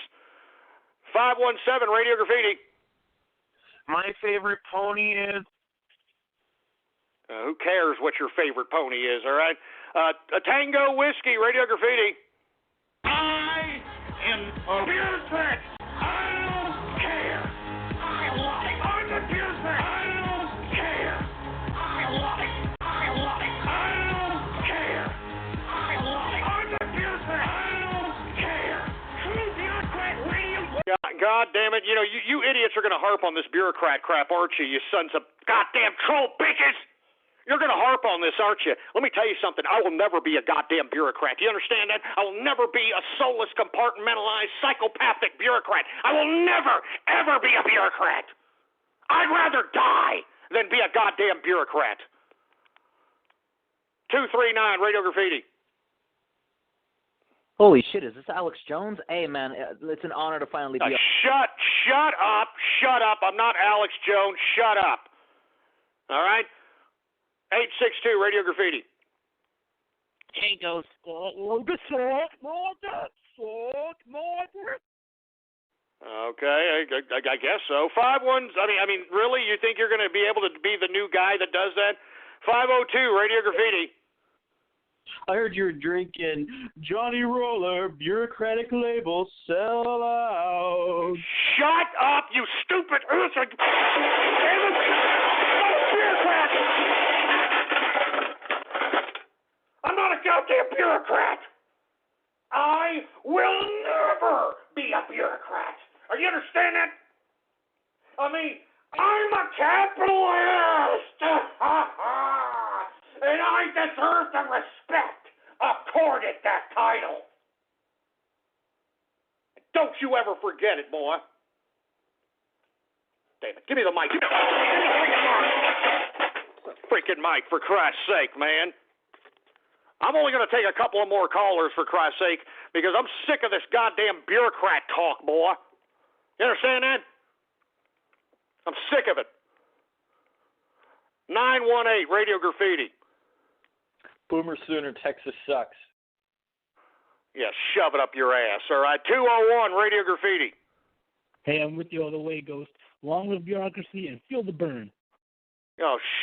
517 Radio Graffiti. My favorite pony is... Who cares what your favorite pony is, all right? A Tango Whiskey, Radio Graffiti. I am a bureaucrat. I don't care. I love it. I'm a bureaucrat. I don't care. I love it. I love it. I don't care. I love it. I'm a bureaucrat. I don't care. True bureaucrat radio. God damn it. You idiots are going to harp on this bureaucrat crap, aren't you, you sons of goddamn troll bitches? You're going to harp on this, aren't you? Let me tell you something. I will never be a goddamn bureaucrat. Do you understand that? I will never be a soulless, compartmentalized, psychopathic bureaucrat. I will never, ever be a bureaucrat. I'd rather die than be a goddamn bureaucrat. 239, Radio Graffiti. Holy shit, is this Alex Jones? Hey, man, it's an honor to finally be... Shut up. I'm not Alex Jones. Shut up. All right? 862 Radio Graffiti. Hey, Ghost. Okay, I guess so. 5-1. I mean, really? You think you're going to be able to be the new guy that does that? 502 Radio Graffiti. I heard you were drinking Johnny Roller, bureaucratic label, sell out. Shut up, you stupid bureaucrat! I'm not a goddamn bureaucrat. I will never be a bureaucrat. Are you understand that? I mean, I'm a capitalist. And I deserve the respect accorded that title. Don't you ever forget it, boy. Damn it, give me the mic. Give me the freaking mic, for Christ's sake, man. I'm only going to take a couple of more callers, for Christ's sake, because I'm sick of this goddamn bureaucrat talk, boy. You understand that? I'm sick of it. 918 Radio Graffiti. Boomer Sooner, Texas sucks. Yeah, shove it up your ass, all right? 201 Radio Graffiti. Hey, I'm with you all the way, Ghost. Long live bureaucracy and feel the burn.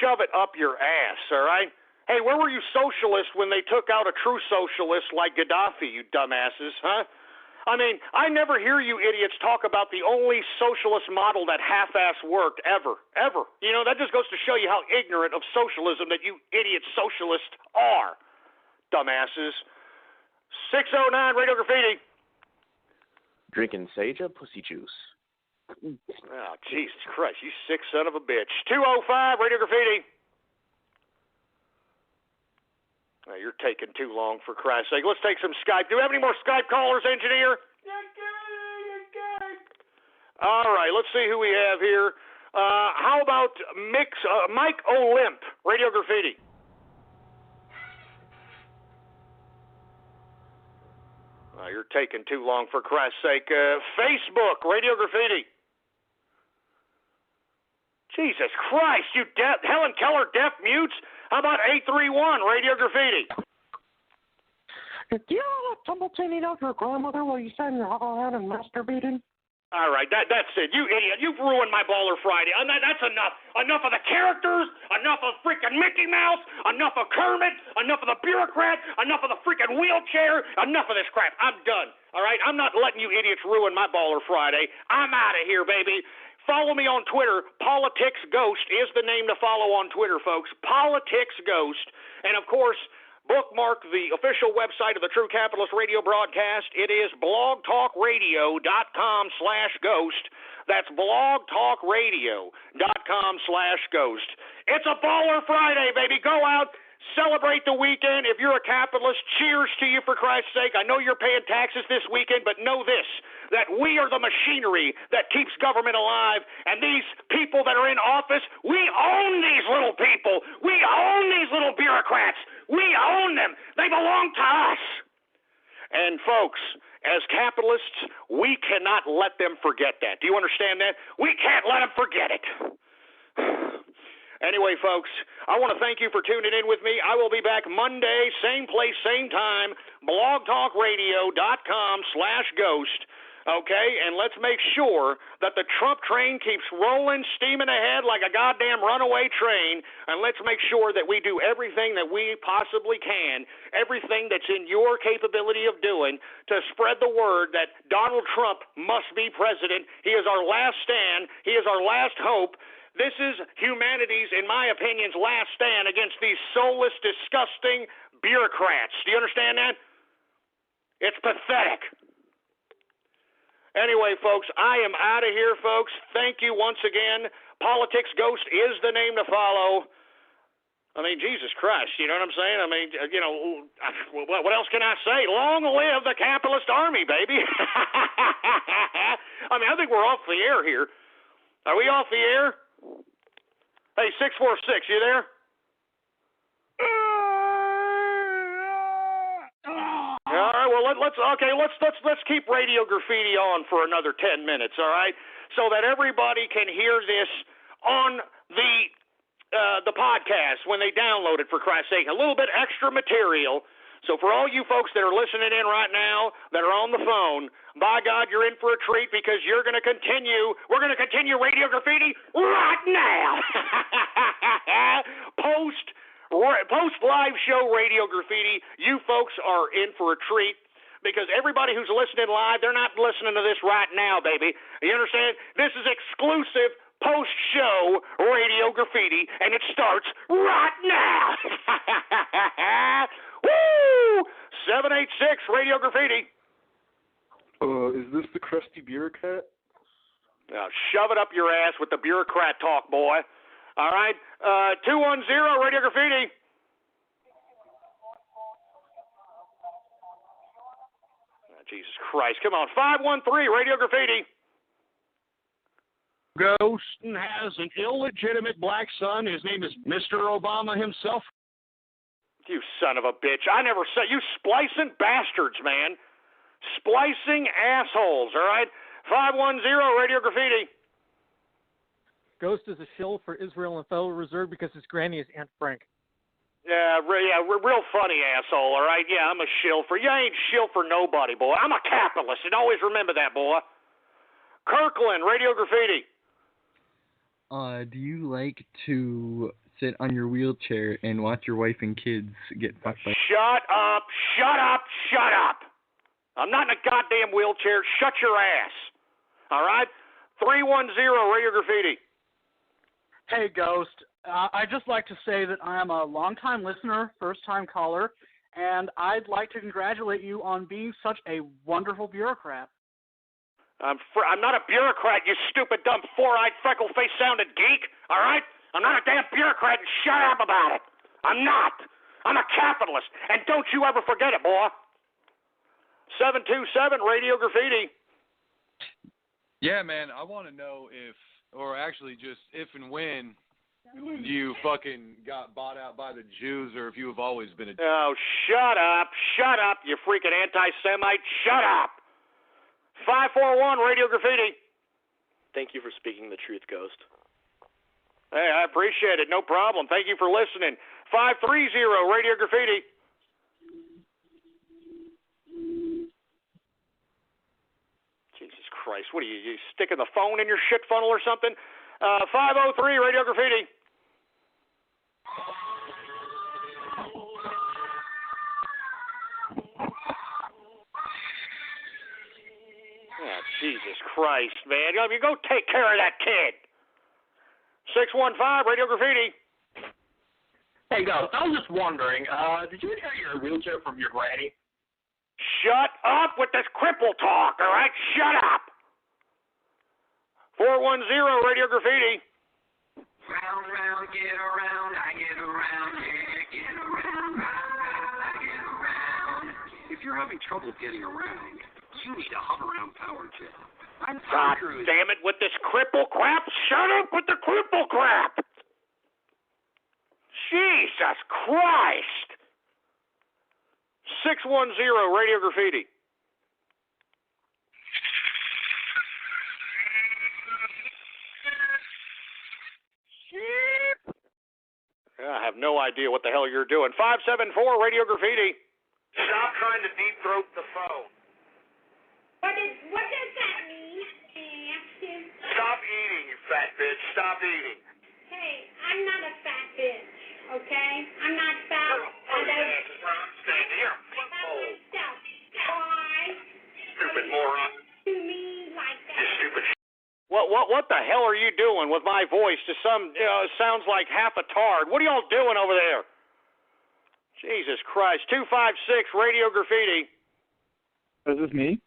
Shove it up your ass, all right? Hey, where were you socialists when they took out a true socialist like Gaddafi, you dumbasses, huh? I mean, I never hear you idiots talk about the only socialist model that half-ass worked ever. That just goes to show you how ignorant of socialism that you idiot socialists are, dumbasses. 609 Radio Graffiti. Drinking sage or pussy juice? Oh, Jesus Christ, you sick son of a bitch. 205 Radio Graffiti. Oh, you're taking too long, for Christ's sake. Let's take some Skype. Do we have any more Skype callers, engineer? All right, let's see who we have here. How about Mike Olymp, Radio Graffiti? Oh, you're taking too long, for Christ's sake. Facebook, Radio Graffiti. Jesus Christ, you Helen Keller deaf mutes? How about 831 Radio Graffiti? Do you know that Tumbleton eat out your grandmother while you sat in your head and masturbating? All right, that's it. You idiot. You've ruined my Baller Friday. That's enough. Enough of the characters, enough of freaking Mickey Mouse, enough of Kermit, enough of the bureaucrat, enough of the freaking wheelchair, enough of this crap. I'm done, all right? I'm not letting you idiots ruin my Baller Friday. I'm out of here, baby. Follow me on Twitter. Politics Ghost is the name to follow on Twitter, folks. Politics Ghost. And, of course, bookmark the official website of the True Capitalist Radio broadcast. It is blogtalkradio.com/ghost. That's blogtalkradio.com/ghost. It's a Baller Friday, baby. Go out, celebrate the weekend. If you're a capitalist, cheers to you, for Christ's sake. I know you're paying taxes this weekend, but know this, that we are the machinery that keeps government alive, and these people that are in office, we own these little people. We own these little bureaucrats. We own them. They belong to us. And folks, as capitalists, we cannot let them forget that. Do you understand that? We can't let them forget it. Anyway, folks, I want to thank you for tuning in with me. I will be back Monday, same place, same time, blogtalkradio.com/ghost. Okay, and let's make sure that the Trump train keeps rolling, steaming ahead like a goddamn runaway train, and let's make sure that we do everything that we possibly can, everything that's in your capability of doing, to spread the word that Donald Trump must be president. He is our last stand. He is our last hope. This is humanity's, in my opinion, last stand against these soulless, disgusting bureaucrats. Do you understand that? It's pathetic. Anyway, folks, I am out of here, folks. Thank you once again. Politics Ghost is the name to follow. I mean, Jesus Christ, you know what I'm saying? I mean, you know, what else can I say? Long live the capitalist army, baby. I mean, I think we're off the air here. Are we off the air? Hey, 646, you there? All right, well, let's keep Radio Graffiti on for another 10 minutes, all right, so that everybody can hear this on the podcast when they download it, for Christ's sake. A little bit extra material. So for all you folks that are listening in right now, that are on the phone, by God, you're in for a treat, because we're going to continue Radio Graffiti right now. Post live show Radio Graffiti, you folks are in for a treat, because everybody who's listening live, they're not listening to this right now, baby. You understand? This is exclusive post-show Radio Graffiti, and it starts right now. Woo! 786 Radio Graffiti. Is this the crusty bureaucrat? Now, shove it up your ass with the bureaucrat talk, boy. All right? 210 Radio Graffiti. Oh, Jesus Christ. Come on. 513 Radio Graffiti. Ghost has an illegitimate black son. His name is Mr. Obama himself. You son of a bitch. I never said. You splicing bastards, man. Splicing assholes, all right? 510 Radio Graffiti. Ghost is a shill for Israel and Federal Reserve because his granny is Aunt Frank. Yeah, real funny asshole, all right? Yeah, I'm a shill for. You ain't shill for nobody, boy. I'm a capitalist, and always remember that, boy. Kirkland, Radio Graffiti. Do you like to sit on your wheelchair and watch your wife and kids get fucked by... Shut up! I'm not in a goddamn wheelchair. Shut your ass. All right? 310 Radio Graffiti. Hey, Ghost. I'd just like to say that I am a long-time listener, first-time caller, and I'd like to congratulate you on being such a wonderful bureaucrat. I'm not a bureaucrat, you stupid, dumb, four-eyed, freckle-faced sounded geek, all right? I'm not a damn bureaucrat, and shut up about it. I'm not. I'm a capitalist, and don't you ever forget it, boy. 727 Radio Graffiti. Yeah, man, I want to know if, or actually just if and when you fucking got bought out by the Jews, or if you have always been a Jew. Oh, shut up, you freaking anti-Semite, shut up. 541 Radio Graffiti. Thank you for speaking the truth, Ghost. Hey, I appreciate it. No problem. Thank you for listening. 530 Radio Graffiti. Jesus Christ. What are you sticking the phone in your shit funnel or something? 503 Radio Graffiti. Oh, Jesus Christ, man. You go take care of that kid. 615 Radio Graffiti. Hey, Ghost, I was just wondering, did you inherit your wheelchair from your granny? Shut up with this cripple talk, all right? Shut up. 410 Radio Graffiti. Round, round, get around, I get around, yeah, get around, round, I get around. If you're having trouble getting around, you need a hover-around power chair. God damn it with this cripple crap. Shut up with the cripple crap. Jesus Christ. 610 Radio Graffiti. I have no idea what the hell you're doing. 574 Radio Graffiti. Stop trying to deep throat the phone. What does that mean? Stop eating, you fat bitch. Stop eating. Hey, I'm not a fat bitch, okay? I'm not fat. Stand here. Why? Stupid moron. To me like that. You stupid. What the hell are you doing with my voice to some, sounds like half a tard. What are y'all doing over there? Jesus Christ. 256 Radio Graffiti. Is this me?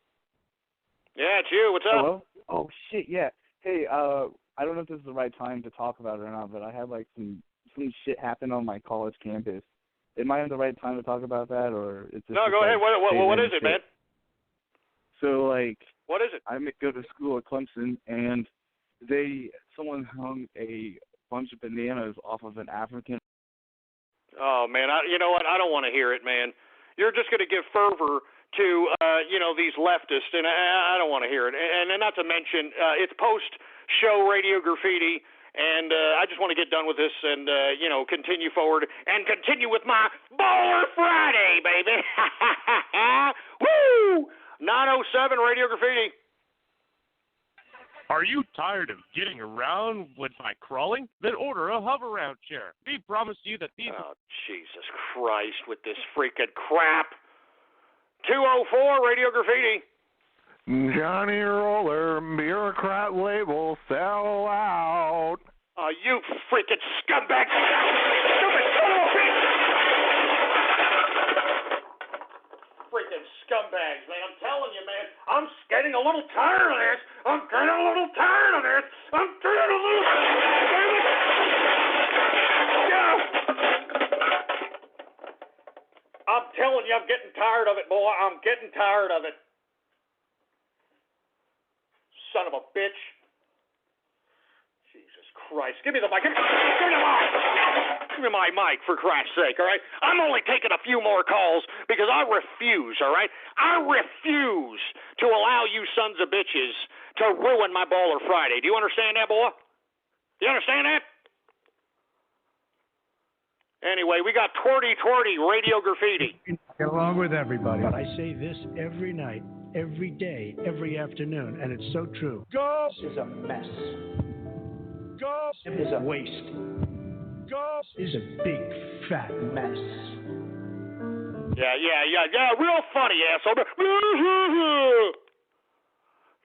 Yeah, it's you. What's up? Hello? Oh, shit, yeah. Hey, I don't know if this is the right time to talk about it or not, but I had, like, some shit happen on my college campus. Am I in the right time to talk about that, or is this... No, go ahead. What is it, man? So, like... What is it? I go to school at Clemson, and someone hung a bunch of bananas off of an African... Oh, man, you know what? I don't want to hear it, man. You're just going to give fervor to, these leftists, and I don't want to hear it. And not to mention, it's post-show Radio Graffiti, and I just want to get done with this and, continue forward and continue with my Baller Friday, baby. Woo! 907 Radio Graffiti. Are you tired of getting around by crawling? Then order a hover-round chair. We promise you that these... Oh, Jesus Christ, with this freaking crap. 204 Radio Graffiti. Johnny Roller, bureaucrat label, sell out. Oh, you freaking scumbag. Stupid son of a bitch. Freaking scumbags, man. I'm telling you, man. I'm getting a little tired of this. I'm getting a little tired of this. I'm telling you, I'm getting tired of it, boy. I'm getting tired of it. Son of a bitch. Jesus Christ. Give me the mic. Give me the mic. Give me my mic, for Christ's sake, all right? I'm only taking a few more calls because I refuse, all right? I refuse to allow you sons of bitches to ruin my Baller Friday. Do you understand that, boy? Do you understand that? Anyway, we got Twerty Radio Graffiti. Get along with everybody. But I say this every night, every day, every afternoon, and it's so true. Golf is a mess. Golf is a waste. Golf is a big, fat mess. Yeah, real funny, asshole.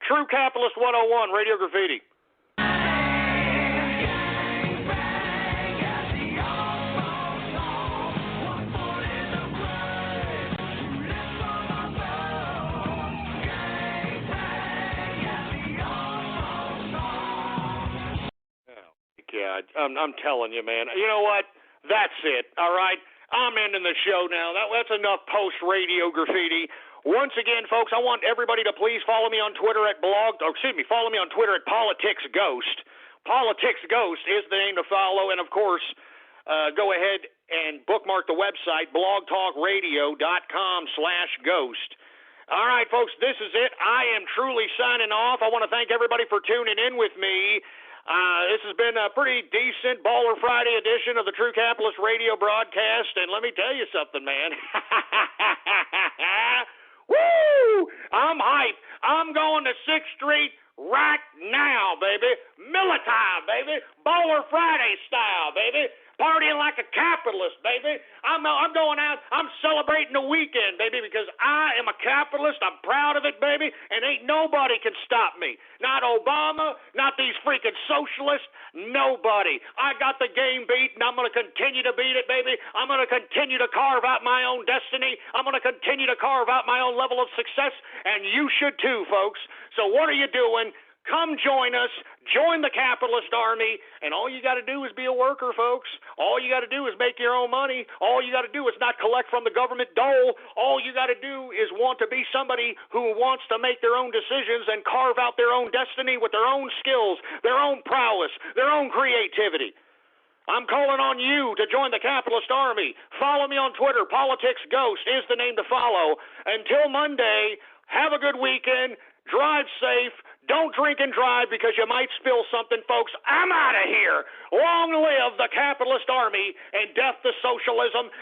True Capitalist 101, Radio Graffiti. God, I'm telling you, man. You know what? That's it, all right? I'm ending the show now. That's enough post-Radio Graffiti. Once again, folks, I want everybody to please follow me on Twitter follow me on Twitter at PoliticsGhost. PoliticsGhost is the name to follow, and of course, go ahead and bookmark the website, blogtalkradio.com/ghost. All right, folks, this is it. I am truly signing off. I want to thank everybody for tuning in with me. This has been a pretty decent Baller Friday edition of the True Capitalist radio broadcast, and let me tell you something, man. Woo! I'm hyped. I'm going to 6th Street right now, baby. Miller time, baby. Baller Friday style, baby. Partying like a capitalist, baby. I'm going out. I'm celebrating the weekend, baby, because I am a capitalist. I'm proud of it, baby, and ain't nobody can stop me. Not Obama, not these freaking socialists, nobody. I got the game beat, and I'm going to continue to beat it, baby. I'm going to continue to carve out my own destiny. I'm going to continue to carve out my own level of success, and you should too, folks. So what are you doing? Come join us. Join the capitalist army. And all you got to do is be a worker, folks. All you got to do is make your own money. All you got to do is not collect from the government dole. All you got to do is want to be somebody who wants to make their own decisions and carve out their own destiny with their own skills, their own prowess, their own creativity. I'm calling on you to join the capitalist army. Follow me on Twitter. Politics Ghost is the name to follow. Until Monday, have a good weekend. Drive safe. Don't drink and drive because you might spill something, folks. I'm out of here. Long live the capitalist army and death to socialism.